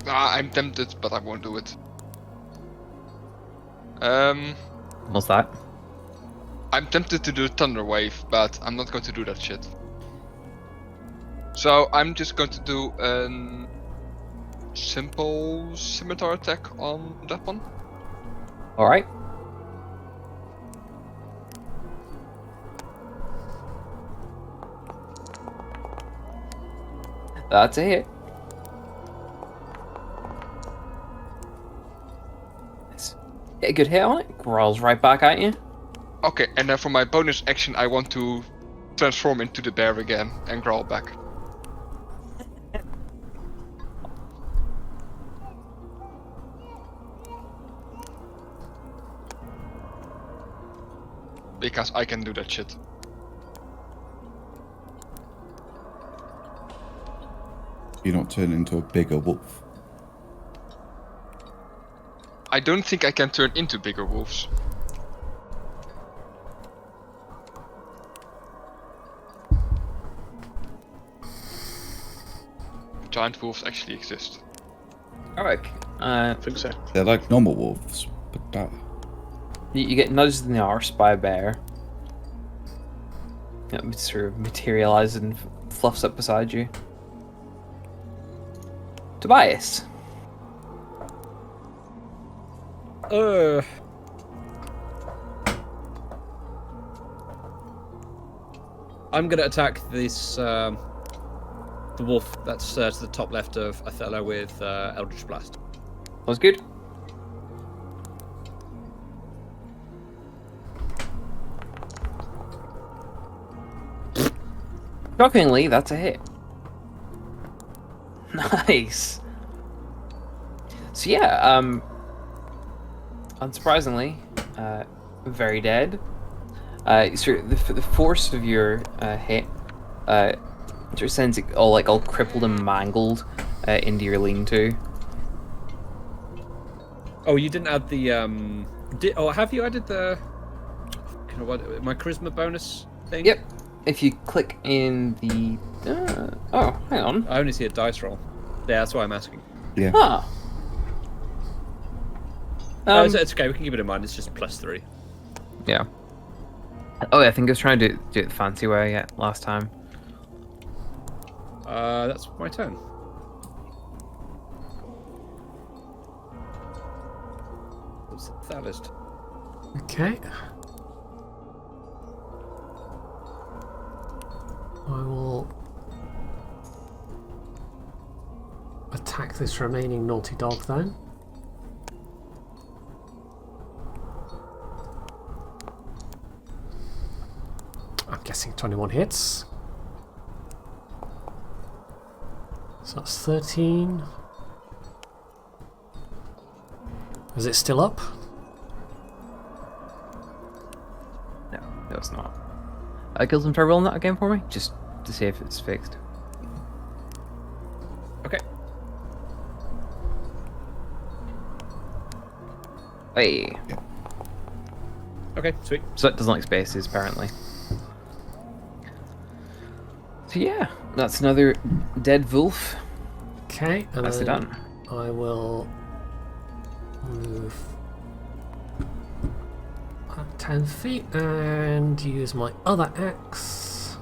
I'm tempted, but I won't do it. What's that? I'm tempted to do Thunder Wave, but I'm not going to do that shit. So I'm just going to do a simple scimitar attack on that one. Alright. That's a hit. Nice. Get a good hit on it. Growls right back at you. Okay, and then for my bonus action, I want to transform into the bear again and growl back. Because I can do that shit. You don't turn into a bigger wolf. I don't think I can turn into bigger wolves. Giant wolves actually exist. Alright. I think so. They're like normal wolves, but better. You get nudged in the arse by a bear. It sort of materializes and fluffs up beside you. Tobias. I'm gonna attack this the wolf that's to the top left of Othello with Eldritch Blast. Was good. Shockingly, that's a hit. Nice. So yeah, unsurprisingly, very dead. So the force of your hit sort of sends it all crippled and mangled into your lean-to. Oh, you didn't add the have you added the my charisma bonus thing? Yep. If you click in the oh, hang on. I only see a dice roll. Yeah, that's why I'm asking. Yeah. Huh. It's okay. We can keep it in mind. It's just +3. Yeah. Oh, I think I was trying to do it the fancy way last time. That's my turn. What's that list? Okay. I will attack this remaining naughty dog then. I'm guessing 21 hits. So that's 13. Is it still up? No, it's not. Gilton, try rolling that again for me, just to see if it's fixed. Okay. Hey. Okay, sweet. So it doesn't like spaces, apparently. So yeah, that's another dead wolf. Okay, and Nicely then done. I will move 10 feet and use my other axe.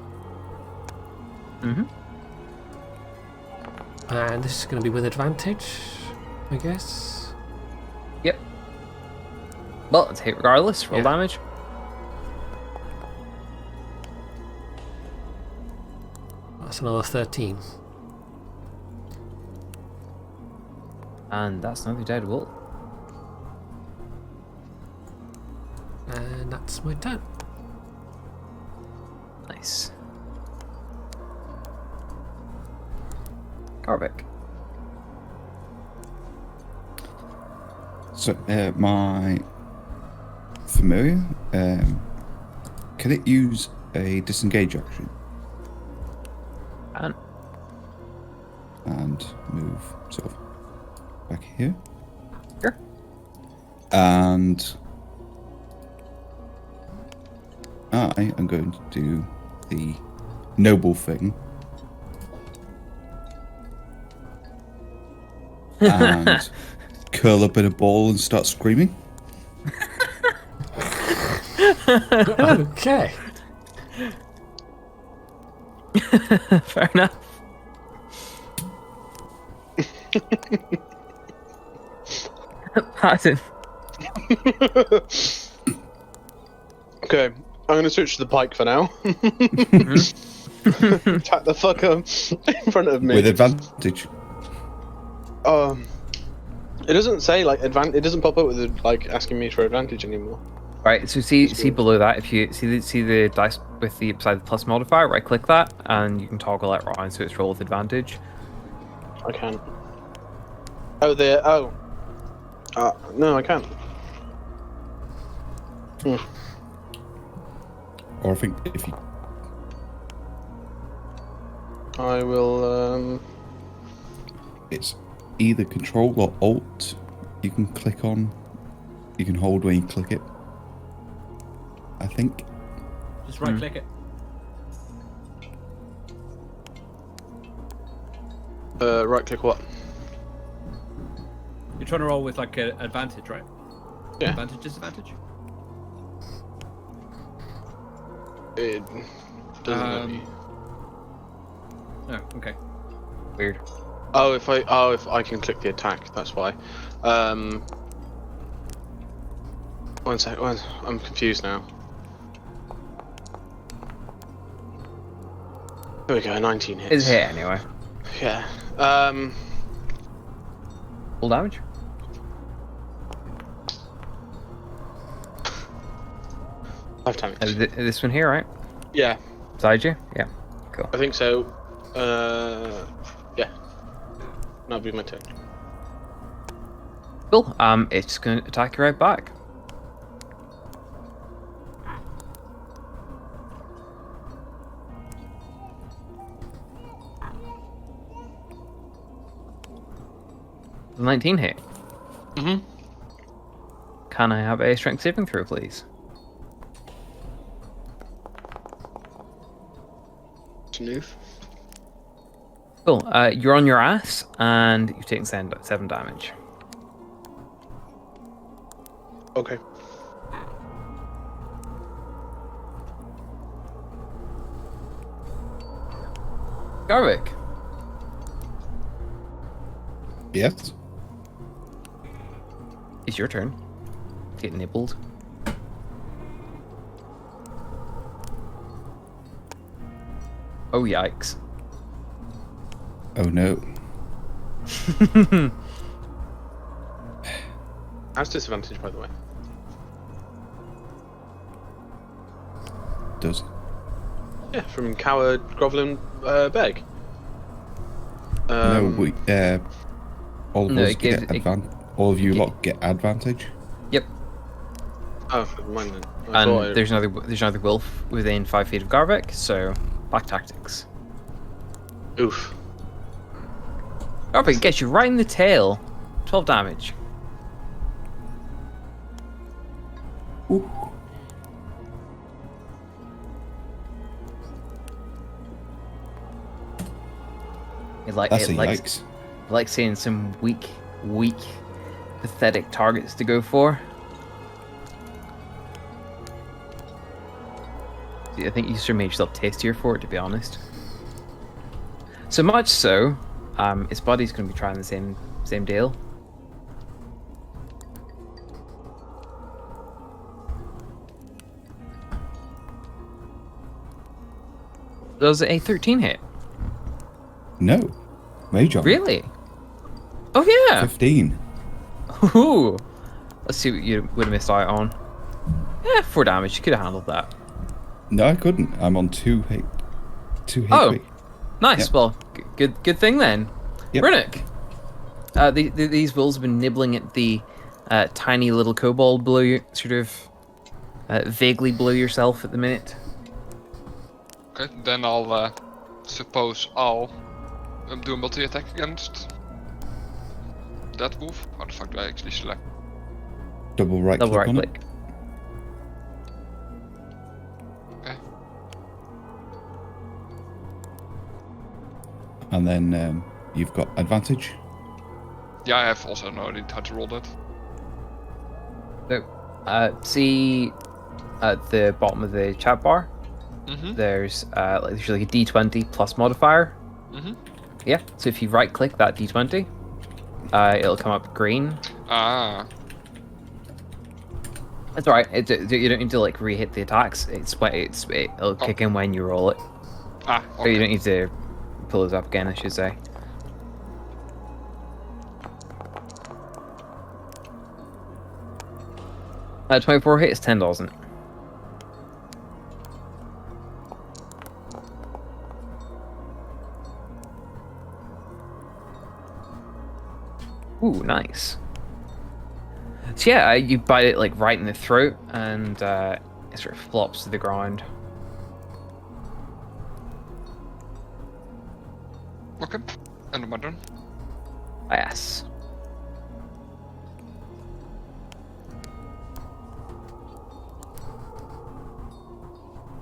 Mm-hmm. And this is going to be with advantage, I guess. Yep. Well, it's hit regardless. Roll Yeah. damage. That's another 13. And that's another dead wolf. And that's my turn. Nice. Garvik. So, my familiar, can it use a disengage action And and move sort of back here? Sure. And I am going to do the noble thing and curl up in a ball and start screaming. Okay. fair enough. Pardon. Okay, I'm gonna switch to the pike for now. Attack the fucker in front of me. With advantage. It doesn't say like it doesn't pop up with like asking me for advantage anymore. Right, so see below that, if you see the dice with the beside the plus modifier, right click that and you can toggle it around so it's roll with advantage. I can't. Oh, there. Oh. No, I can't. Or I think if you I will. it's either control or alt you can click on. You can hold when you click it, I think. Just right click it. Right click what? You're trying to roll with like an advantage, right? Yeah. Advantage, disadvantage? It doesn't let me. No, okay. Weird. Oh, if I can click the attack, that's why. 1 sec. I'm confused now. There we go. 19 hits. It's a hit anyway. Yeah. Full damage. Five damage. This one here, right? Yeah, Beside you? Yeah. Cool. I think so. Yeah. That'll be my turn. Cool. It's going to attack you right back. The 19 hit. Mm-hmm. Can I have a strength saving throw, please? Smooth. Cool. You're on your ass, and you've taken 7 damage. Okay. Garvik. Yes. It's your turn. Get nibbled. Oh, yikes. Oh no. How's disadvantage, by the way? Does. Yeah, from coward, groveling, beg. No, we. All of No, us it gives- get all of you lot get advantage. Yep. Oh, never mind then. I And thought there's another wolf within 5 feet of Garvik, so back tactics. Oof. Garvik gets you right in the tail. 12 damage. Ooh. That's a yikes. I like seeing some weak, pathetic targets to go for. I think you should make yourself tastier for it, to be honest. So much so, his body's going to be trying the same deal. Does a 13 hit? No. Major. Really? Oh yeah. 15. Ooh. Let's see what you would have missed out on. Yeah, 4 damage. You could have handled that. No, I couldn't. I'm on 2 hit. 2 hit. Oh. rate. Nice. Yep. Well, good thing then. Yep. Runic. These wolves have been nibbling at the tiny little kobold below you, sort of vaguely below yourself at the minute. Okay, then I'll suppose I'll do a multi-attack against that wolf. How the fuck do I actually select? Double right Double click right on click. Okay. it. And then you've got advantage. Yeah, I have also no idea how to roll that. So, see at the bottom of the chat bar, Mm-hmm. there's like a D20 plus modifier. Mm-hmm. Yeah. So if you right click that D20, it'll come up green. Ah. That's alright. You don't need to like re-hit the attacks. It'll kick in when you roll it. Ah, So you okay. don't need to pull it up again, I should say. 24 hits, 10 doesn't. Ooh, nice. So yeah, you bite it like right in the throat, and it sort of flops to the ground. Okay. And my turn. Yes.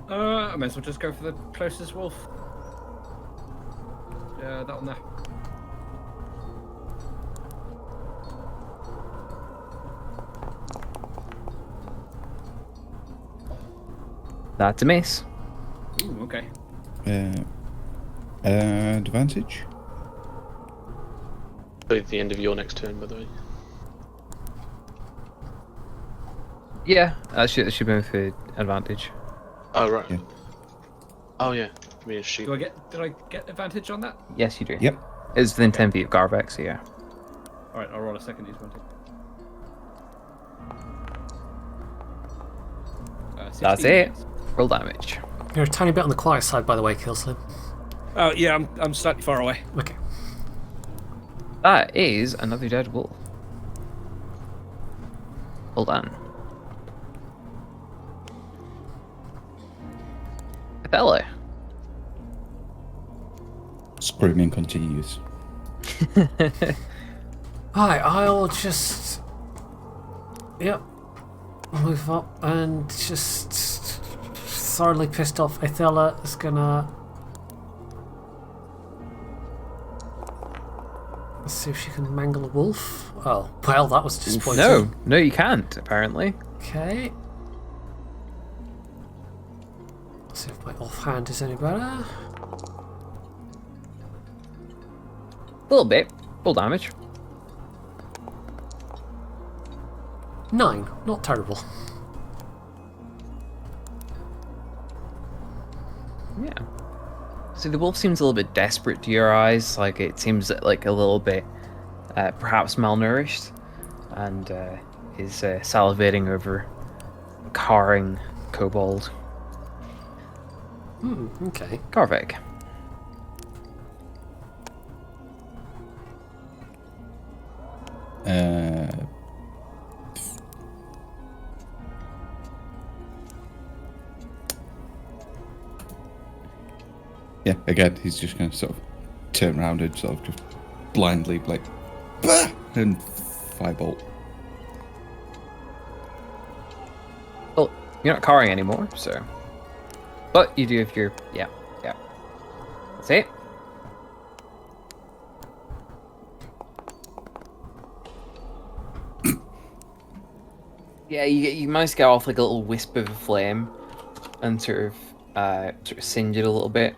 I might as well just go for the closest wolf. Yeah, that one there. That's a miss. Ooh, okay. Advantage. At the end of your next turn, by the way. Yeah, that should be with the advantage. Oh right. Yeah. Oh yeah. Give me a sheet. Did I get advantage on that? Yes, you do. Yep. It's within 10 feet of Garvex, so yeah. All right, I'll roll a second d20. 16. That's it. Roll damage. You're a tiny bit on the quiet side, by the way, Killslim. Oh yeah, I'm slightly far away. Okay. That is another dead wolf. Hold on. Othello. Screaming continues. Hi, I'll just. Yep. Move up and just. Thoroughly pissed off. Ithella is gonna. Let's see if she can mangle a wolf. Oh, well, that was disappointing. No, you can't, apparently. Okay. Let's see if my offhand is any better. A little bit. Full damage. 9. Not terrible. Yeah. So the wolf seems a little bit desperate to your eyes. Like, it seems like a little bit perhaps malnourished, and is salivating over carring kobold. Okay. Garvik. Yeah, again, he's just going to sort of turn around and sort of just blindly, like, bah! And firebolt. Well, you're not carring anymore, so. But you do if you're. Yeah. That's it. Yeah, you manage to get off like a little wisp of a flame and sort of singe it a little bit.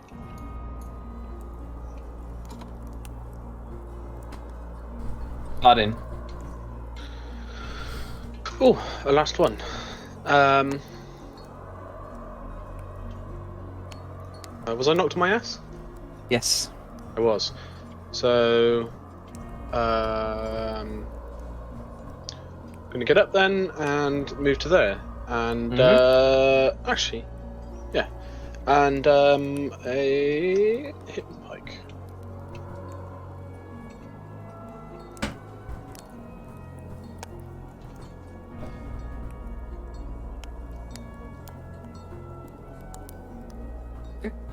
Pardon. Oh, a last one. Was I knocked on my ass? Yes. I was. So, gonna get up then and move to there, and actually, yeah, and a hit pike.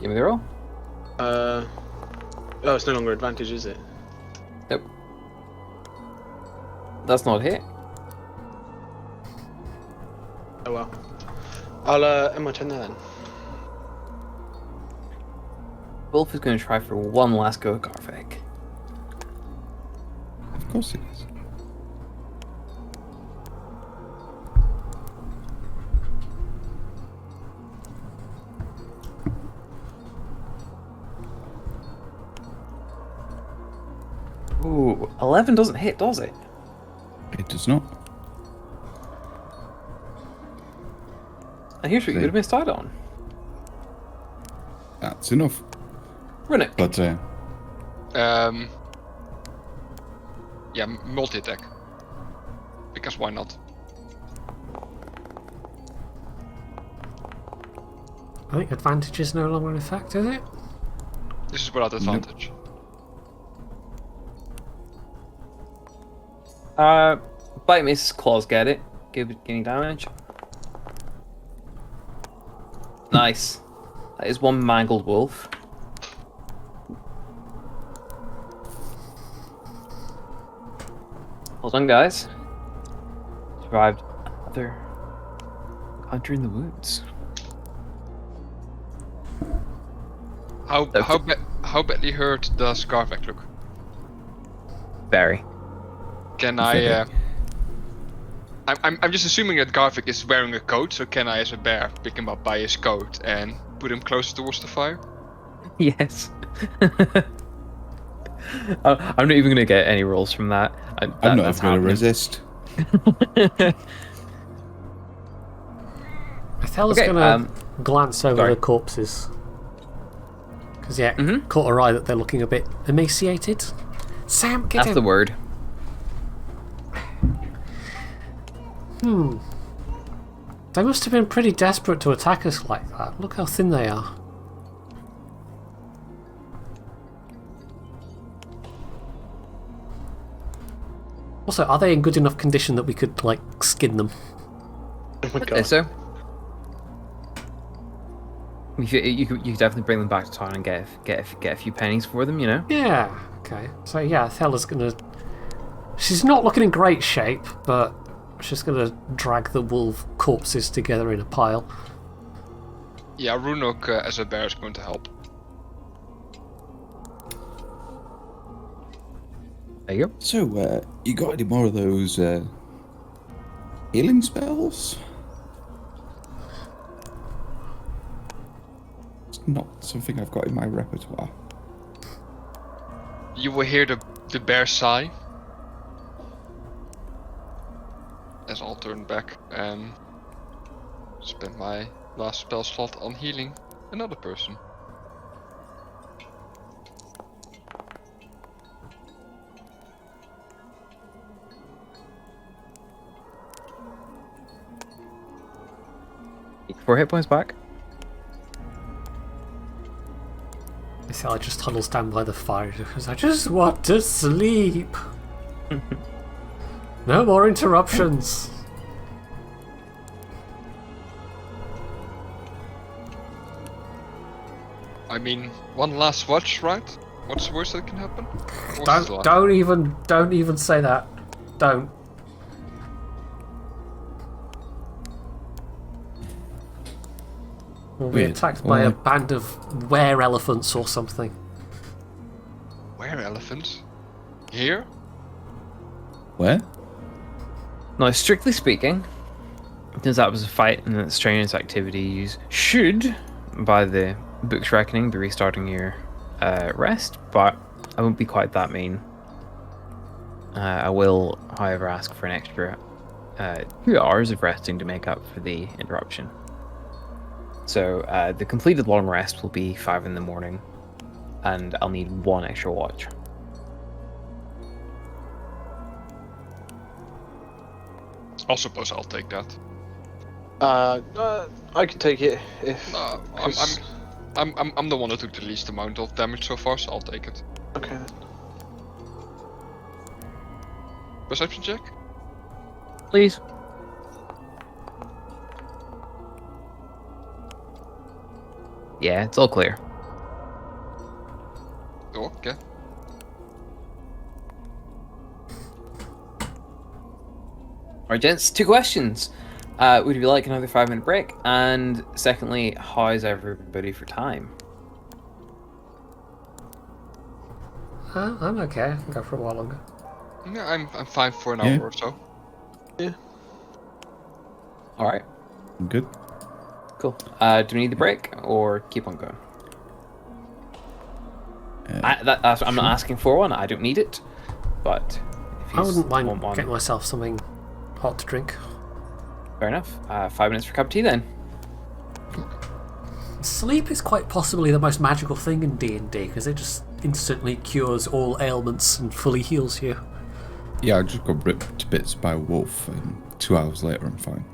Give me the roll. Oh, it's no longer advantage, is it? Nope. That's not a hit. Oh well. I'll end my turn there then. Wolf is going to try for one last go at Garvik. Of course it is. Ooh, 11 doesn't hit, does it? It does not. And here's what you would have missed out on. That's enough. Run it. But, Yeah, multi-attack. Because why not? I think advantage is no longer in effect, is it? This is without advantage. Bite misses, claws get it. Give it getting damage. Nice. That is one mangled wolf. Hold on, guys. Survived another encounter in the woods. How badly hurt does Garvek look? Very. Can I? I'm just assuming that Garvik is wearing a coat, so can I, as a bear, pick him up by his coat and put him closer towards the fire? Yes. I'm not even going to get any rolls from that. I'm not even going to resist. Thella's Okay, gonna glance over sorry. the corpses. Because, Mhm. caught her eye that they're looking a bit emaciated. Sam, get That's in! the word. They must have been pretty desperate to attack us like that. Look how thin they are. Also, are they in good enough condition that we could, like, skin them? Oh my Okay, god. so you could definitely bring them back to town and get a few pennies for them, you know. Yeah, okay. So, yeah, Thella's gonna... She's not looking in great shape, but she's gonna drag the wolf corpses together in a pile. Yeah, Runok as a bear is going to help. There you go. So, you got any more of those healing spells? It's not something I've got in my repertoire. You will hear the bear sigh. As I'll turn back and spend my last spell slot on healing another person. Take 4 hit points back. Thella just huddles down by the fire because I just want to sleep. No more interruptions. I mean, one last watch, right? What's the worst that can happen? What's the last? Don't even say that. Don't. We'll be Weird. attacked by a Well, band of were-elephants or something. Where elephants? Here? Where? Now, strictly speaking, since that was a fight and that strenuous activities should, by the book's reckoning, be restarting your rest, but I won't be quite that mean. I will, however, ask for an extra 2 hours of resting to make up for the interruption. So the completed long rest will be 5 in the morning, and I'll need 1 extra watch. I suppose I'll take that. I can take it if. 'cause- I'm the one that took the least amount of damage so far, so I'll take it. Okay. Perception check? Please. Yeah, it's all clear. Oh, okay. Alright, gents, 2 questions. Would you like another 5-minute break? And secondly, how's everybody for time? I'm okay. I can go for a while longer. Yeah, I'm fine for an Yeah. hour or so. Alright, I'm good. cool. Do we need the break or keep on going? I'm not asking for one, I don't need it. But if I wouldn't mind want one, getting myself something hot to drink. fair enough. 5 minutes for a cup of tea then. Sleep is quite possibly the most magical thing in D&D because it just instantly cures all ailments and fully heals you. Yeah, I just got ripped to bits by a wolf, and 2 hours later I'm fine.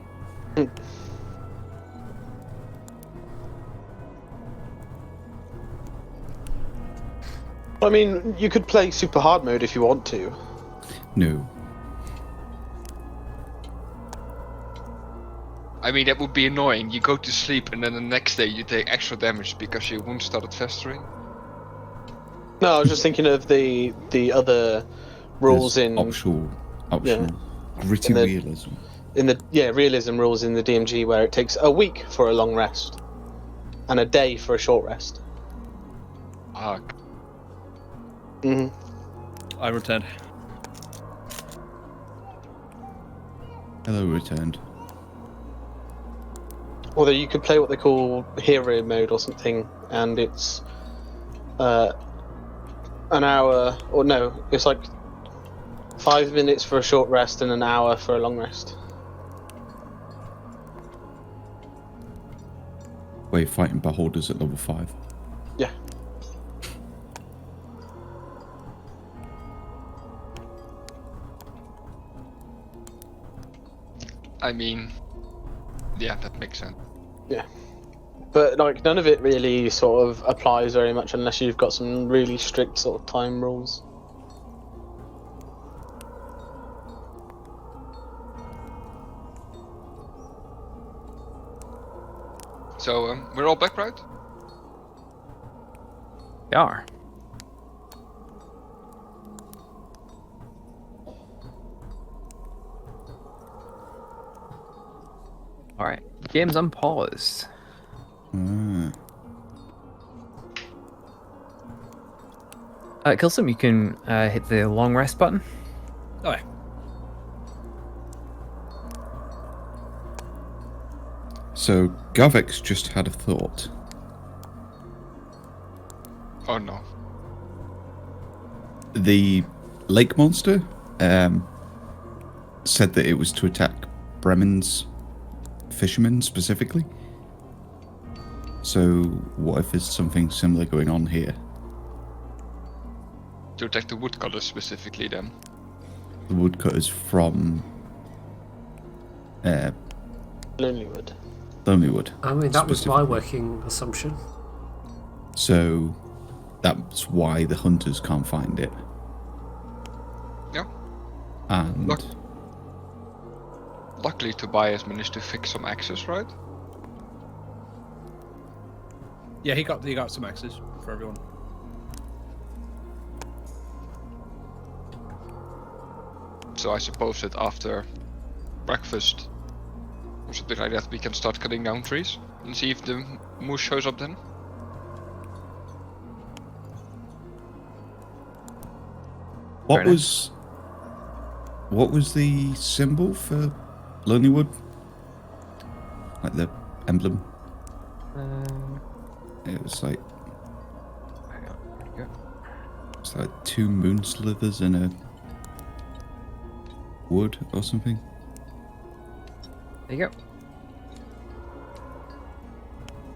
I mean, you could play super hard mode if you want to. No. I mean, that would be annoying. You go to sleep and then the next day you take extra damage because your wound started festering. No, I was just thinking of the other rules There's in optional gritty In the- realism. realism rules in the DMG where it takes a week for a long rest and a day for a short rest. Ah, Hmm. I returned. Hello, returned. Although you could play what they call hero mode or something, and it's an hour, or no, it's like 5 minutes for a short rest and an hour for a long rest. where you're fighting beholders at level 5. Yeah. I mean, yeah, that makes sense. Yeah. But like none of it really sort of applies very much unless you've got some really strict sort of time rules. So we're all back, right? We are. Alright. Game's unpaused. Kilsim, you can hit the long rest button. Oh, yeah. So Garvex just had a thought. Oh no. The lake monster said that it was to attack Bremen's fishermen specifically. So what if there's something similar going on here? To attack the woodcutters specifically, then. The woodcutters from Lonelywood. Lonelywood. I mean, that was my specifically. working assumption. So that's why the hunters can't find it. Yeah. And Look. Luckily, Tobias managed to fix some axes, right? Yeah, he got some axes for everyone. So I suppose that after breakfast or something like that, we can start cutting down trees and see if the moose shows up then. what Fair was the symbol for Lonelywood? Like the emblem? It was like Hang on. Where'd it go? it's like 2 moon slithers in a wood or something. There you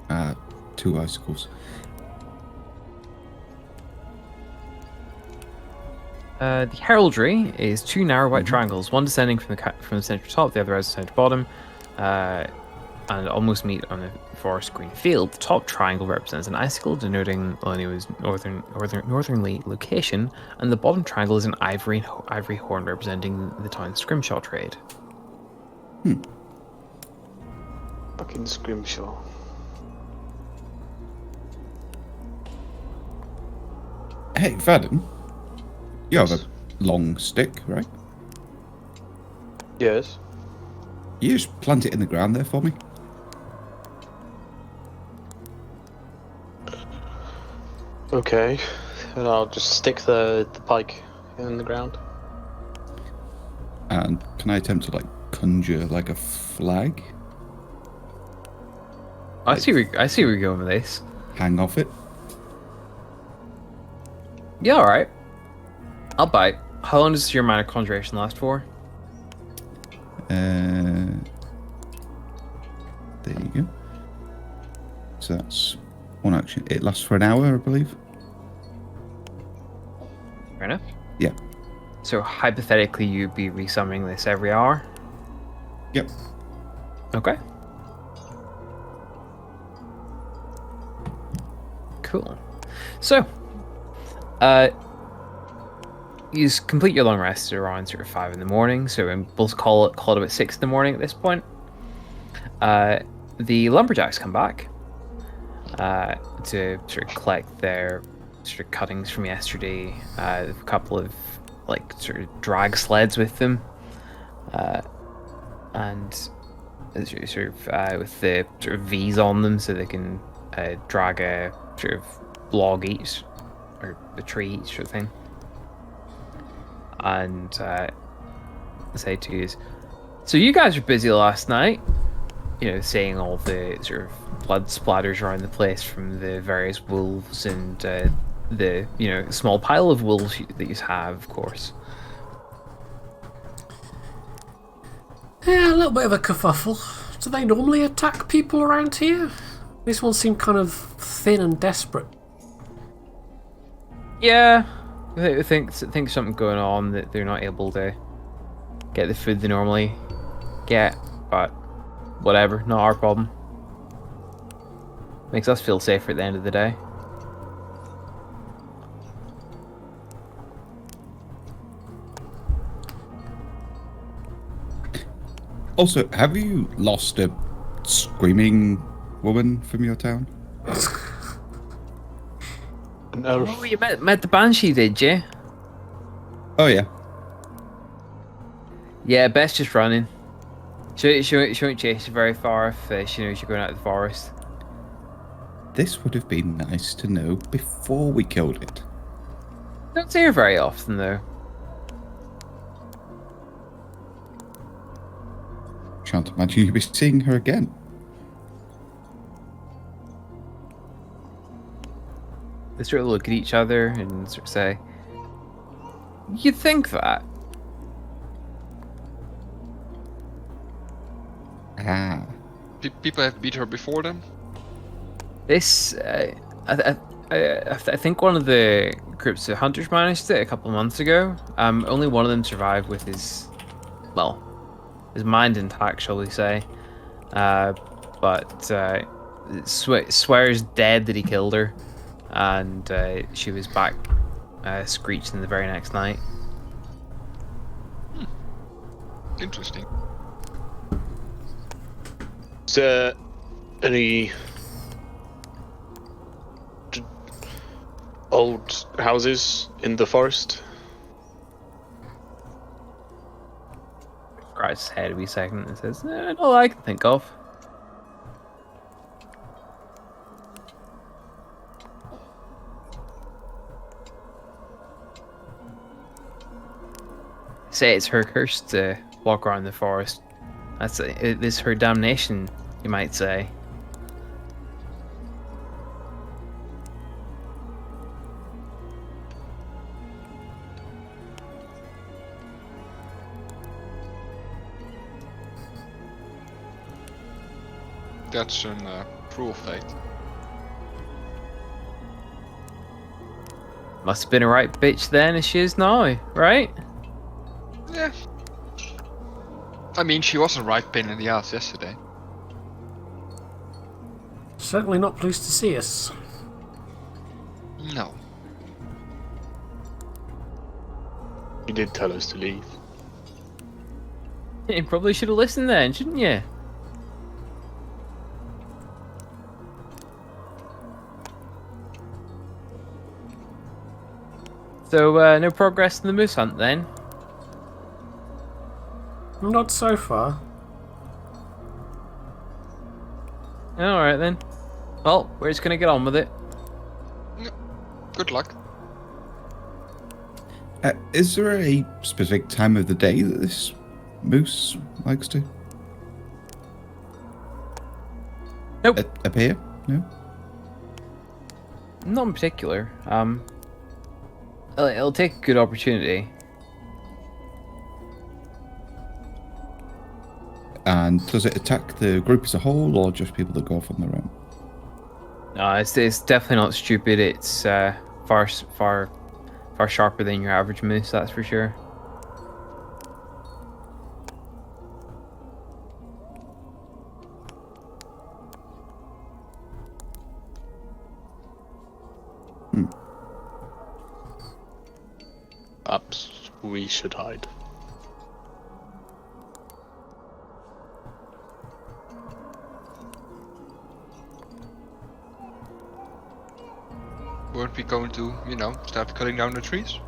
go. 2 icicles. The heraldry is 2 narrow white triangles, one descending from the central top, the other as the central bottom, and almost meet on a forest green field. The top triangle represents an icicle, denoting Lonelywood's northernly location, and the bottom triangle is an ivory horn, representing the town's scrimshaw trade. Fucking Scrimshaw. Hey, Vaden, you have a long stick, right? Yes. You just plant it in the ground there for me. Okay. And I'll just stick the pike in the ground. And can I attempt to like conjure like a flag? I see where you're going with this. Hang off it? Yeah, alright. I'll bite. How long does your minor conjuration last for? There you go. So that's one action. It lasts for an hour, I believe. Fair enough. Yeah. So hypothetically, you'd be resummoning this every hour? Yep. Okay. Cool. So, you complete your long rest around sort of 5 in the morning. So we'll call it about 6 in the morning at this point. The lumberjacks come back to sort of collect their sort of cuttings from yesterday. A couple of like sort of drag sleds with them, and sort of with the sort of V's on them, so they can drag a sort of log each or a tree each sort of thing. And say to you, so you guys were busy last night, you know, seeing all the sort of blood splatters around the place from the various wolves and the, you know, small pile of wolves that you have, of course. Yeah, a little bit of a kerfuffle. Do they normally attack people around here? This one seemed kind of thin and desperate. Yeah, I think something's going on that they're not able to get the food they normally get, but whatever, not our problem. Makes us feel safer at the end of the day. Also, have you lost a screaming woman from your town? No. Oh, you met the Banshee, did you? Oh yeah. Yeah, Beth's just running. She won't chase you very far if she knows you're going out of the forest. This would have been nice to know before we killed it. Don't see her very often, though. Can't imagine you'll be seeing her again. They sort of look at each other and sort of say, "You'd think that." Ah. People have beat her before then? This, I think one of the groups of hunters managed it a couple of months ago. Only one of them survived with his mind intact, shall we say. But swears dead that he killed her, and she was back screeching the very next night. Interesting. Is there any old houses in the forest? Scratches his head a wee second and says, "Not all I can think of." Say it's her curse to walk around the forest. It is her damnation, you might say. That's an cruel fate. Must have been a right bitch then as she is now, right? Yeah. I mean, she was a right pain in the ass yesterday. Certainly not pleased to see us. No. You did tell us to leave. You probably should have listened then, shouldn't you? So, no progress in the moose hunt then? Not so far. Alright then. Well, we're just gonna get on with it. Good luck. Is there a specific time of the day that this moose likes to Nope. appear? No? Not in particular. It'll take a good opportunity. And does it attack the group as a whole, or just people that go off on their own? No, it's definitely not stupid. It's far sharper than your average moose, that's for sure. Perhaps we should hide. Weren't we going to, start cutting down the trees?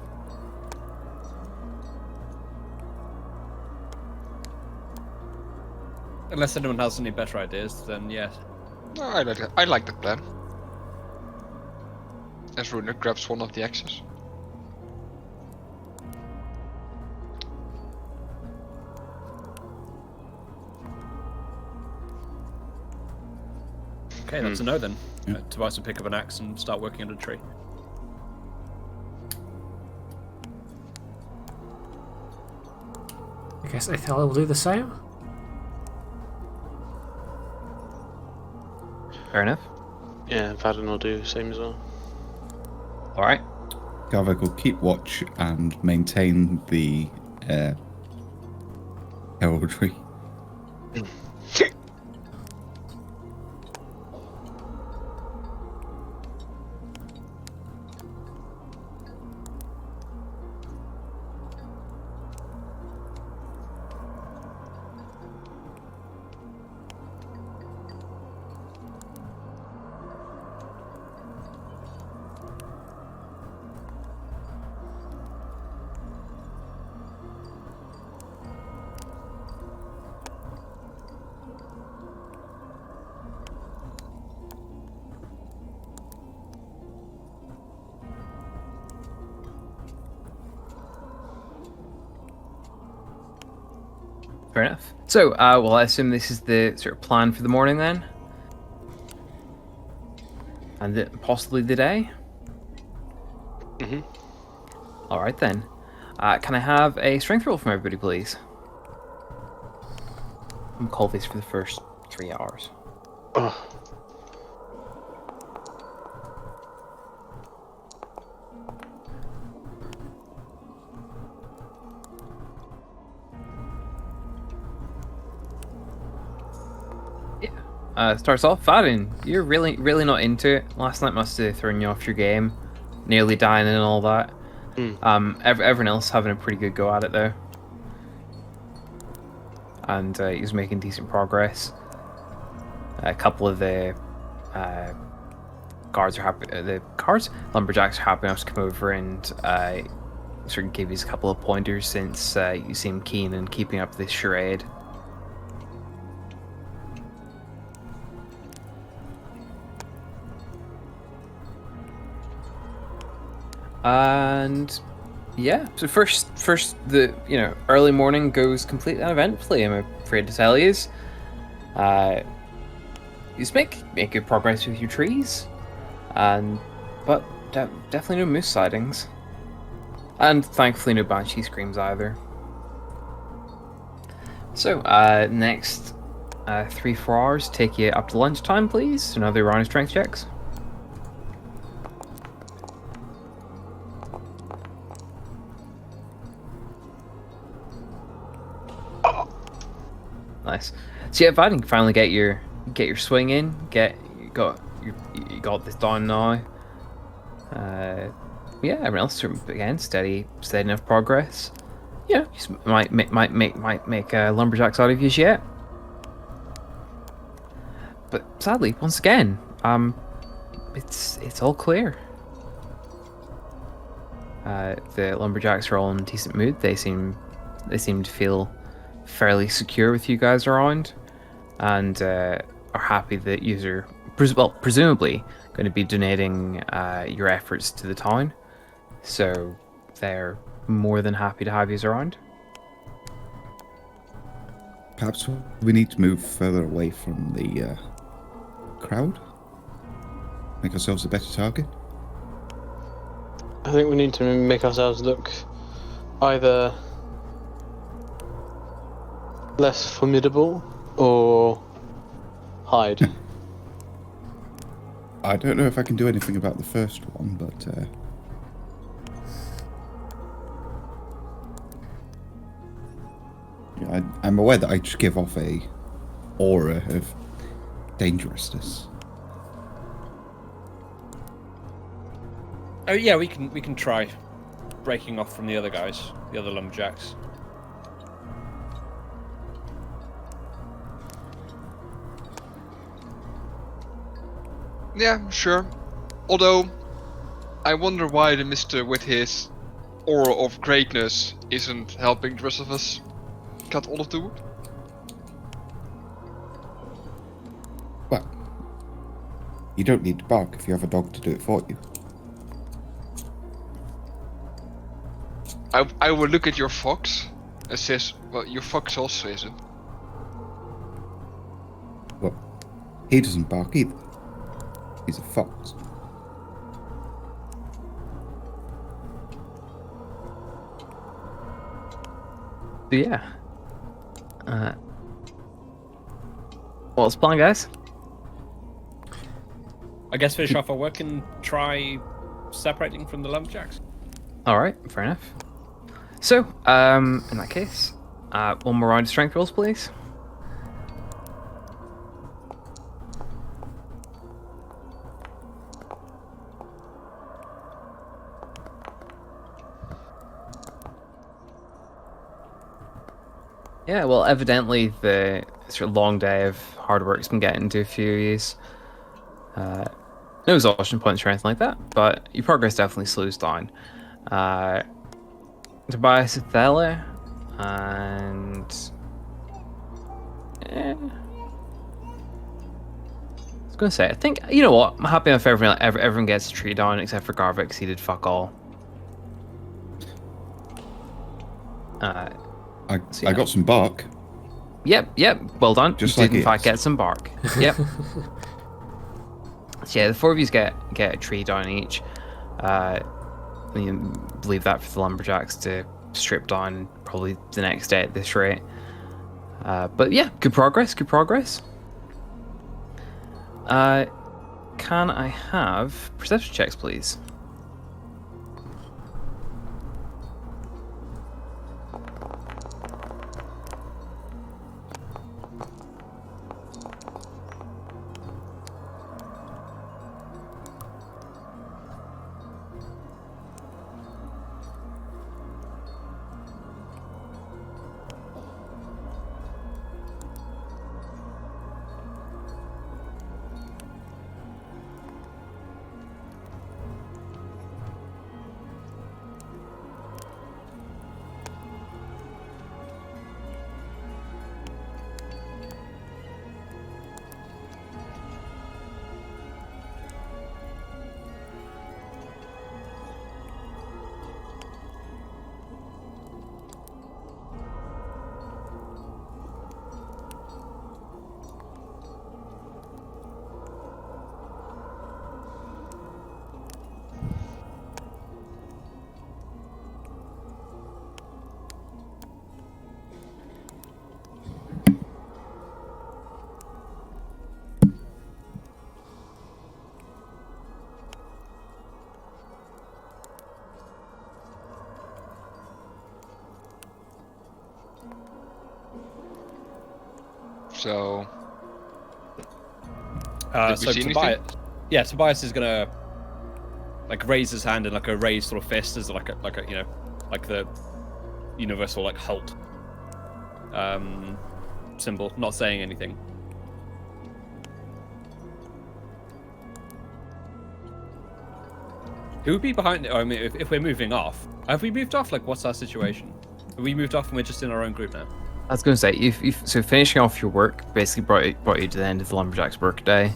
Unless anyone has any better ideas, then yeah. No, I like that plan. As Runer grabs one of the axes. Okay, that's a no then. Yeah. Tobias will pick up an axe and start working under a tree. I guess Ithel will do the same. Fair enough. Yeah, Vaden will do the same as well. All right. Garvik will keep watch and maintain the heraldry. Fair enough. So, well, I assume this is the sort of plan for the morning then, and possibly the day. Mhm. All right then. Can I have a strength roll from everybody, please? I'm call this for the first 3 hours. Oh, Starts off, Vaden, you're really not into it. Last night must have thrown you off your game, nearly dying and all that. Everyone else having a pretty good go at it though, and he's making decent progress. A couple of the guards are happy. Lumberjacks are happy enough to come over and sort of give you a couple of pointers since you seem keen in keeping up this charade. And yeah, so first the early morning goes completely uneventfully. I'm afraid to tell you. You make good progress with your trees, but definitely no moose sightings, and thankfully no banshee screams either. So next 3-4 hours take you up to lunchtime, please. So another round of strength checks. Nice. So yeah, if I can finally get your swing in, you got this done now. Yeah, everyone else again steady enough progress. Yeah, just might make lumberjacks out of you yet. But sadly, once again, it's all clear. The lumberjacks are all in a decent mood. They seem to feel fairly secure with you guys around, and are happy that you're presumably going to be donating your efforts to the town, so they're more than happy to have you around. Perhaps we need to move further away from the crowd, make ourselves a better target. I think we need to make ourselves look either less formidable or hide. I don't know if I can do anything about the first one, but yeah, I'm aware that I just give off a aura of dangerousness. Oh yeah, we can try breaking off from the other guys, the other lumberjacks. Yeah, sure. Although, I wonder why the Mister with his aura of greatness isn't helping the rest of us cut all of the wood. Well, you don't need to bark if you have a dog to do it for you. I will look at your fox and says, well, your fox also isn't. Well, he doesn't bark either. He's a fox. So yeah. What's the plan, guys? I guess finish off our work and try separating from the lumberjacks. All right, fair enough. So, in that case, one more round of strength rolls, please. Yeah, well, evidently the sort of long day of hard work's been getting to a few of yous. No exhaustion points or anything like that, but your progress definitely slows down. Tobias Athela, and I was gonna say, I think, you know what? I'm happy if everyone gets a tree down except for Garvix. He did fuck all. I got some bark. Yep. Well done. Just you like did in fact it. get some bark. Yep. So yeah, the four of you get a tree down each. You leave that for the lumberjacks to strip down probably the next day at this rate. But yeah, good progress. Can I have perception checks, please? So, So see anything? Tobias is gonna like raise his hand in like a raised sort of fist as like a you know, like the universal like halt symbol, not saying anything. Who would be behind it? I mean, if we're moving off, have we moved off? Like, what's our situation? Have we moved off and we're just in our own group now? I was going to say, so finishing off your work basically brought you to the end of the lumberjacks' work day,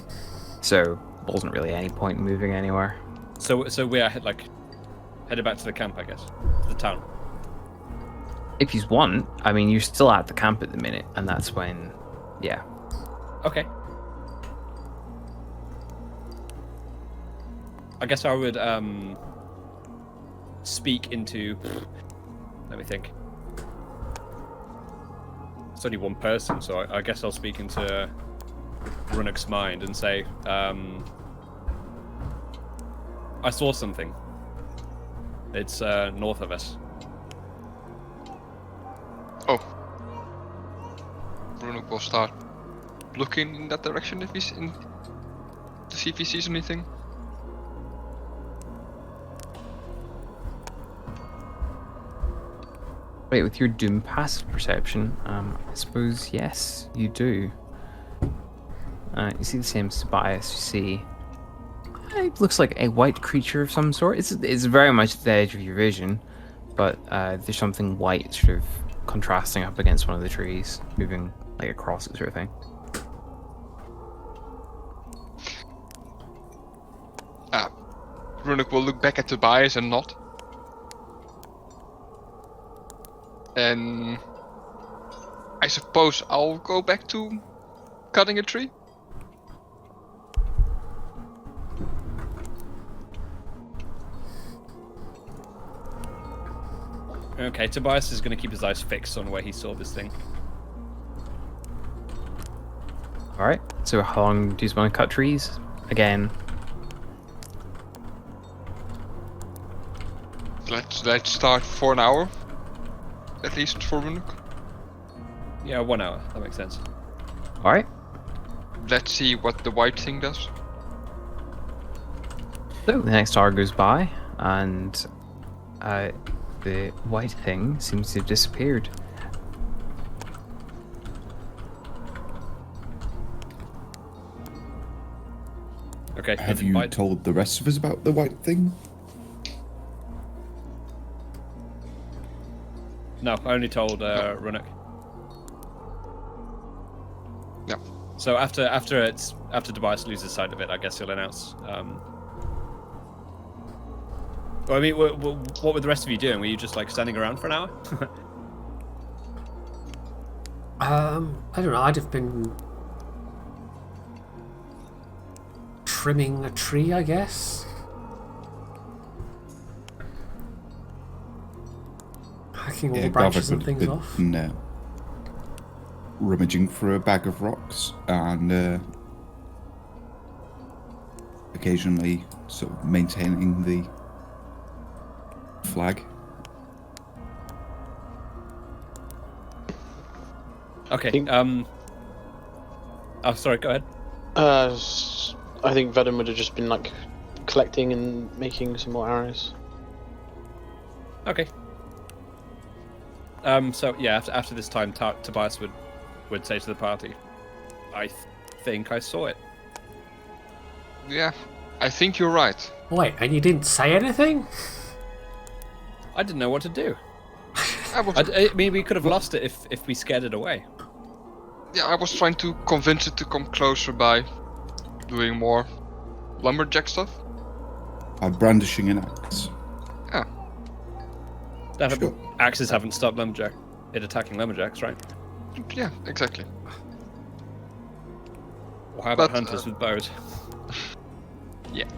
so there wasn't really any point in moving anywhere. So we're headed back to the camp, I guess, to the town. If you want, I mean, you're still at the camp at the minute, and that's when, yeah. Okay. I guess I would speak into. Let me think. It's only one person, so I guess I'll speak into Runuk's mind and say, I saw something. It's north of us. Oh. Runuk will start looking in that direction if he's in to see if he sees anything. Wait, with your Doom passive perception, I suppose, yes, you do. You see the same as Tobias, you see... It looks like a white creature of some sort. It's very much at the edge of your vision, but there's something white sort of contrasting up against one of the trees, moving like across it sort of thing. Runuk will look back at Tobias and nod. And I suppose I'll go back to cutting a tree. Okay, Tobias is going to keep his eyes fixed on where he saw this thing. Alright, so how long do you want to cut trees? Again, let's start for an hour, at least for Runuk. Yeah, 1 hour. That makes sense. All right. Let's see what the white thing does. So the next hour goes by, and the white thing seems to have disappeared. Okay. Have you told the rest of us about the white thing? No, I only told Runuk. Yeah. So after Tobias loses sight of it, I guess he'll announce. Well, I mean, what were the rest of you doing? Were you just like standing around for an hour? I don't know. I'd have been trimming a tree, I guess. Hacking all the branches and things off. No. Rummaging for a bag of rocks and occasionally sort of maintaining the flag. Okay. Oh, sorry. Go ahead. I think Vedin would have just been like collecting and making some more arrows. Okay. So yeah, after this time, Tobias would say to the party, "I think I saw it." Yeah, I think you're right. Wait, and you didn't say anything? I didn't know what to do. I mean, we could have lost it if we scared it away. I was trying to convince it to come closer by doing more lumberjack stuff. By brandishing an axe. Yeah. Definitely. Axes haven't stopped it attacking lumberjacks, right? Yeah, exactly. Or how about hunters with bows? Yeah.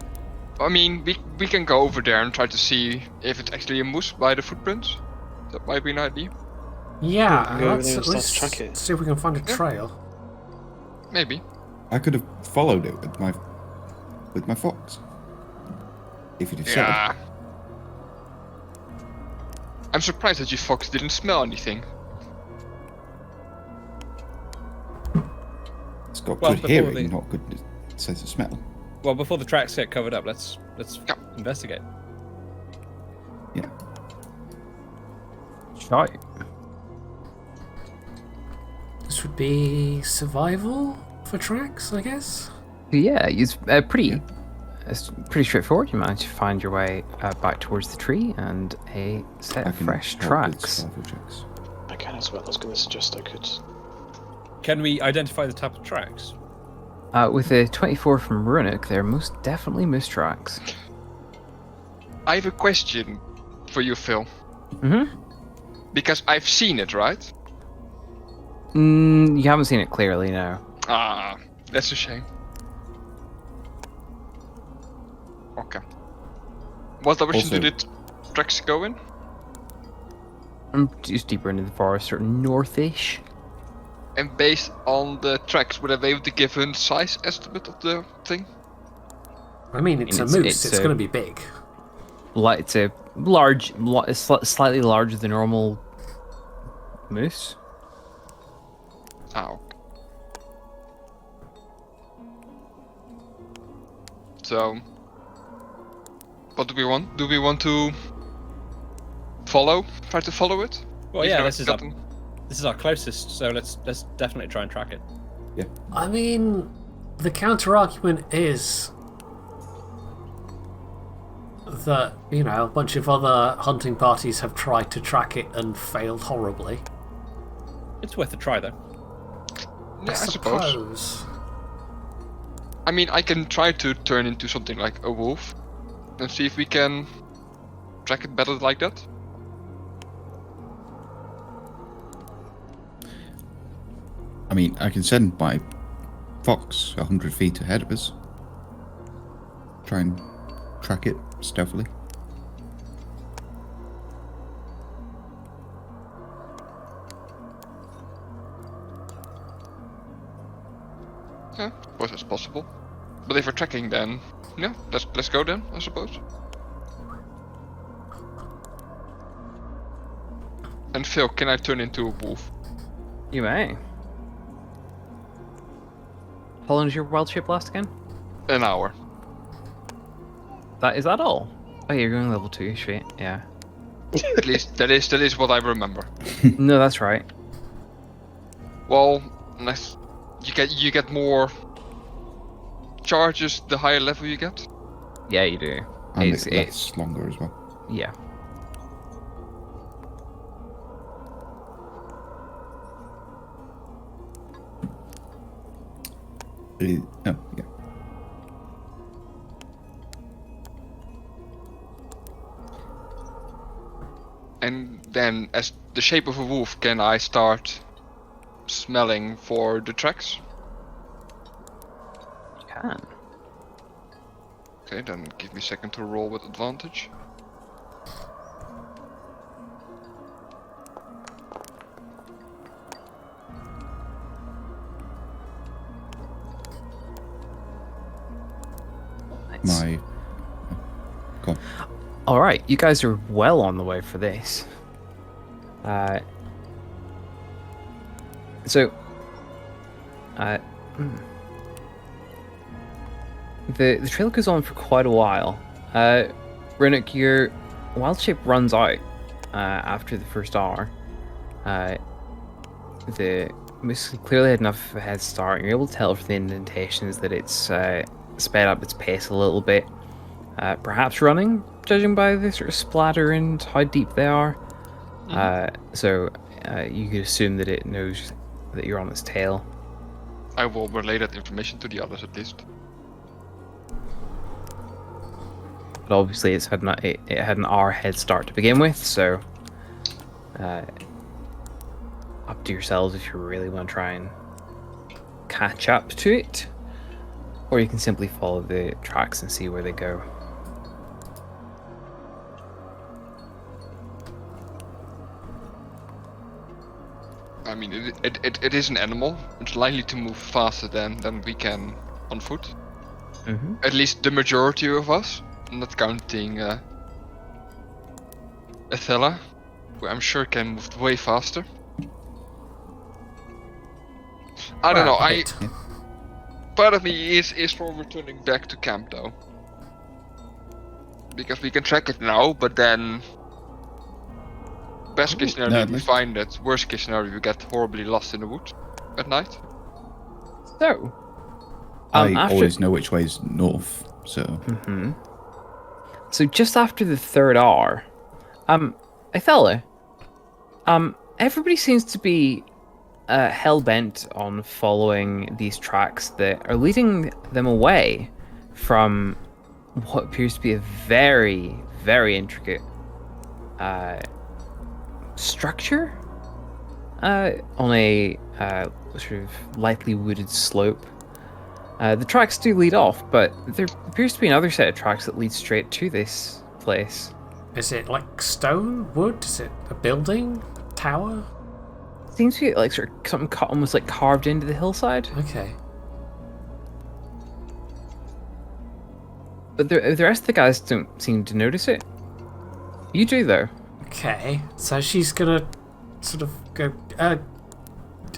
I mean, we can go over there and try to see if it's actually a moose by the footprints. That might be an idea. Yeah, Go over there and let's start to track it. see if we can find a trail. Maybe. I could have followed it with my fox. If you'd have said. I'm surprised that your fox didn't smell anything. It's got Well, good hearing, not good sense of smell. Well, before the tracks get covered up, let's investigate. Yeah. Shite. This would be survival for tracks, I guess. Yeah, it's it's pretty straightforward. You manage to find your way back towards the tree and a set of fresh tracks. Okay, that's what I was going to suggest I could. Can we identify the type of tracks? With a 24 from Runuk, they're most definitely moose tracks. I have a question for you, Phil. Mm-hmm. Because I've seen it, right? You haven't seen it clearly, no. Ah, that's a shame. Okay. What direction Also- did the tracks go in? Just deeper into the forest, sort of northish. And based on the tracks, would I be able to give a size estimate of the thing? I mean, it's a It's- moose. it's It's a- going to be big. It's a large, slightly larger than normal moose. Ah, okay. So, what do we want? Do we want to follow? Try to follow it? Well, Even yeah, though this it's is our closest, so let's definitely try and track it. I mean, the counter argument is that, you know, a bunch of other hunting parties have tried to track it and failed horribly. It's worth a try, though. Yeah, I suppose. suppose. I mean, I can try to turn into something like a wolf and see if we can track it better like that. I mean, I can send my fox 100 feet ahead of us. Try and track it stealthily. Yeah, I suppose that's possible. But if we're tracking, then yeah, let's go then, I suppose. And Phil, can I turn into a wolf? You may. How long does your wild shape last again? An hour. Is that all? Oh, you're going level 2, sweet. Yeah. At least that is what I remember. No, that's right. Well, you get more charges the higher level you get. Yeah, you do. And it lasts longer as well. Yeah. Oh, yeah. And then, as the shape of a wolf, can I start smelling for the tracks? You can. Okay, then give me a second to roll with advantage. Nice. Go on. All right, you guys are well on the way for this. The trail goes on for quite a while. Renuk, your wild shape runs out after the first hour. The Moose clearly had enough of a head start. You're able to tell from the indentations that it's sped up its pace a little bit. Perhaps running, judging by the sort of splatter and how deep they are. So you could assume that it knows that you're on its tail. I will relay that information to the others at least. But obviously it had an hour head start to begin with, so up to yourselves if you really want to try and catch up to it. Or you can simply follow the tracks and see where they go. I mean, it is an animal. It's likely to move faster than we can on foot. Mm-hmm. At least the majority of us. I'm not counting Athela, who I'm sure can move way faster. I don't know. Part of me is for returning back to camp though, because we can track it now. But then, best case scenario, we find it. Worst case scenario, we get horribly lost in the woods at night. So, I always know which way is north, so. Mm-hmm. So just after the third hour, Athela, everybody seems to be hell-bent on following these tracks that are leading them away from what appears to be a very, very intricate structure on a sort of lightly wooded slope. The tracks do lead off, but there appears to be another set of tracks that lead straight to this place. Is it like stone, wood? Is it a building, tower? Seems to be like sort of something almost like carved into the hillside. Okay. But the rest of the guys don't seem to notice it. You do, though. Okay, so she's gonna sort of go.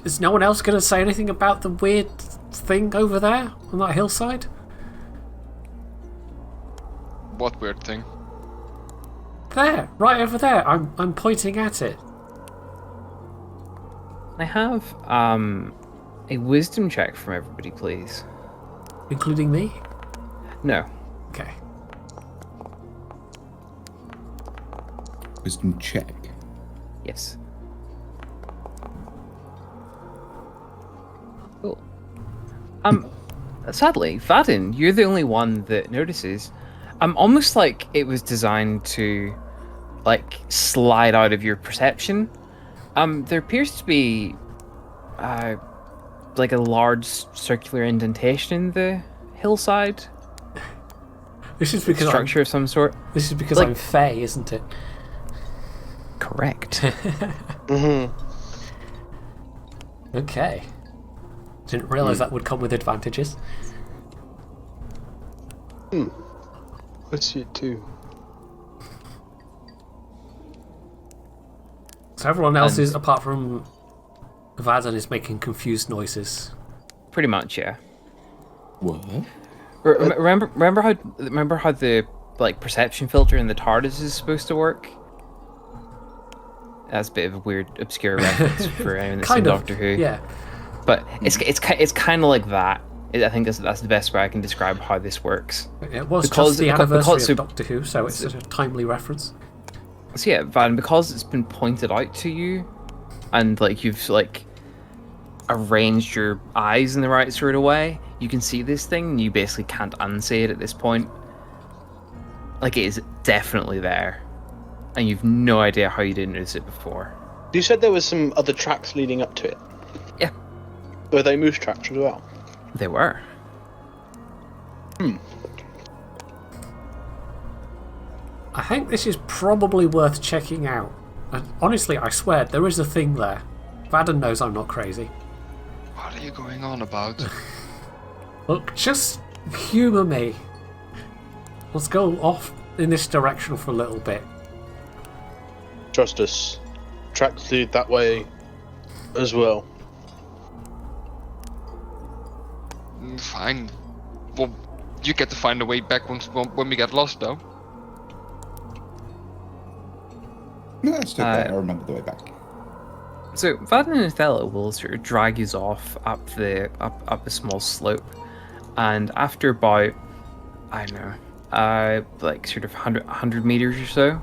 Is no one else gonna say anything about the weird thing over there on that hillside? What weird thing? There, right over there. I'm pointing at it. I have a wisdom check from everybody, please. Including me? No. Okay. Wisdom check. Yes. Cool. Sadly, Vadin, you're the only one that notices. Almost like it was designed to, like, slide out of your perception. There appears to be, like a large circular indentation in the hillside. This is because Structure of some sort. This is because Like- I'm Fey, isn't it? Correct. Mm-hmm. Okay. Didn't realise that would come with advantages. I see it too. So everyone else And- is, apart from Vaden, is making confused noises. Pretty much, yeah. What? Remember how the like perception filter in the TARDIS is supposed to work? That's a bit of a weird, obscure reference for anyone that's seen Doctor Who. Yeah. But it's kind of like that. I think that's the best way I can describe how this works. It was Because- just the because- anniversary because- of Doctor Who, so it's a timely reference. So yeah, Van, because it's been pointed out to you, and like you've like arranged your eyes in the right sort of way, you can see this thing, and you basically can't unsee it at this point. Like it is definitely there, and you've no idea how you didn't notice it before. You said there was some other tracks leading up to it. Yeah, Were they moose tracks as well? they were. I think this is probably worth checking out. And honestly, I swear, there is a thing there. Vaden knows I'm not crazy. What are you going on about? Look, just humour me. Let's go off in this direction for a little bit. Trust us. Tracks lead that way as well. Fine. Well, you get to find a way back when we get lost, though. No, that's okay. I remember the way back. So Vaden and Othello will sort of drag you off up a small slope, and after about, I don't know, like sort of 100 meters or so,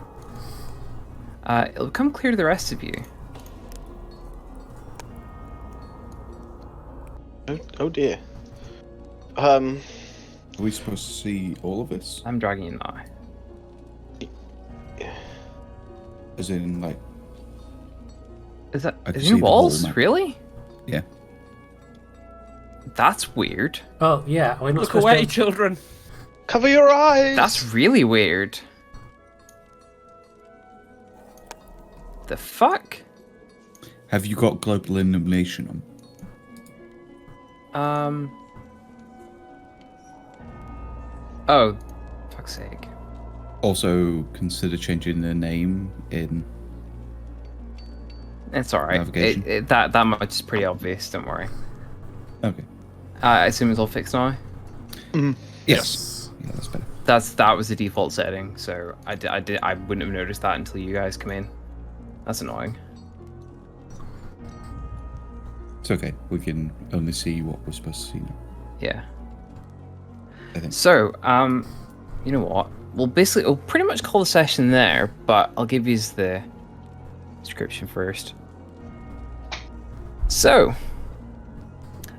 it'll become clear to the rest of you. Oh dear. Are we supposed to see all of this? I'm dragging you now. As in, like, Is that I can is see in the whole walls? map. Really? yeah. That's weird. Oh, yeah, we're not Look supposed away, to... children. Cover your eyes! That's really weird. The fuck? Have you got global illumination on? Oh, fuck's sake. Also, consider changing the name in. It's alright. Navigation. That much is pretty obvious, don't worry. Okay. I assume it's all fixed now? Yes. Yeah, that's better. That was the default setting, so I wouldn't have noticed that until you guys come in. That's annoying. It's okay. We can only see what we're supposed to see now. Yeah. I think. So, you know what? We'll pretty much call the session there, but I'll give you the description first. So,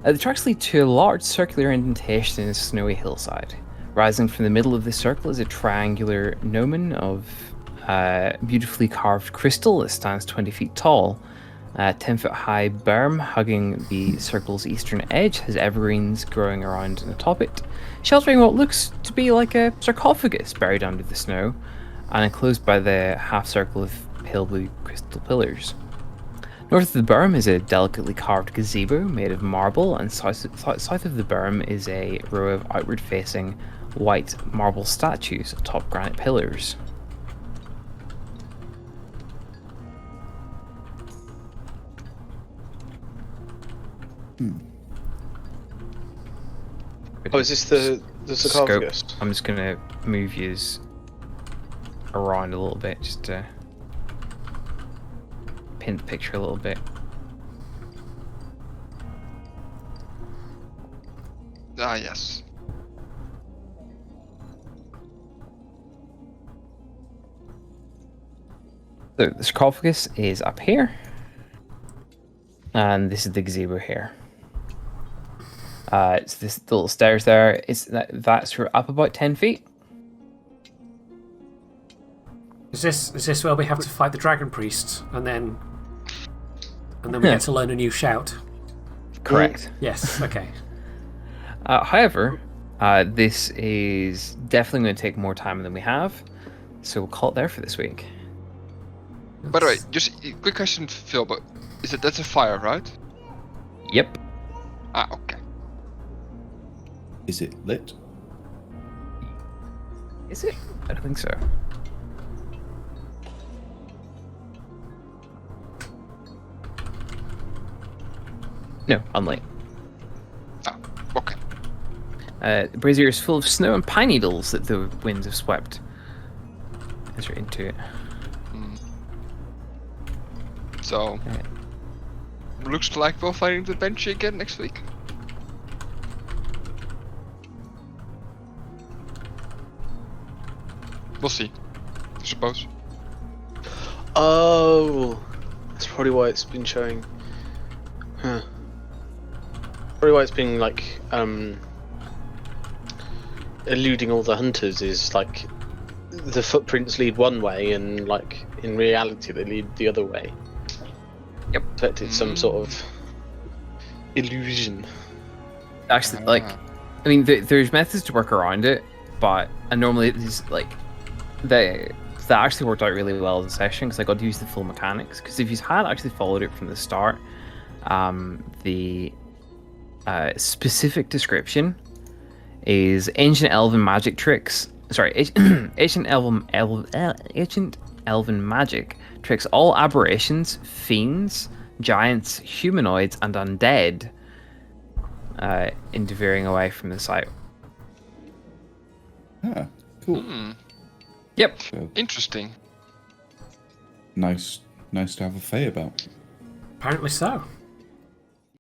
the tracks lead to a large circular indentation in a snowy hillside. Rising from the middle of this circle is a triangular gnomon of beautifully carved crystal that stands 20 feet tall. 10-foot high berm hugging the circle's eastern edge has evergreens growing around and atop it, sheltering what looks to be like a sarcophagus buried under the snow and enclosed by the half circle of pale blue crystal pillars. North of the berm is a delicately carved gazebo made of marble, and south of the berm is a row of outward-facing white marble statues atop granite pillars. Oh, is this the sarcophagus? Scope. I'm just gonna move yous around a little bit just to paint the picture a little bit. Ah, yes. So the sarcophagus is up here, and this is the gazebo here. It's this little stairs there. That's up about 10 feet. Is this where we have to fight the dragon priest and then we get to learn a new shout? Correct. Yes. Okay. However, this is definitely going to take more time than we have, so we'll call it there for this week. By the way, just a quick question, Phil, but that's a fire, right? Yep. Ah, okay. Is it lit? Is it? I don't think so. No, unlight. Oh, okay. The brazier is full of snow and pine needles that the winds have swept. As you're into it. So, looks like we're fighting the Banshee again next week. We'll see, I suppose. Oh, that's probably why it's been showing. Huh. Probably why it's been like eluding all the hunters is like the footprints lead one way and like in reality they lead the other way. Yep. So it's some sort of illusion. Actually, like, I mean, there's methods to work around it, but normally it's like that actually worked out really well as a session because I got to use the full mechanics. Because if you had actually followed it from the start, the specific description is ancient elven magic tricks. Sorry, ancient elven magic tricks all aberrations, fiends, giants, humanoids, and undead into veering away from the site. Ah, cool. Yep. So, Interesting. nice to have a Fae about. Apparently so.